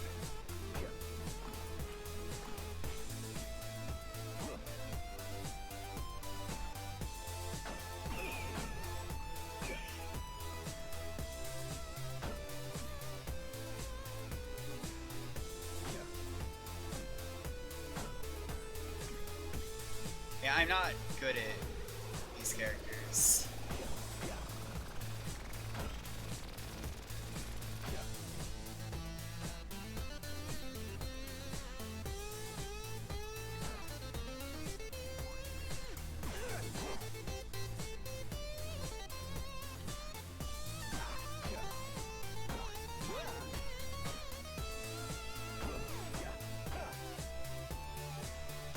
Yeah, I'm not good at these characters.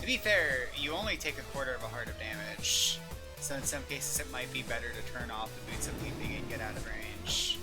To be fair, you only take a quarter of a heart of damage, so in some cases it might be better to turn off the Boots of Leaping and get out of range.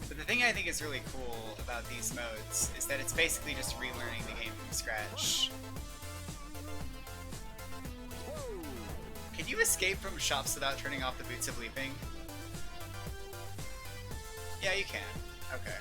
But the thing I think is really cool about these modes is that it's basically just relearning the game from scratch. Can you escape from shops without turning off the Boots of Leaping? Yeah, you can. Okay.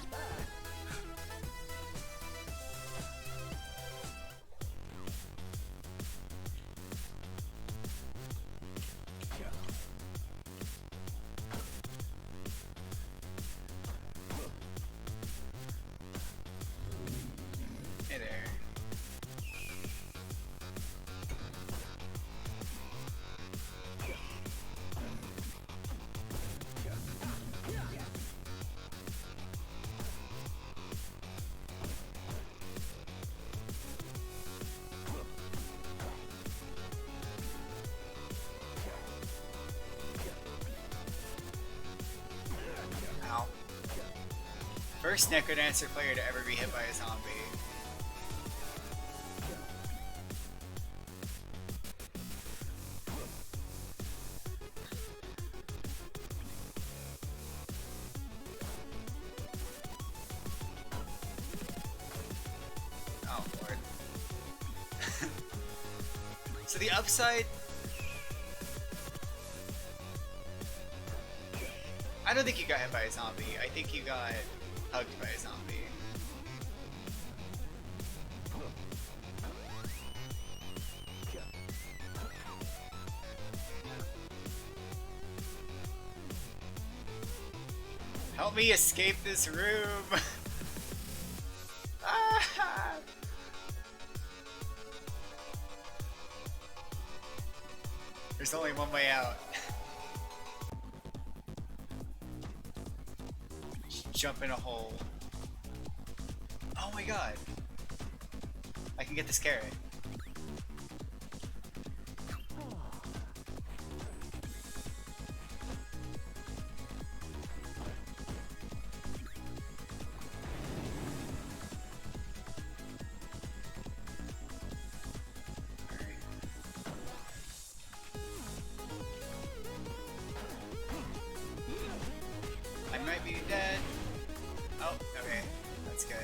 Hey there. Ow. First Necrodancer player to ever be hit by a zombie. Oh, Lord. So the upside... I don't think you got hit by a zombie. I think you got hugged by a zombie. Help me escape this room! Ah! There's only one way out. Just jump in a hole. Oh my god! I can get this carrot. I might be dead. Oh, okay. That's good.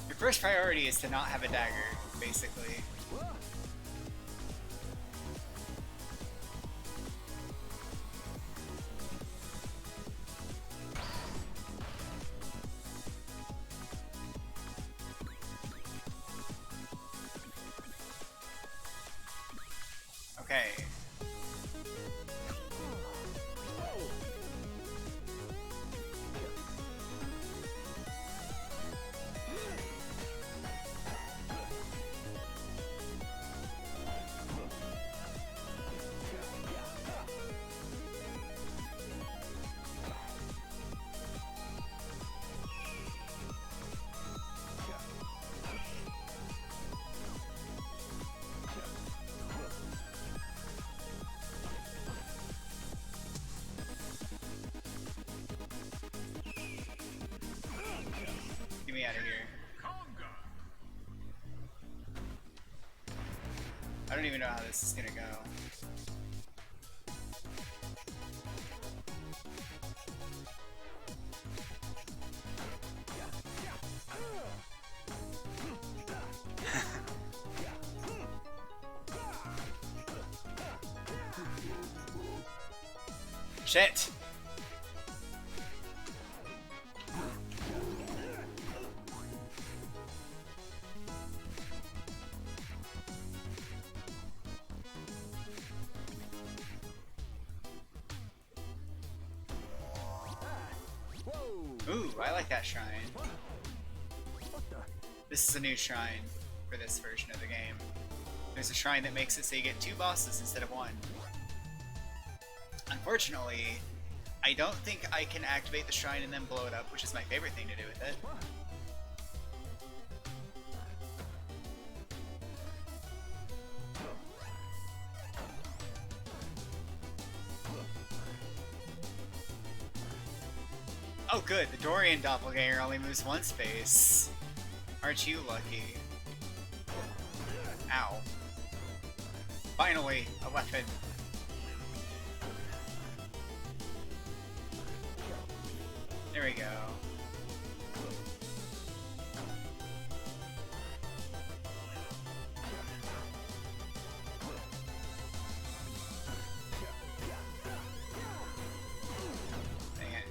Your first priority is to not have a dagger, basically. Okay. Get me out of here. Conga. I don't even know how this is gonna go. Shit! Ooh, I like that shrine. This is a new shrine for this version of the game. There's a shrine that makes it so you get 2 bosses instead of 1. Unfortunately, I don't think I can activate the shrine and then blow it up, which is my favorite thing to do with it. Oh good, the Dorian doppelganger only moves 1 space. Aren't you lucky? Ow. Finally, a weapon. There we go. Dang it.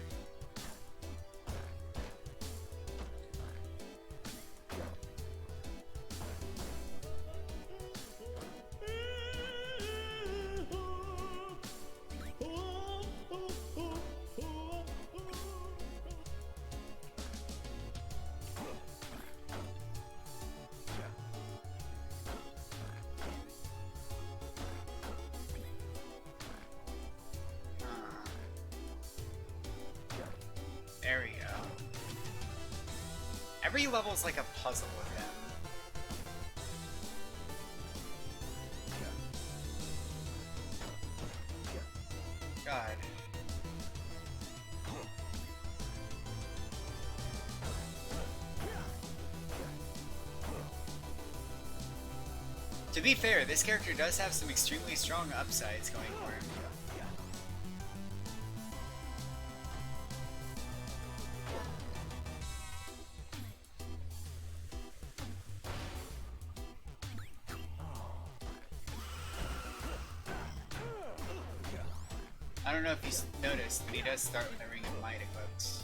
There we go. Every level's like a puzzle with him. God. To be fair, this character does have some extremely strong upsides going for him. I don't know if you noticed, but he does start with a Ring of Might equipped.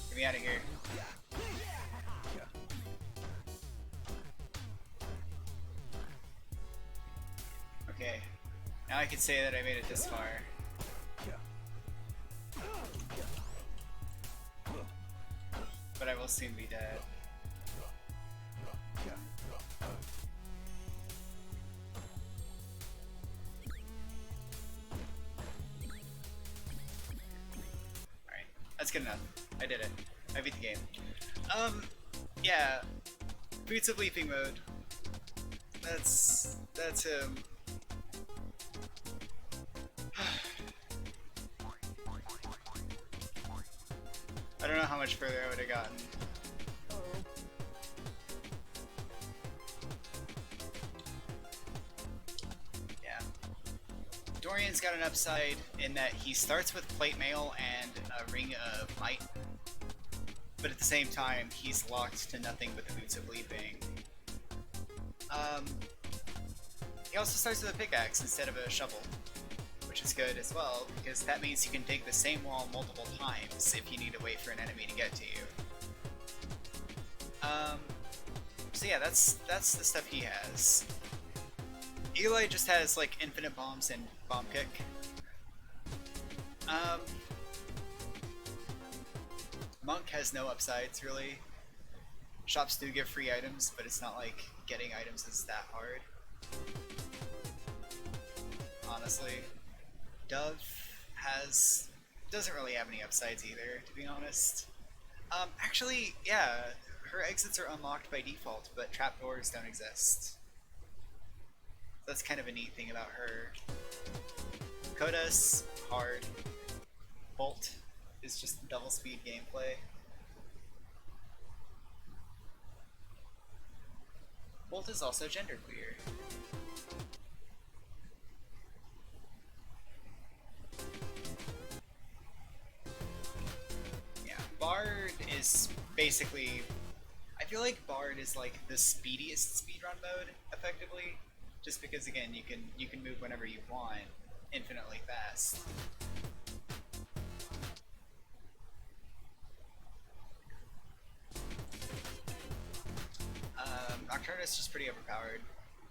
Get me out of here. Okay, now I can say that I made it this far. But I will soon be dead. Alright, that's good enough. I did it. I beat the game. Yeah. Boots of Leaping mode. That's him. I don't know how much further I would have gotten. Yeah. Dorian's got an upside in that he starts with Plate Mail and a Ring of Might, but at the same time, he's locked to nothing but the Boots of Leaping. He also starts with a pickaxe instead of a shovel, which is good as well, because that means you can dig the same wall multiple times if you need to wait for an enemy to get to you. So yeah, that's the stuff he has. Eli just has like infinite bombs and bomb kick. Monk has no upsides really. Shops do give free items, but it's not like getting items is that hard. Honestly. Dove doesn't really have any upsides either, to be honest. Actually, yeah, her exits are unlocked by default, but trapdoors don't exist. That's kind of a neat thing about her. Koda's hard. Bolt is just double speed gameplay. Bolt is also genderqueer. Yeah, Bard is basically... I feel like Bard is like the speediest speedrun mode, effectively. Just because, again, you can move whenever you want, infinitely fast. Nocturnus is just pretty overpowered.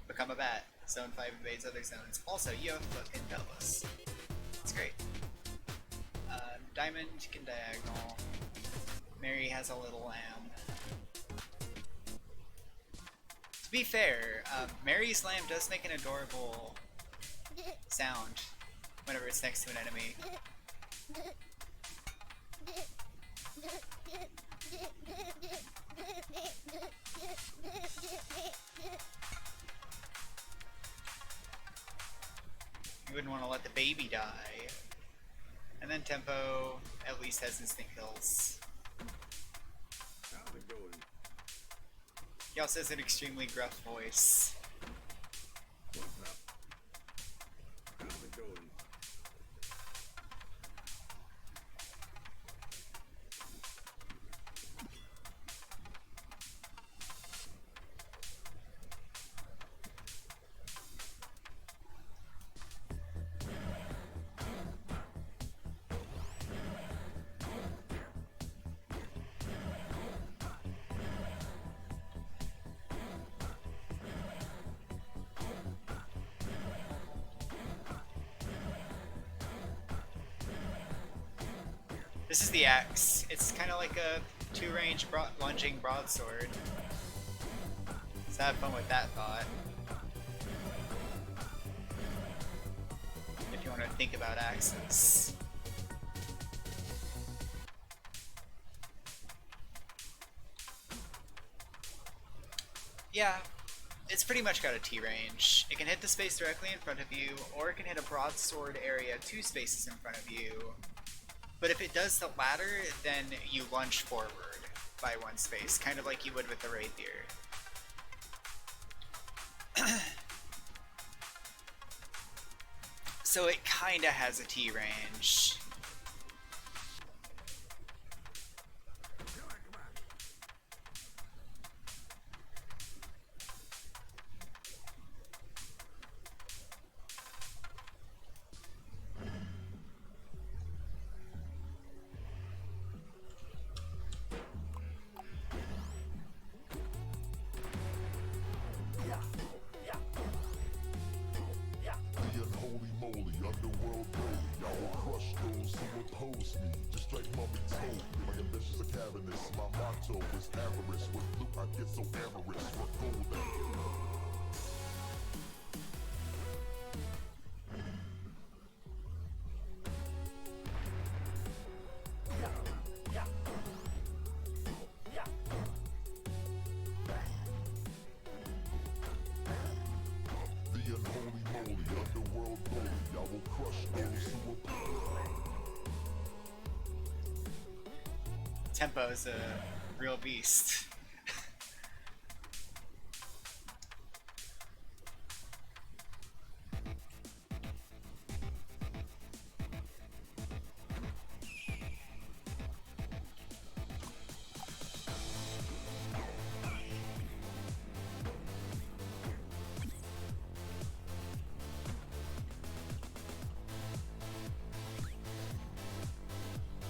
Become a bat. Zone 5 invades other zones. Also, you have fucking Bellas. It's great. Diamond can diagonal. Mary has a little lamb. To be fair, Mary's lamb does make an adorable sound whenever it's next to an enemy. You wouldn't want to let the baby die. And then Tempo at least has instant kills. How's it going? He also has an extremely gruff voice. What's up? How's it going? This is the axe. It's kind of like a two-range lunging broadsword. So have fun with that thought. If you want to think about axes. Yeah, it's pretty much got a T-range. It can hit the space directly in front of you, or it can hit a broadsword area 2 spaces in front of you. But if it does the latter, then you lunge forward by 1 space, kind of like you would with the Rapier. So it kinda has a T-range. Tempo is a real beast.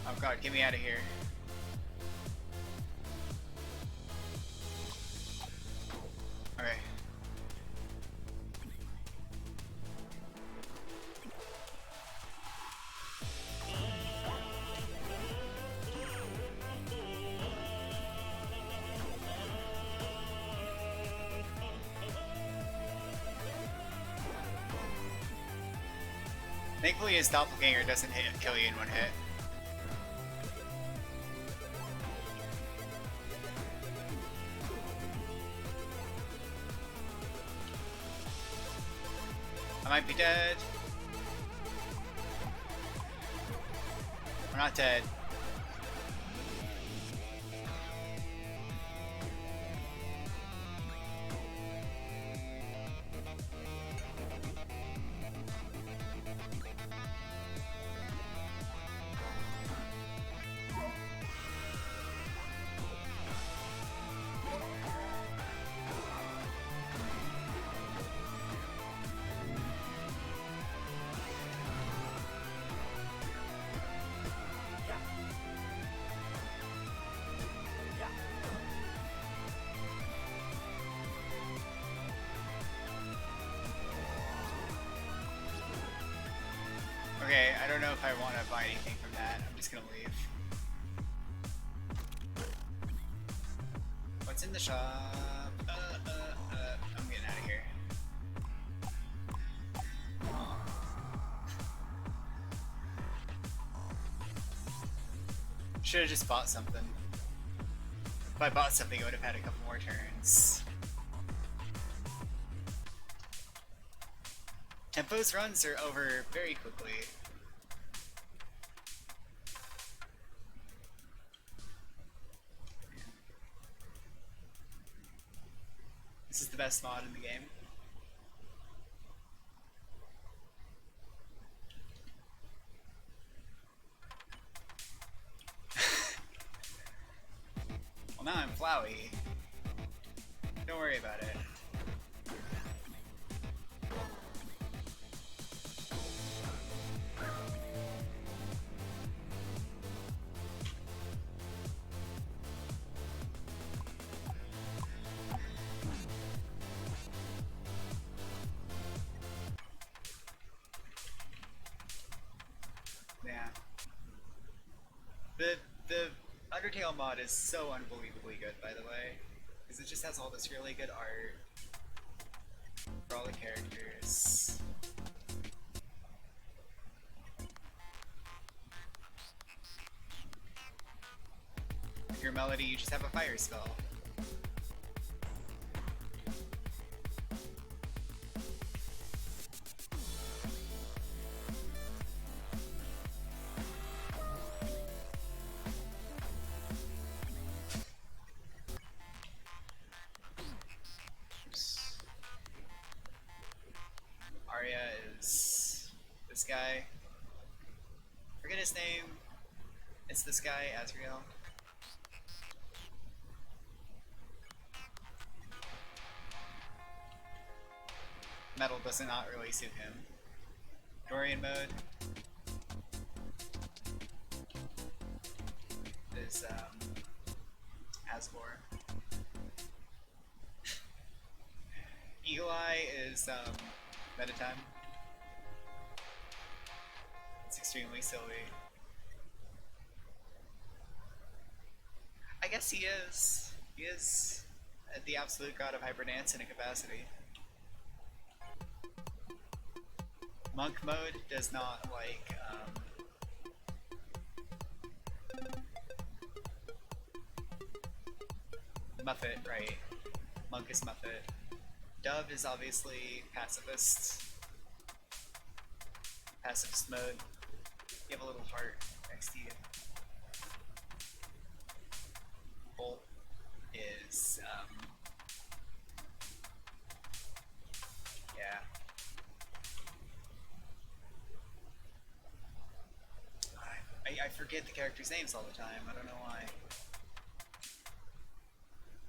Oh god, get me out of here. Thankfully his doppelganger doesn't kill you in one hit. I might be dead. We're not dead. Okay, I don't know if I want to buy anything from that. I'm just gonna leave. What's in the shop? I'm getting out of here. Should have just bought something. If I bought something, I would have had a couple more turns. Tempo's runs are over very quickly. This is the best mod in the game. Well, now I'm Flowey. Don't worry about it. Yeah. The Undertale mod is so unbelievably good, by the way, because it just has all this really good art for all the characters. If you're Melody, you just have a fire spell. Arya is this guy. Forget his name. It's this guy, Azrael. Metal does not really suit him. Dorian mode is Asgore. Eagle Eye is meta time. It's extremely silly. I guess he is. He is the absolute god of hyperdance in a capacity. Monk mode does not like Muffet, right? Monk is Muffet. Dove is obviously pacifist. Pacifist mode. You have a little heart next to you. Bolt is yeah. I forget the characters' names all the time. I don't know why.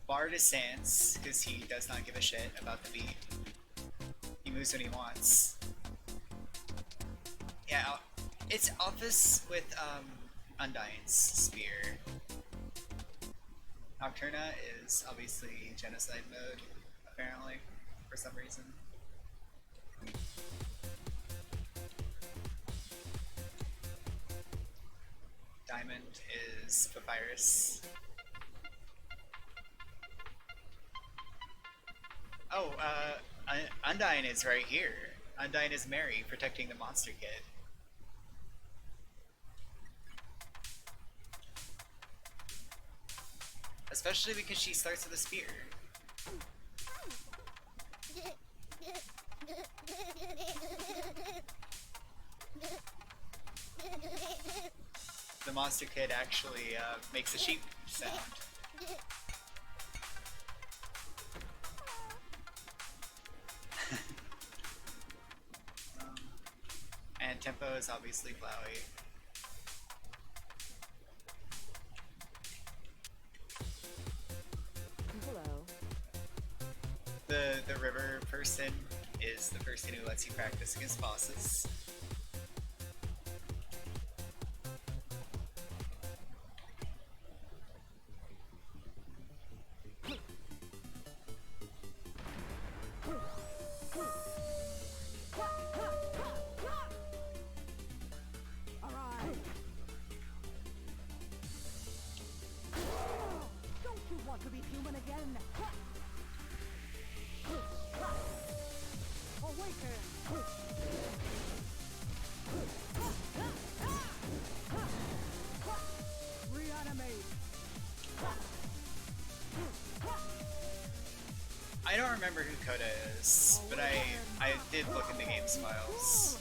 Bard is Sans, because he does not give a shit about the beat. He moves when he wants. Yeah, it's Office with Undyne's spear. Nocturna is obviously genocide mode, apparently, for some reason. Diamond is Papyrus. Oh, Undyne is right here. Undyne is Mary, protecting the monster kid. especially because she starts with a spear. The monster kid actually makes a sheep sound. And tempo is obviously flowy. Hello. The river person is the person who lets you practice against bosses. Alright. Don't you want to be human again? Awaken! Reanimate! I don't remember who Coda is, but I did look in the game's files.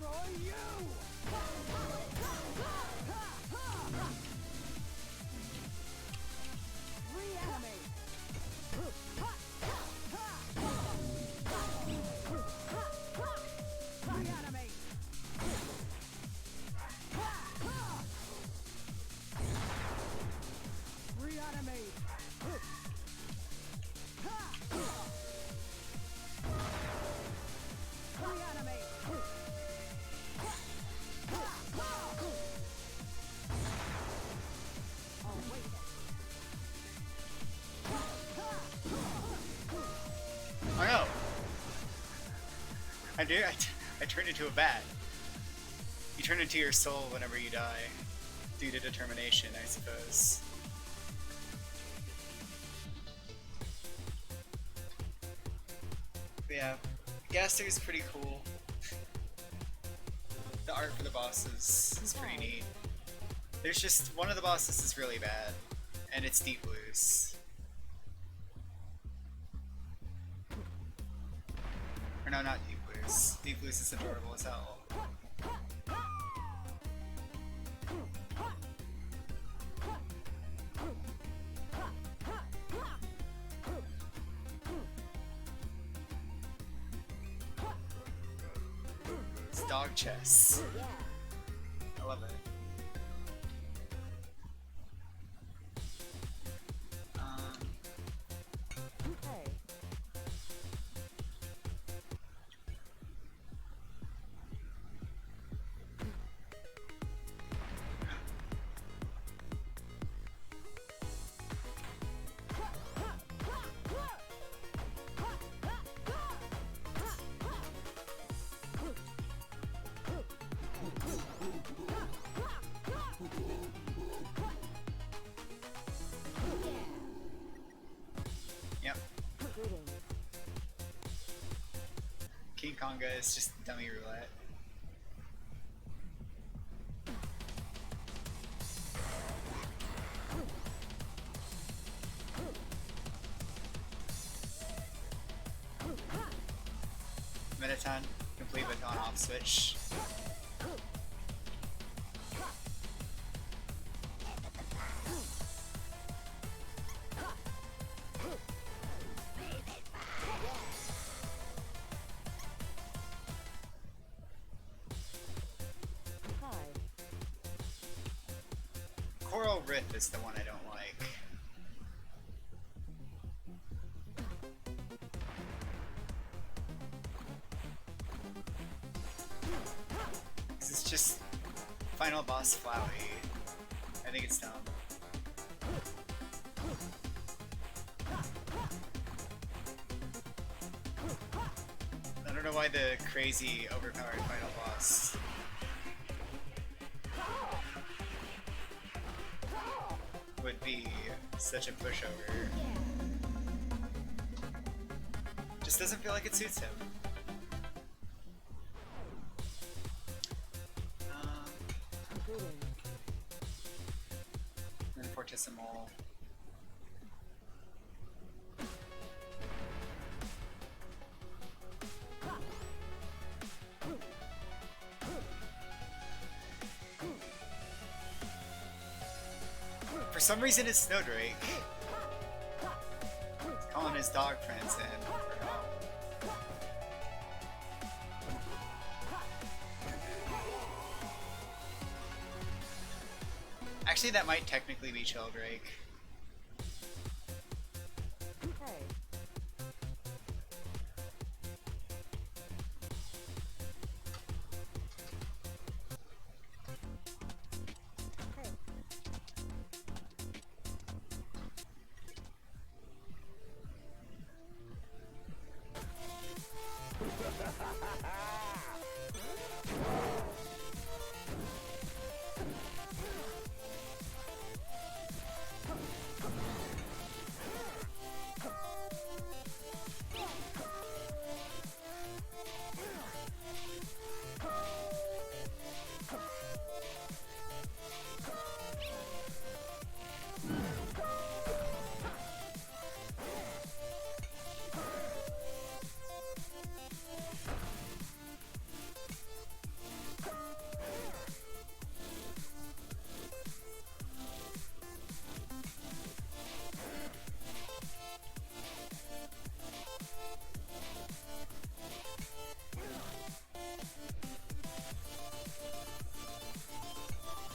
Oh no! I turned into a bat. You turn into your soul whenever you die. Due to determination, I suppose. But yeah, Gaster's pretty cool. The art for the bosses is pretty neat. There's just one of the bosses is really bad, and it's Deep Blues. Or no, not Deep Blues. Deep Blues is adorable as hell. It's dog chess. I love it. Hey. Yep. King Konga is just dummy roulette. Metaton, complete with on-off switch. Hi. Coral Riff is the one I don't like. It's just final boss Flowey. I think it's dumb. I don't know why the crazy overpowered final boss would be such a pushover. Just doesn't feel like it suits him. Including. And Fortissimo. For some reason it's Snowdrake. He's calling his dog friends in for help. Actually, that might technically be Sheldrake. Okay. Okay.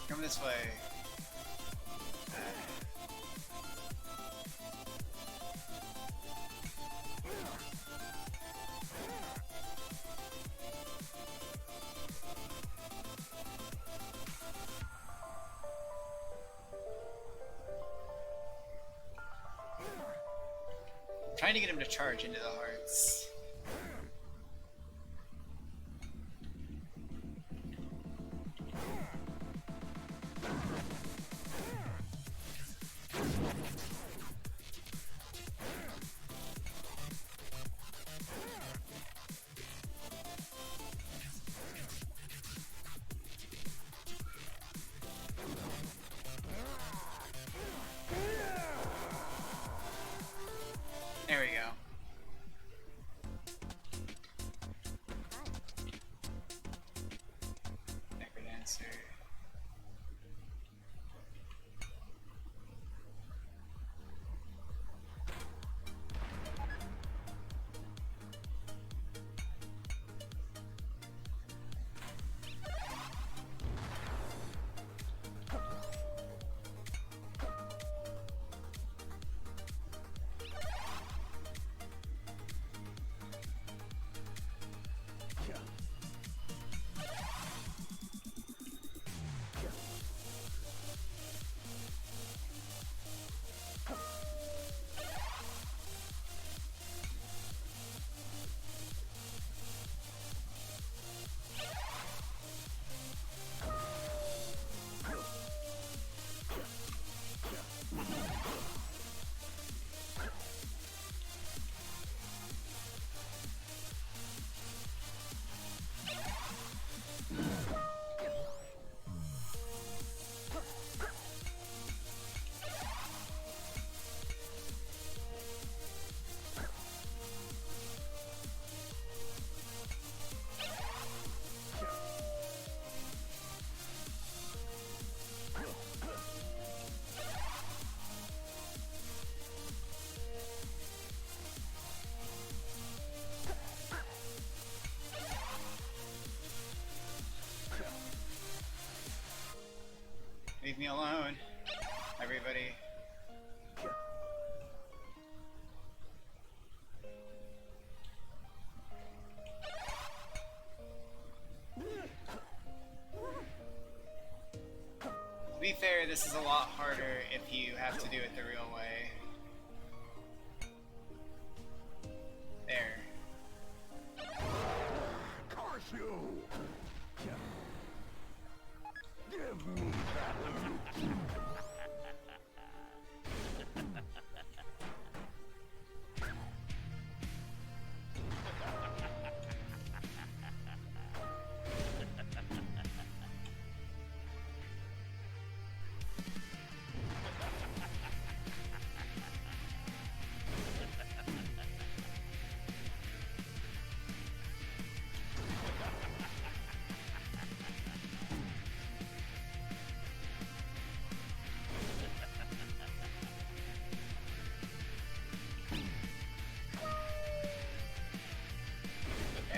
Come this way. Trying to get him to charge into the hearts. There we go. Necrodancer. Leave me alone, everybody. this is a lot harder if you have to do it the real way. There. Curse you! Give me that loot.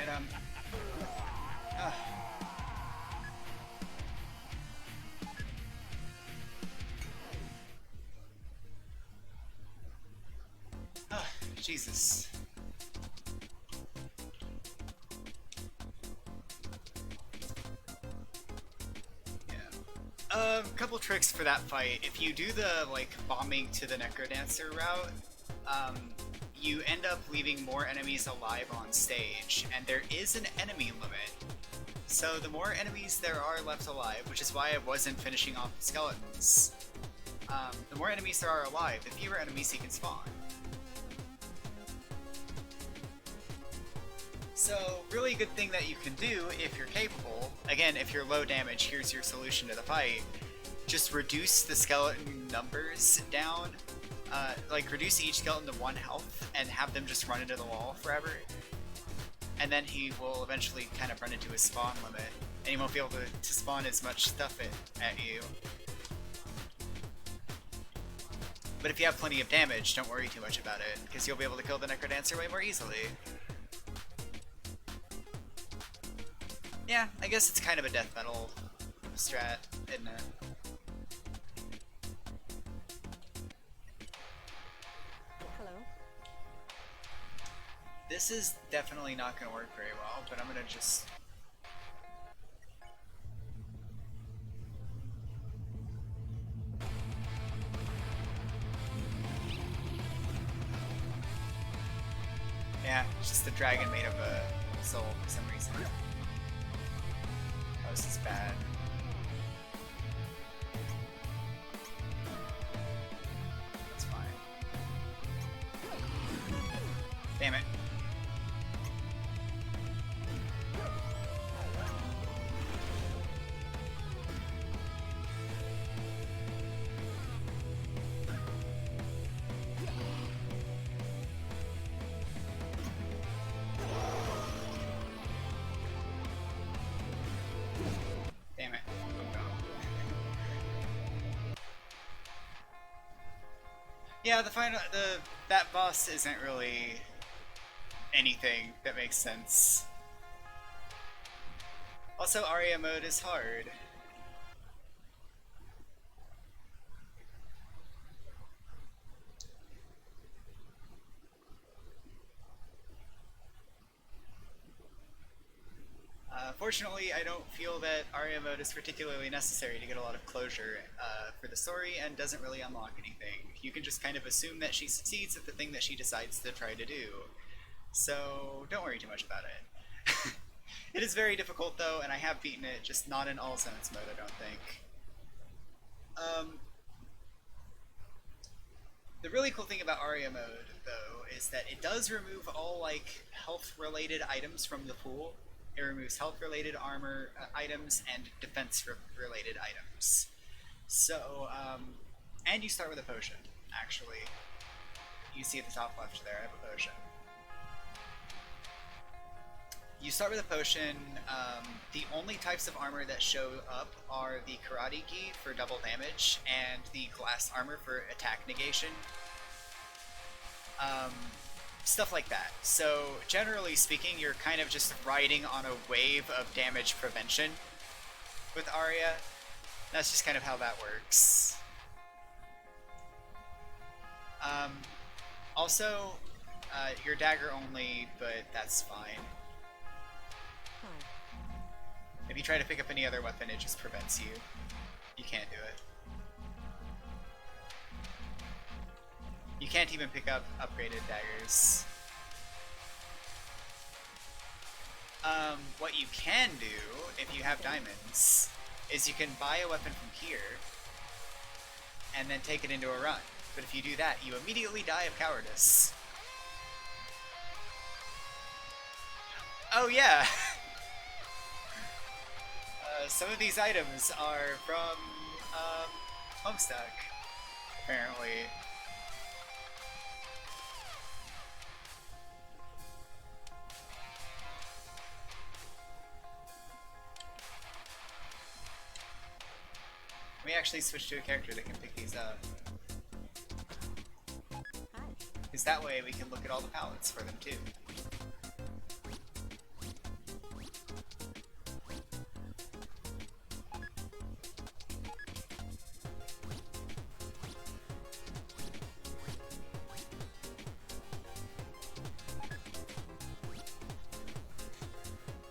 And Jesus. Yeah. Couple tricks for that fight. If you do the like bombing to the Necrodancer route, you end up leaving more enemies alive on stage, and there is an enemy limit. So the more enemies there are left alive, which is why I wasn't finishing off the skeletons, the more enemies there are alive, the fewer enemies you can spawn. So, really good thing that you can do if you're capable, again, if you're low damage, here's your solution to the fight, just reduce the skeleton numbers down, like reduce each skeleton to 1 health and have them just run into the wall forever. And then he will eventually kind of run into his spawn limit, and he won't be able to spawn as much stuff at you. But if you have plenty of damage, don't worry too much about it, because you'll be able to kill the Necrodancer way more easily. Yeah, I guess it's kind of a death metal strat, isn't it? Hello. This is definitely not going to work very well, but I'm going to just... Yeah, it's just the dragon made of a soul for some reason. Oh, this is bad. That's fine. Damn it. Damn it. Yeah, that boss isn't really anything that makes sense. Also, Aria mode is hard. Fortunately, I don't feel that Aria mode is particularly necessary to get a lot of closure for the story, and doesn't really unlock anything. You can just kind of assume that she succeeds at the thing that she decides to try to do. So, don't worry too much about it. It is very difficult though, and I have beaten it, just not in all sentence mode, I don't think. The really cool thing about Aria mode, though, is that it does remove all, like, health-related items from the pool. It removes health-related armor items and defense-related items. So, and you start with a potion, actually. You see at the top left there, I have a potion. You start with a potion. The only types of armor that show up are the Karate Gi for double damage and the glass armor for attack negation. Stuff like that. So, generally speaking, you're kind of just riding on a wave of damage prevention with Aria. That's just kind of how that works. Also, your dagger only, but that's fine. If you try to pick up any other weapon, it just prevents you. You can't do it. You can't even pick up upgraded daggers. What you can do, if you have diamonds, is you can buy a weapon from here, and then take it into a run. But if you do that, you immediately die of cowardice. Oh yeah! Some of these items are from, Homestuck, apparently. Let me actually switch to a character that can pick these up. Hi. Because that way we can look at all the palettes for them too.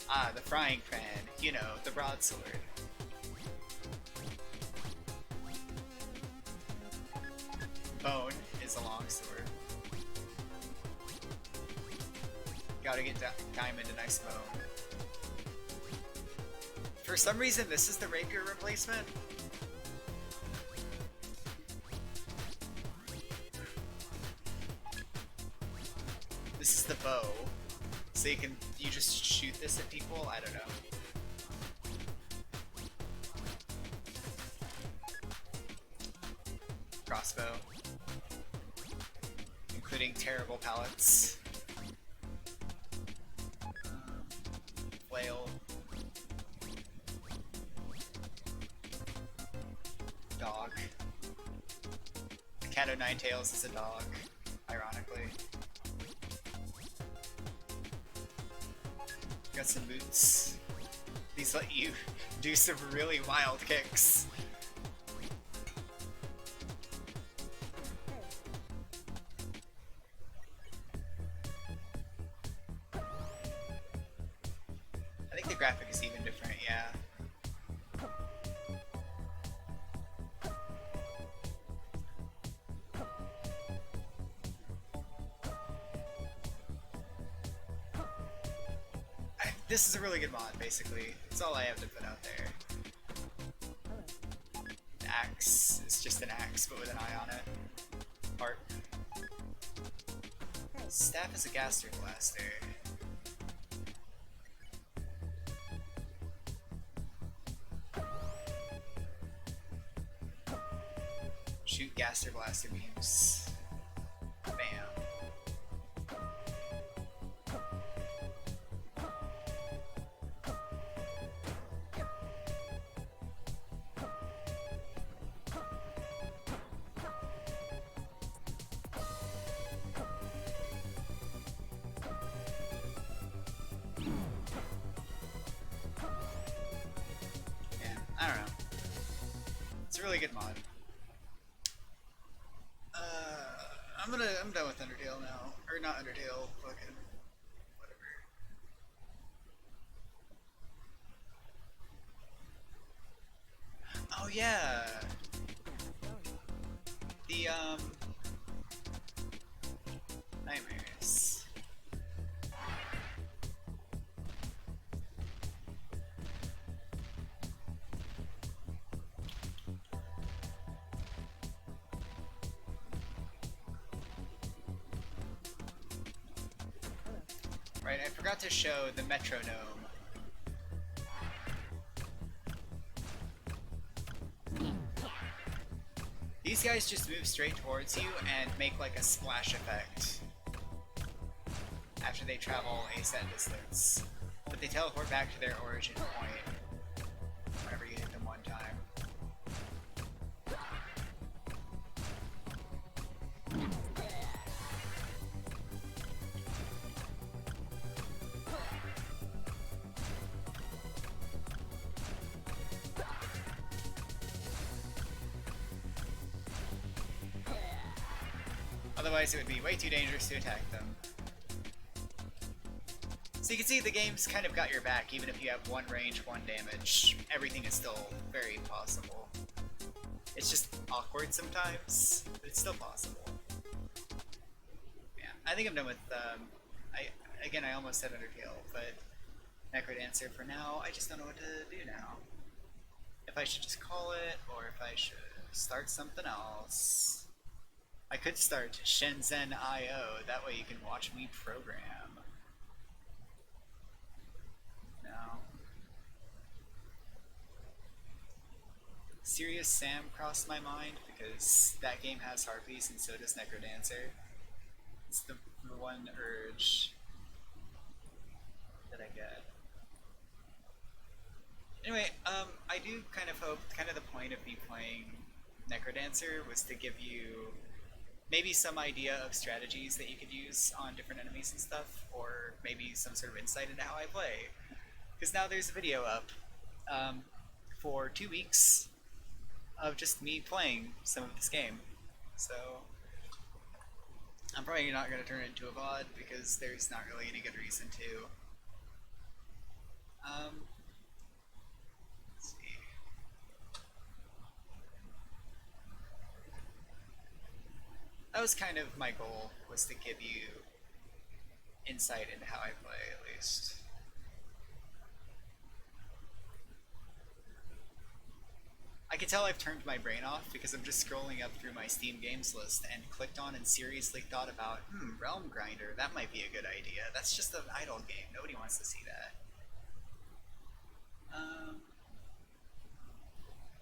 Ah, the frying pan. You know, the broadsword. Bone is a longsword. Gotta get diamond and ice bone. For some reason, this is the rapier replacement. This is the bow. So you just shoot this at people? I don't know. Crossbow. Including terrible pallets. Flail. Dog. The Cat o' Nine Tails is a dog, ironically. Got some boots. These let you do some really wild kicks. I think the graphic is even different, yeah. This is a really good mod, basically. It's all I have to put out there. The axe is just an axe, but with an eye on it. Heart. Staff is a gaster blaster. Shoot gaster blaster beams. Bam. I don't know. It's a really good mod. I'm done with Undertale now. Or not Undertale, fucking whatever. Oh yeah! The Nightmares. Right, I forgot to show the metronome. These guys just move straight towards you and make like a splash effect after they travel a set distance. But they teleport back to their origin point whenever you hit them one time. Otherwise it would be way too dangerous to attack them. So you can see the game's kind of got your back, even if you have one range, one damage. Everything is still very possible. It's just awkward sometimes, but it's still possible. I think I'm done with. I almost said Undertale, but Necrodancer for now. I just don't know what to do now. If I should just call it, or if I should start something else. I could start Shenzhen IO. That way you can watch me program. No. Serious Sam crossed my mind because that game has harpies and so does Necrodancer. It's the one urge that I get. Anyway, I do kind of hope, kind of the point of me playing Necrodancer was to give you maybe some idea of strategies that you could use on different enemies and stuff, or maybe some sort of insight into how I play. Because now there's a video up for 2 weeks of just me playing some of this game. So I'm probably not going to turn it into a VOD because there's not really any good reason to. Let's see. That was kind of my goal, was to give you insight into how I play, at least. I can tell I've turned my brain off because I'm just scrolling up through my Steam games list and clicked on and seriously thought about, Realm Grinder, that might be a good idea. That's just an idle game. Nobody wants to see that.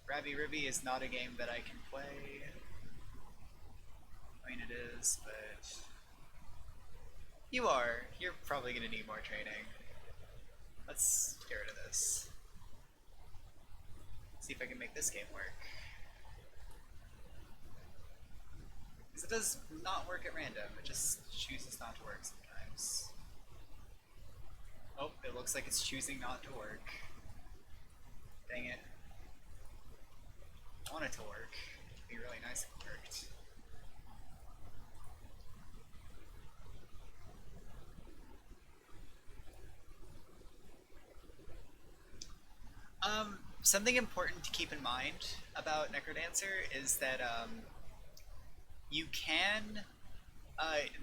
Rabby Ribby is not a game that I can play. I mean, it is, but you are. You're probably going to need more training. Let's get rid of this. See if I can make this game work. Because it does not work at random. It just chooses not to work sometimes. Oh, it looks like it's choosing not to work. Dang it. I want it to work. It'd be really nice if it worked. Something important to keep in mind about Necrodancer is that you can,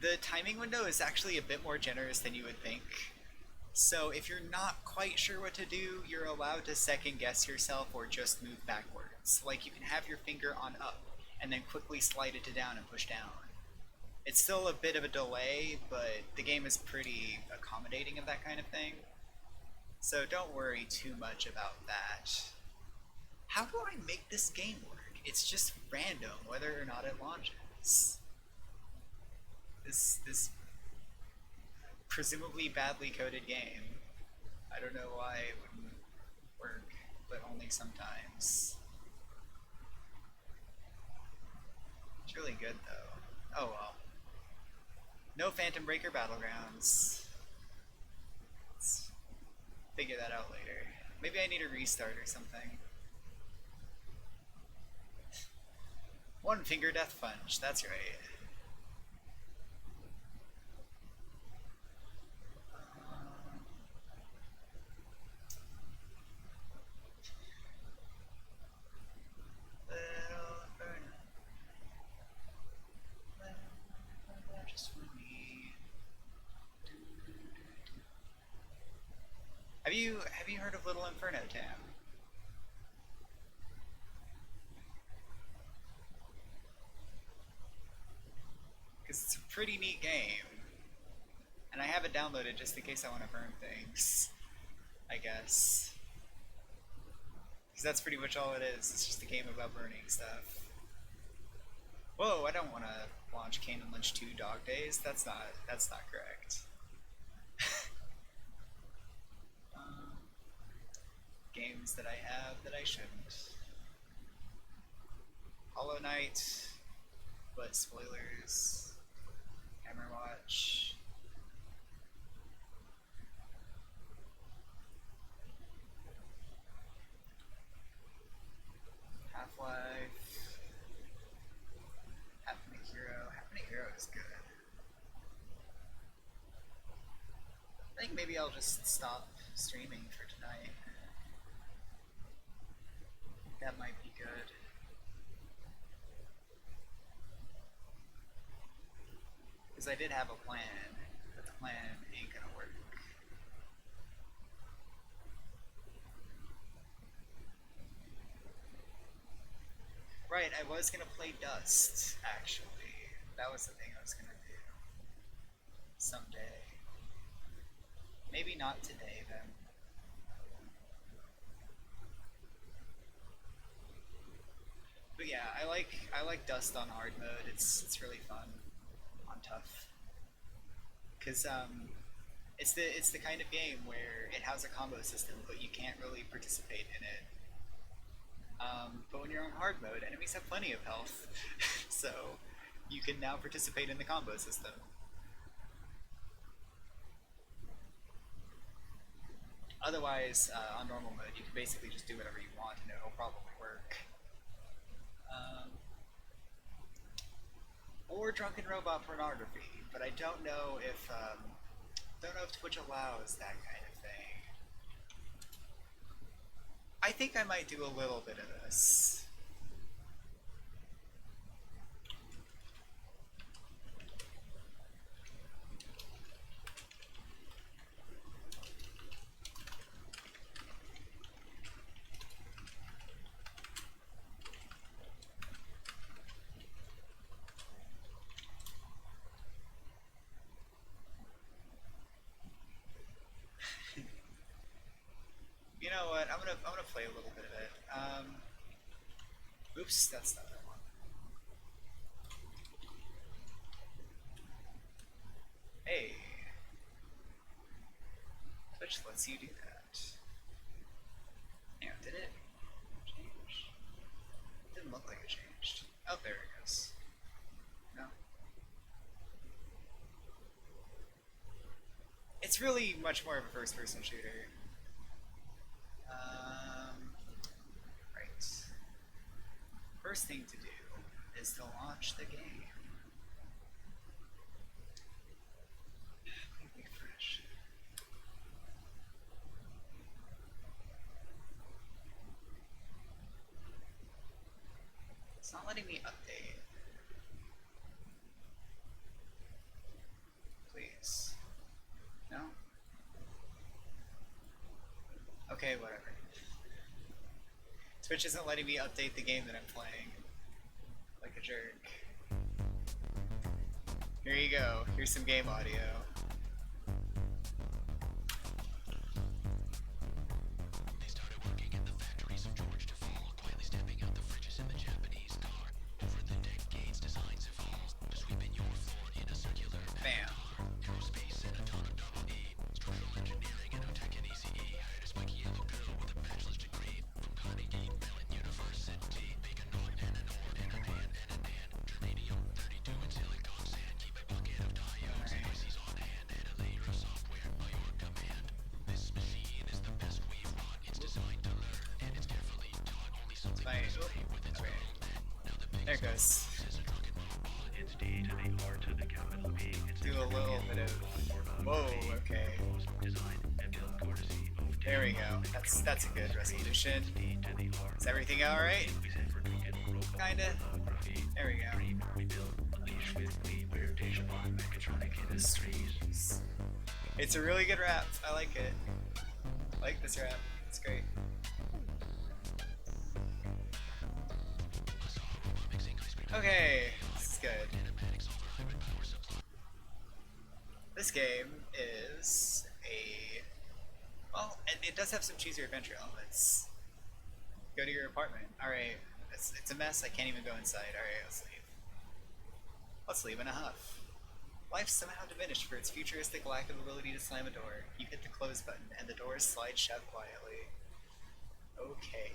the timing window is actually a bit more generous than you would think. So if you're not quite sure what to do, you're allowed to second guess yourself or just move backwards. Like you can have your finger on up and then quickly slide it to down and push down. It's still a bit of a delay, but the game is pretty accommodating of that kind of thing. So don't worry too much about that. How do I make this game work? It's just random whether or not it launches. This presumably badly coded game. I don't know why it wouldn't work, but only sometimes. It's really good though. Oh well. No Phantom Breaker Battlegrounds. Let's figure that out later. Maybe I need a restart or something. One Finger Death Punch, that's right. Just for me. Have you heard of Little Inferno, Tam? Because it's a pretty neat game. And I have it downloaded just in case I want to burn things, I guess. Because that's pretty much all it is. It's just a game about burning stuff. Whoa, I don't want to launch Kane and Lynch 2 Dog Days. That's not correct. Games that I have that I shouldn't. Hollow Knight, but spoilers. Hammer Watch. Half-Life. Happening Hero. Happening Hero is good. I think maybe I'll just stop streaming for tonight. That might be good. Because I did have a plan, but the plan ain't gonna work. Right, I was gonna play Dust, actually. That was the thing I was gonna do. Someday. Maybe not today, then. But yeah, I like Dust on hard mode. It's really fun on tough. Cause it's the kind of game where it has a combo system, but you can't really participate in it. But when you're on hard mode, enemies have plenty of health, so you can now participate in the combo system. Otherwise, on normal mode, you can basically just do whatever you want and it'll probably work. Or drunken robot pornography, but I don't know if Twitch allows that kind of thing. I think I might do a little bit of this. You know what? I'm gonna play a little bit of it. Oops, that's not what I want. Hey, Twitch lets you do that. Yeah, did it change? It didn't look like it changed. Oh, there it goes. No. It's really much more of a first-person shooter. Right. First thing to do is to launch the game. Refresh. It's not letting me update. Please. No? Okay, whatever. Twitch isn't letting me update the game that I'm playing. Like a jerk. Here you go. Here's some game audio. They started working in the factories of George to fall, quietly stamping out the fridges in the Japanese car. Over the decades, designs evolved, sweeping your floor in a circular Bam. aerospace and atomic double E, structural engineering and tech and ECE. Hired a spiky yellow girl with a bachelor's degree from Carnegie Mellon University. Make a nord and an ord and a man and an and. Germanium 32 and silicon sand. Keep a bucket of diodes and ICs on hand. And a layer of software by your command. This machine is the best we've wrought. It's designed to learn and it's carefully taught. Only something Right. to play with its Okay. Now the big There it goes. is a drunken robot. It's D to the R to the capital P. It's Do a little bit of. Whoa, okay. Design and build courtesy of There we go. That's a good resolution. D to the R. Is everything alright? We said for drunken robot Kinda. pornography. There we go. We build unleash with clean rotation on mechatronic industries. It's a really good rap. I like it. I like this rap. It's great. Okay, this is good. This game is a... Well, it does have some choose your adventure elements. Go to your apartment. Alright, it's a mess. I can't even go inside. Alright, let's leave. Let's leave in a huff. Life somehow diminished for its futuristic lack of ability to slam a door. You hit the close button, and the doors slide shut quietly. Okay.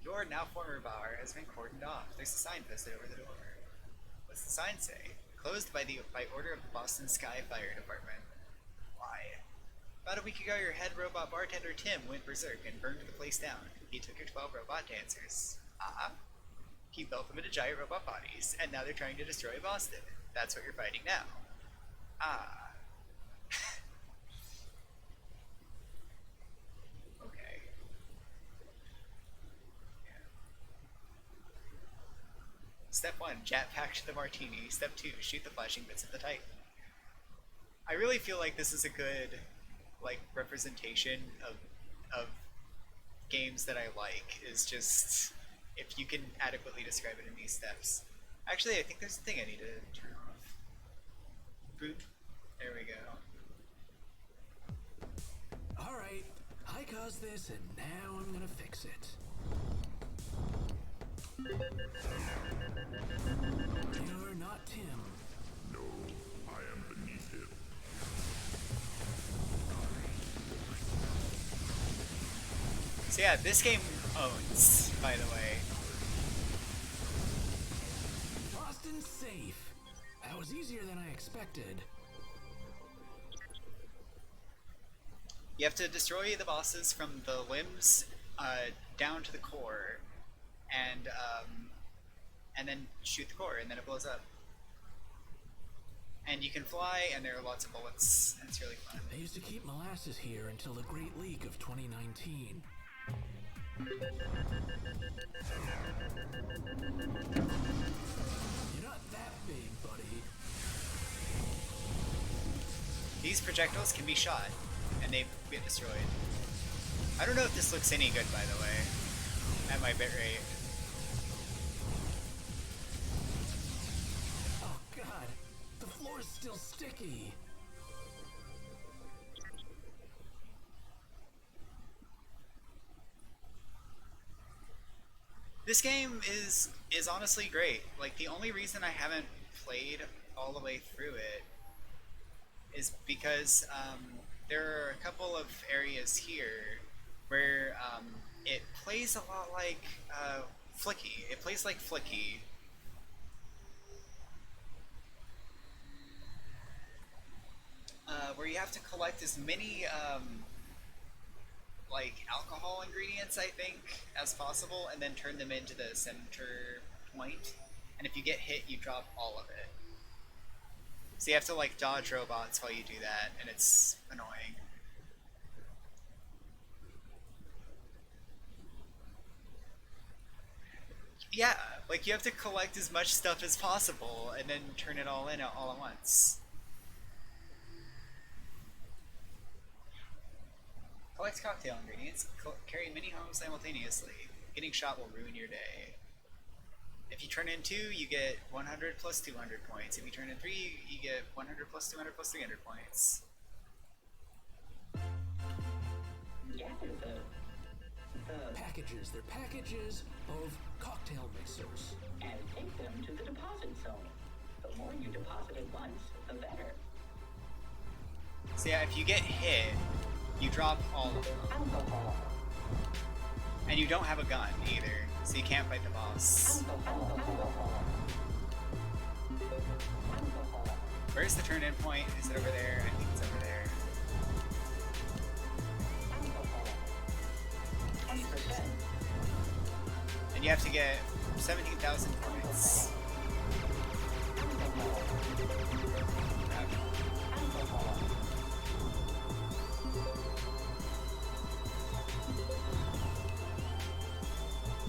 Your now former bar has been cordoned off. There's a sign posted over the door. What's the sign say? Closed by order of the Boston Sky Fire Department. Why? About a week ago, your head robot bartender Tim went berserk and burned the place down. He took your 12 robot dancers. He built them into giant robot bodies, and now they're trying to destroy Boston. That's what you're fighting now. Okay. Yeah. Step 1, jetpack to the martini. Step 2, shoot the flashing bits of the Titan. I really feel like this is a good, like, representation of games that I like, is just if you can adequately describe it in these steps. Actually, I think there's a thing I need to turn off. Boop. There we go. Alright, I caused this and now I'm gonna fix it. You're not Tim. No, I am beneath him. So yeah, this game owns, by the way. Boston's safe. That was easier than I expected. You have to destroy the bosses from the limbs down to the core, and then shoot the core, and then it blows up. And you can fly, and there are lots of bullets, and it's really fun. They used to keep molasses here until the Great Leak of 2019. You're not that big, buddy. These projectiles can be shot, and they get destroyed. I don't know if this looks any good, by the way, at my bitrate. Oh god, the floor's still sticky. This game is honestly great. Like, the only reason I haven't played all the way through it is because there are a couple of areas here where it plays a lot like Flicky. It plays like Flicky. Where you have to collect as many like alcohol ingredients, I think, as possible, and then turn them into the center point. And if you get hit, you drop all of it. So you have to like dodge robots while you do that, and it's annoying. Yeah, like you have to collect as much stuff as possible and then turn it all in all at once. Collect cocktail ingredients. Carry many homes simultaneously. Getting shot will ruin your day. If you turn in 2, you get 100 plus 200 points. If you turn in 3, you get 100 plus 200 plus 300 points. Packages. They're packages of cocktail mixers. And take them to the deposit zone. The more you deposit at once, the better. So yeah, if you get hit, you drop all of them. Alcohol. And you don't have a gun either, so you can't fight the boss. Alcohol. Where's the turn-in point? Is it over there? I think it's over there. 20%. And you have to get 17,000 points.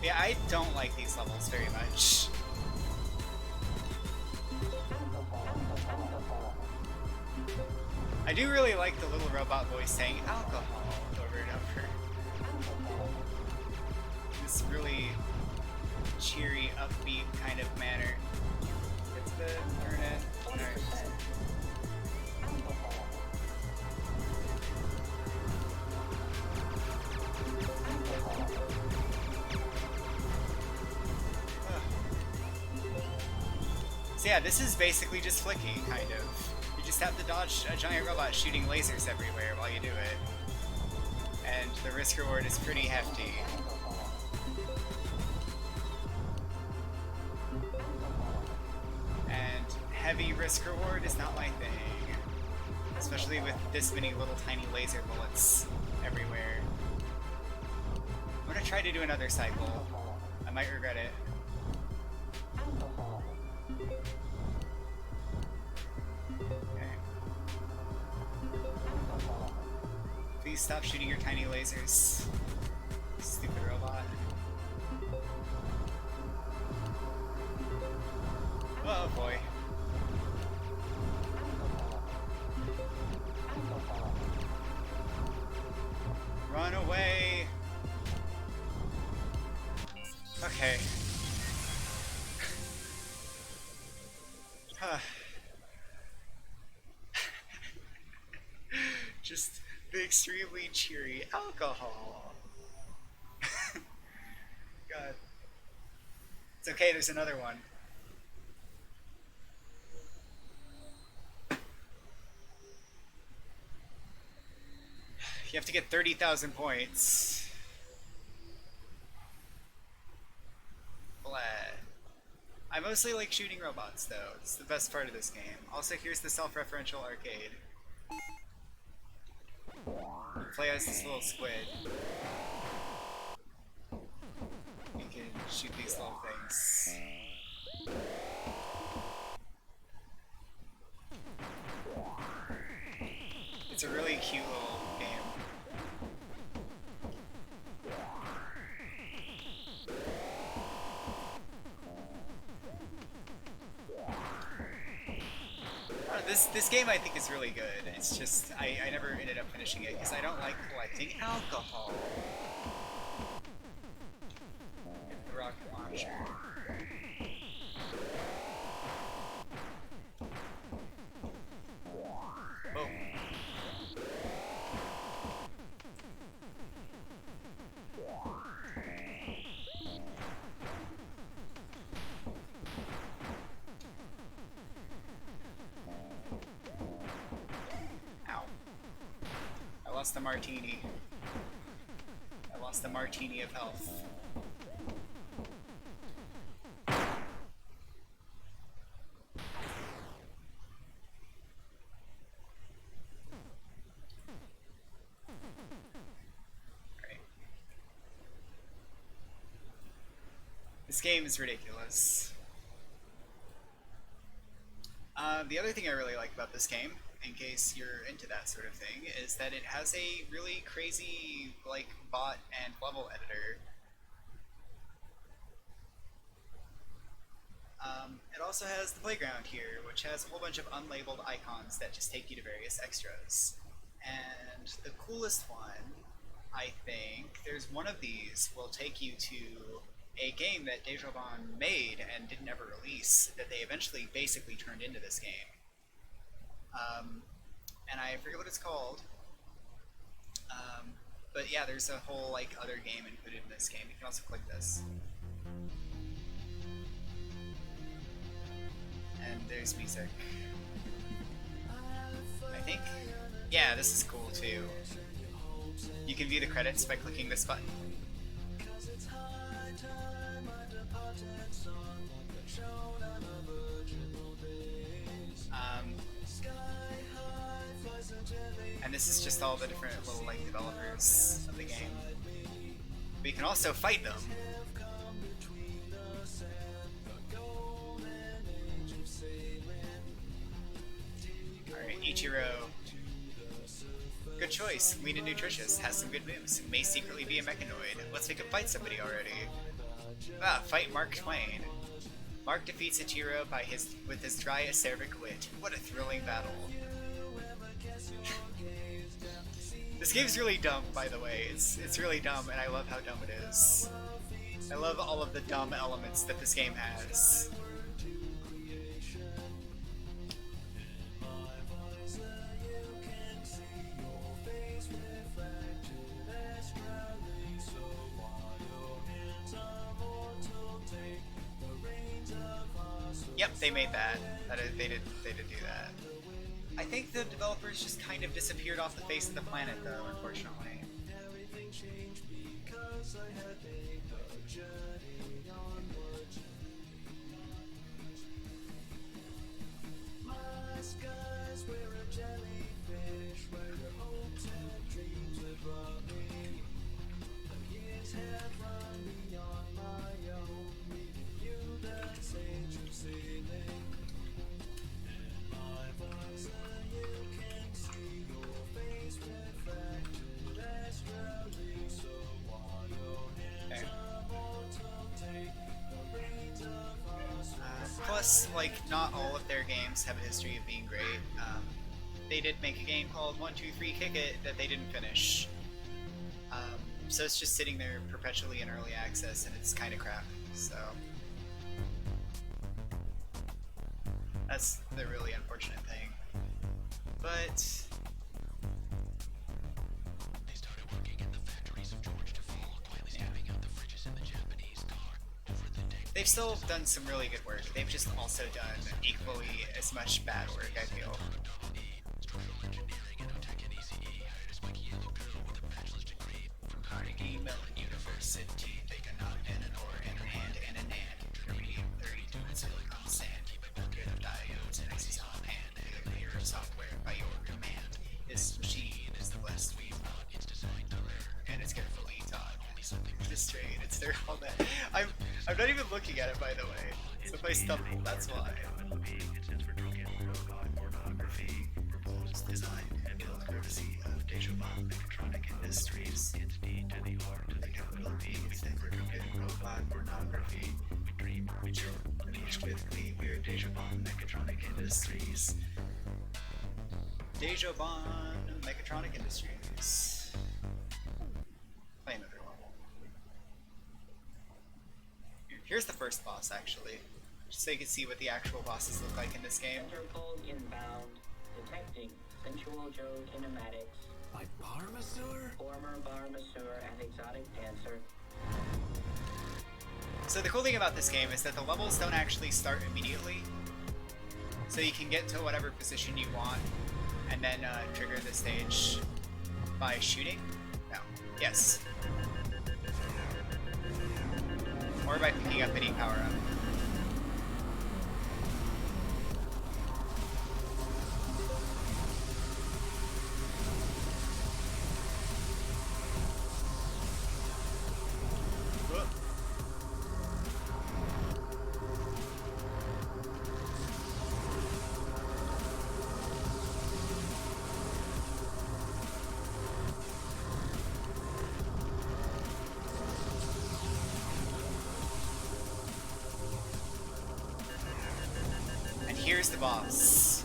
Yeah, I don't like these levels very much. I do really like the little robot voice saying alcohol over and over. This really cheery, upbeat kind of manner. It's the turn in. Alright. So yeah, this is basically just Flicky, kind of. You just have to dodge a giant robot shooting lasers everywhere while you do it. And the risk reward is pretty hefty. And heavy risk reward is not my thing. Especially with this many little tiny laser bullets everywhere. I'm gonna try to do another cycle. I might regret it. Please stop shooting your tiny lasers. Stupid robot. away. Okay. Just the extremely cheery alcohol. God. It's okay, there's another one. You have to get 30,000 points. Blah. I mostly like shooting robots, though. It's the best part of this game. Also, here's the self-referential arcade. Play as this little squid. You can shoot these little things. It's a really cute little game. This game I think is really good. It's just I never ended up finishing it because I don't like collecting alcohol. Get the rocket launcher. Whoa. I lost the martini. I lost the martini of health. Right. This game is ridiculous. The other thing I really like about this game, in case you're into that sort of thing, is that it has a really crazy, like, bot and level editor. It also has the playground here, which has a whole bunch of unlabeled icons that just take you to various extras. And the coolest one, I think, there's one of these will take you to a game that Desjardins made and didn't ever release, that they eventually basically turned into this game. And I forget what it's called. But yeah, there's a whole like other game included in this game. You can also click this. And there's music. I think. Yeah, this is cool too. You can view the credits by clicking this button. And this is just all the different little like developers of the game. But you can also fight them. Alright, Ichiro. Good choice, lean and nutritious, has some good moves, may secretly be a mechanoid. Let's make him fight somebody already. Ah, fight Mark Twain. Mark defeats Ichiro with his dry acerbic wit. What a thrilling battle. This game's really dumb, by the way. It's really dumb, and I love how dumb it is. I love all of the dumb elements that this game has. Yep, they made that. They did do that. I think the developers just kind of disappeared off the face of the planet, though, unfortunately. Plus, like, not all of their games have a history of being great. They did make a game called 1, 2, 3 Kick It that they didn't finish. So it's just sitting there perpetually in early access, and it's kind of crap. So that's the really unfortunate thing. But They started working in the factories of George to fall, quietly stamping out the fridges in the Japanese car. Over the decades, they've still done some really good work. They've just also done equally as much bad work, I feel. structural engineering and tech and ECE hired a spiky yellow girl with a bachelor's degree from Carnegie Mellon University. Take a knot and an ore and a hand and an and. Tritium 32 and silicon sand. Keep a bucket of diodes and ICs on hand. A layer of software by your command. This machine is the best we've got. It's designed to learn and it's carefully taught. Only something Just straight. It's their all that. I'm not even looking at it, by the way. So if I stumble, that's why. Capital P, it stands for drunken robot pornography. Proposed design and build courtesy of Dejoban Mechatronic Industries. It's D to the R to the capital P. We stand for drunken robot pornography. We dream, we chill, unleash with glee. We're Dejoban Mechatronic Industries. Dejoban Mechatronic Industries. Play another level. Here's the first boss, actually. Just so you can see what the actual bosses look like in this game. Interpol inbound, detecting sensual Joe kinematics, My bar masseur? former bar masseur and exotic dancer. So the cool thing about this game is that the levels don't actually start immediately. So you can get to whatever position you want and then trigger the stage by shooting. No. Yes. Or by picking up any power-up. Whoop. And here's the boss.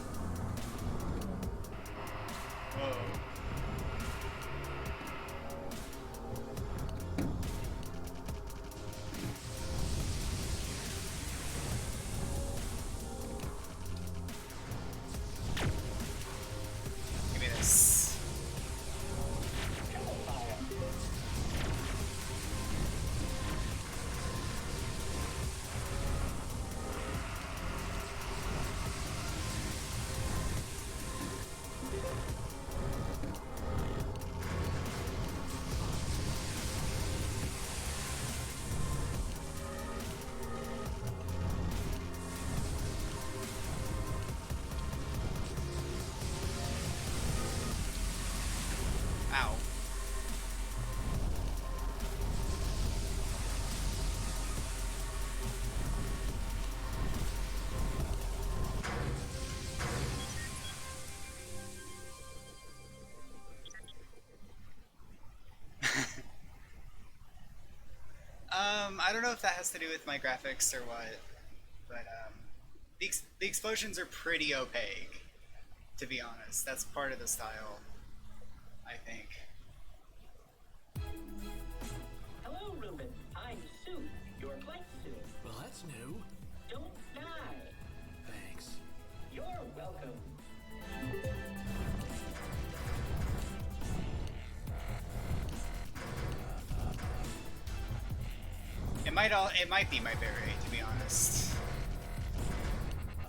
Whoa. Give me this. Triple fire. Ow. I don't know if that has to do with my graphics or what, but the explosions are pretty opaque, to be honest. That's part of the style, I think. Hello, Ruben. I'm Sue, your flight suit. Well, that's new. Don't die. Thanks. You're welcome. It might be my berry, to be honest.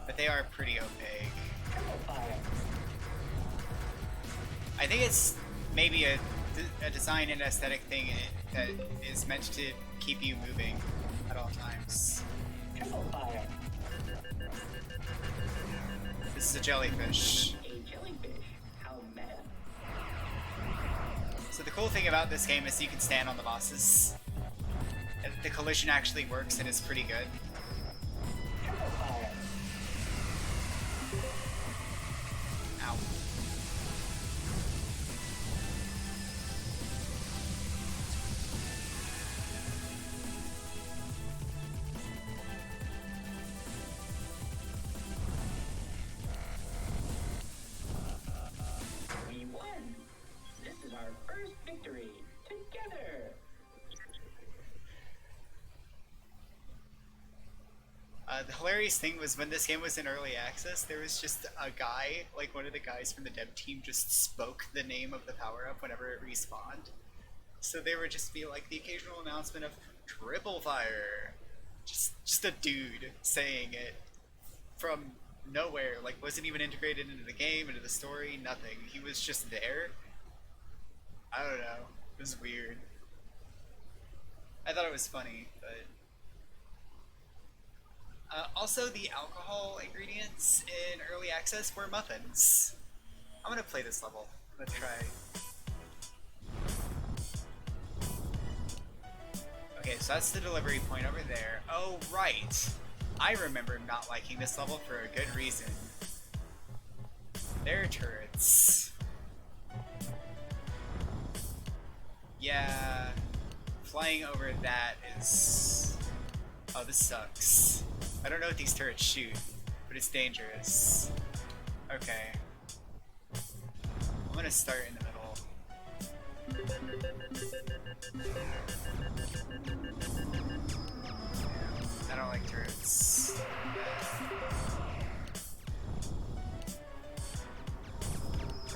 But they are pretty opaque. Triple fire. I think it's maybe a design and aesthetic thing that is meant to keep you moving at all times. Triple fire. This is a jellyfish. A jellyfish. How meta. So the cool thing about this game is you can stand on the bosses. The collision actually works and is pretty good. Triple fire. Ow. We won. This is our first victory together. The hilarious thing was when this game was in early access, there was just a guy, like one of the guys from the dev team just spoke the name of the power-up whenever it respawned. So there would just be like the occasional announcement of triple fire. Just a dude saying it from nowhere, like wasn't even integrated into the game, into the story, nothing. He was just there. I don't know. It was weird. I thought it was funny, but also, the alcohol ingredients in early access were muffins. I'm gonna play this level. Let's try. Okay, so that's the delivery point over there. Oh, right. I remember not liking this level for a good reason. They're turrets. Yeah, flying over that is... Oh, this sucks. I don't know what these turrets shoot, but it's dangerous. Okay. I'm gonna start in the middle. I don't like turrets.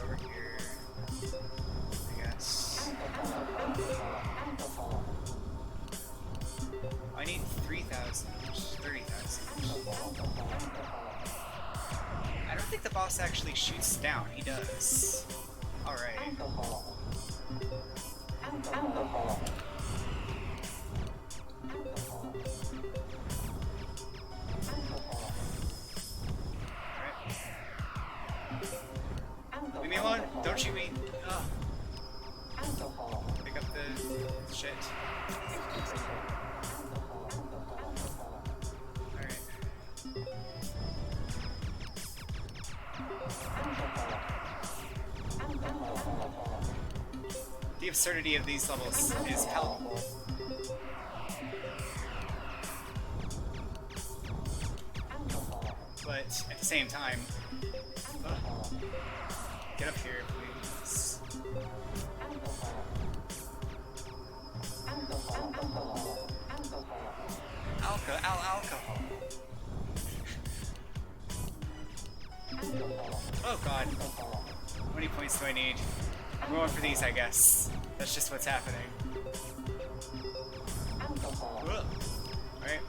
Over here, I guess. I need 3,000, 30,000. I don't think the boss actually shoots down. He does. Alright. Leave me alone. Don't shoot me. Ugh. Pick up the shit. Alright. The absurdity of these levels is hell. But at the same time, get up here, please. Alcohol. Oh god. How many points do I need? I'm going for these, I guess. That's just what's happening. Alright.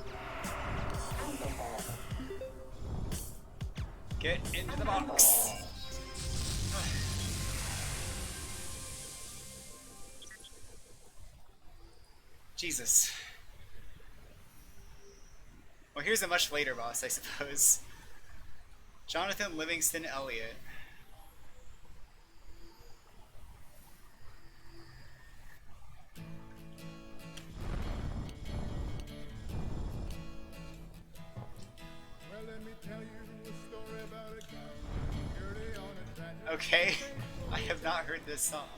Get into the box. Jesus. Well, here's a much later boss, I suppose. Jonathan Livingston Elliott. Okay, I have not heard this song.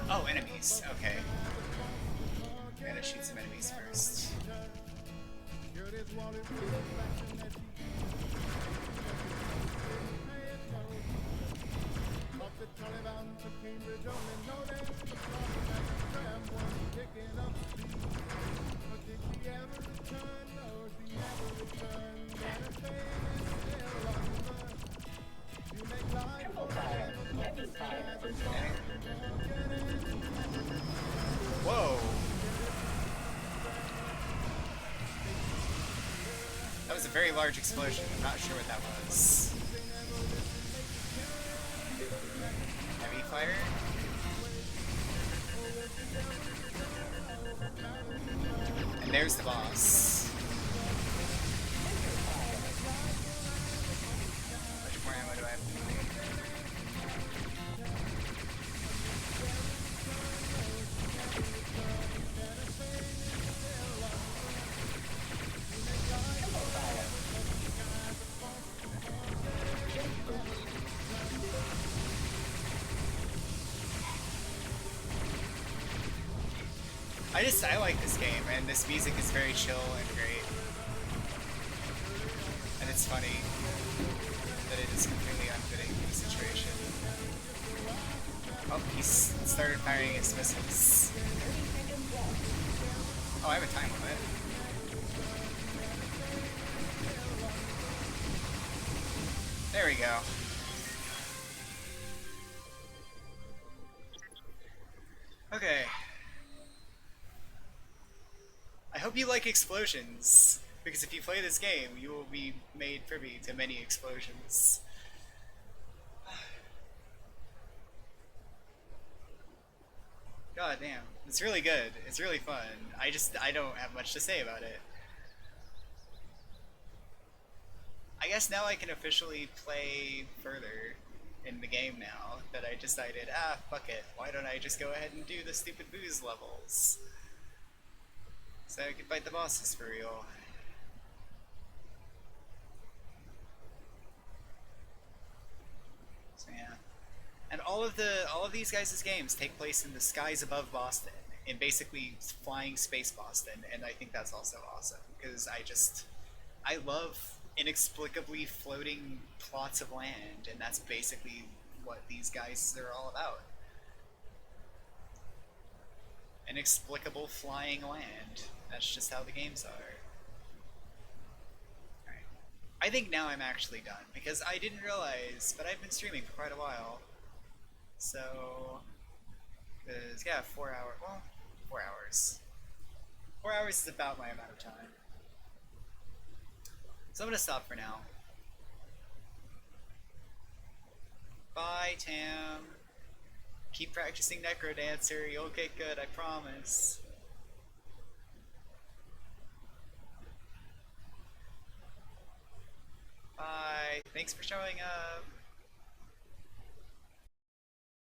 Oh, enemies. Okay. I gotta shoot some enemies first. Whoa! That was a very large explosion. I'm not sure what that was. Heavy fire? And there's the boss. How much more ammo do I have? I like this game, and this music is very chill and great. And the it's funny that it is completely unfitting for the situation. Oh, he's started firing his missiles. Oh, I have a time limit. There we go. Okay. I hope you like explosions, because if you play this game, you will be made privy to many explosions. God damn. It's really good. It's really fun. I don't have much to say about it. I guess now I can officially play further in the game now that I decided, fuck it. Why don't I just go ahead and do the stupid booze levels? So I can fight the bosses for real. So yeah. And all of these guys' games take place in the skies above Boston, in basically flying space Boston, and I think that's also awesome because I love inexplicably floating plots of land, and that's basically what these guys are all about. Inexplicable flying land. That's just how the games are. Alright. I think now I'm actually done, because I didn't realize, but I've been streaming for quite a while. So, yeah, 4 hours. Well, 4 hours. 4 hours is about my amount of time. So I'm gonna stop for now. Bye, Tam. Keep practicing Necrodancer. You'll get good, I promise. Bye. Thanks for showing up.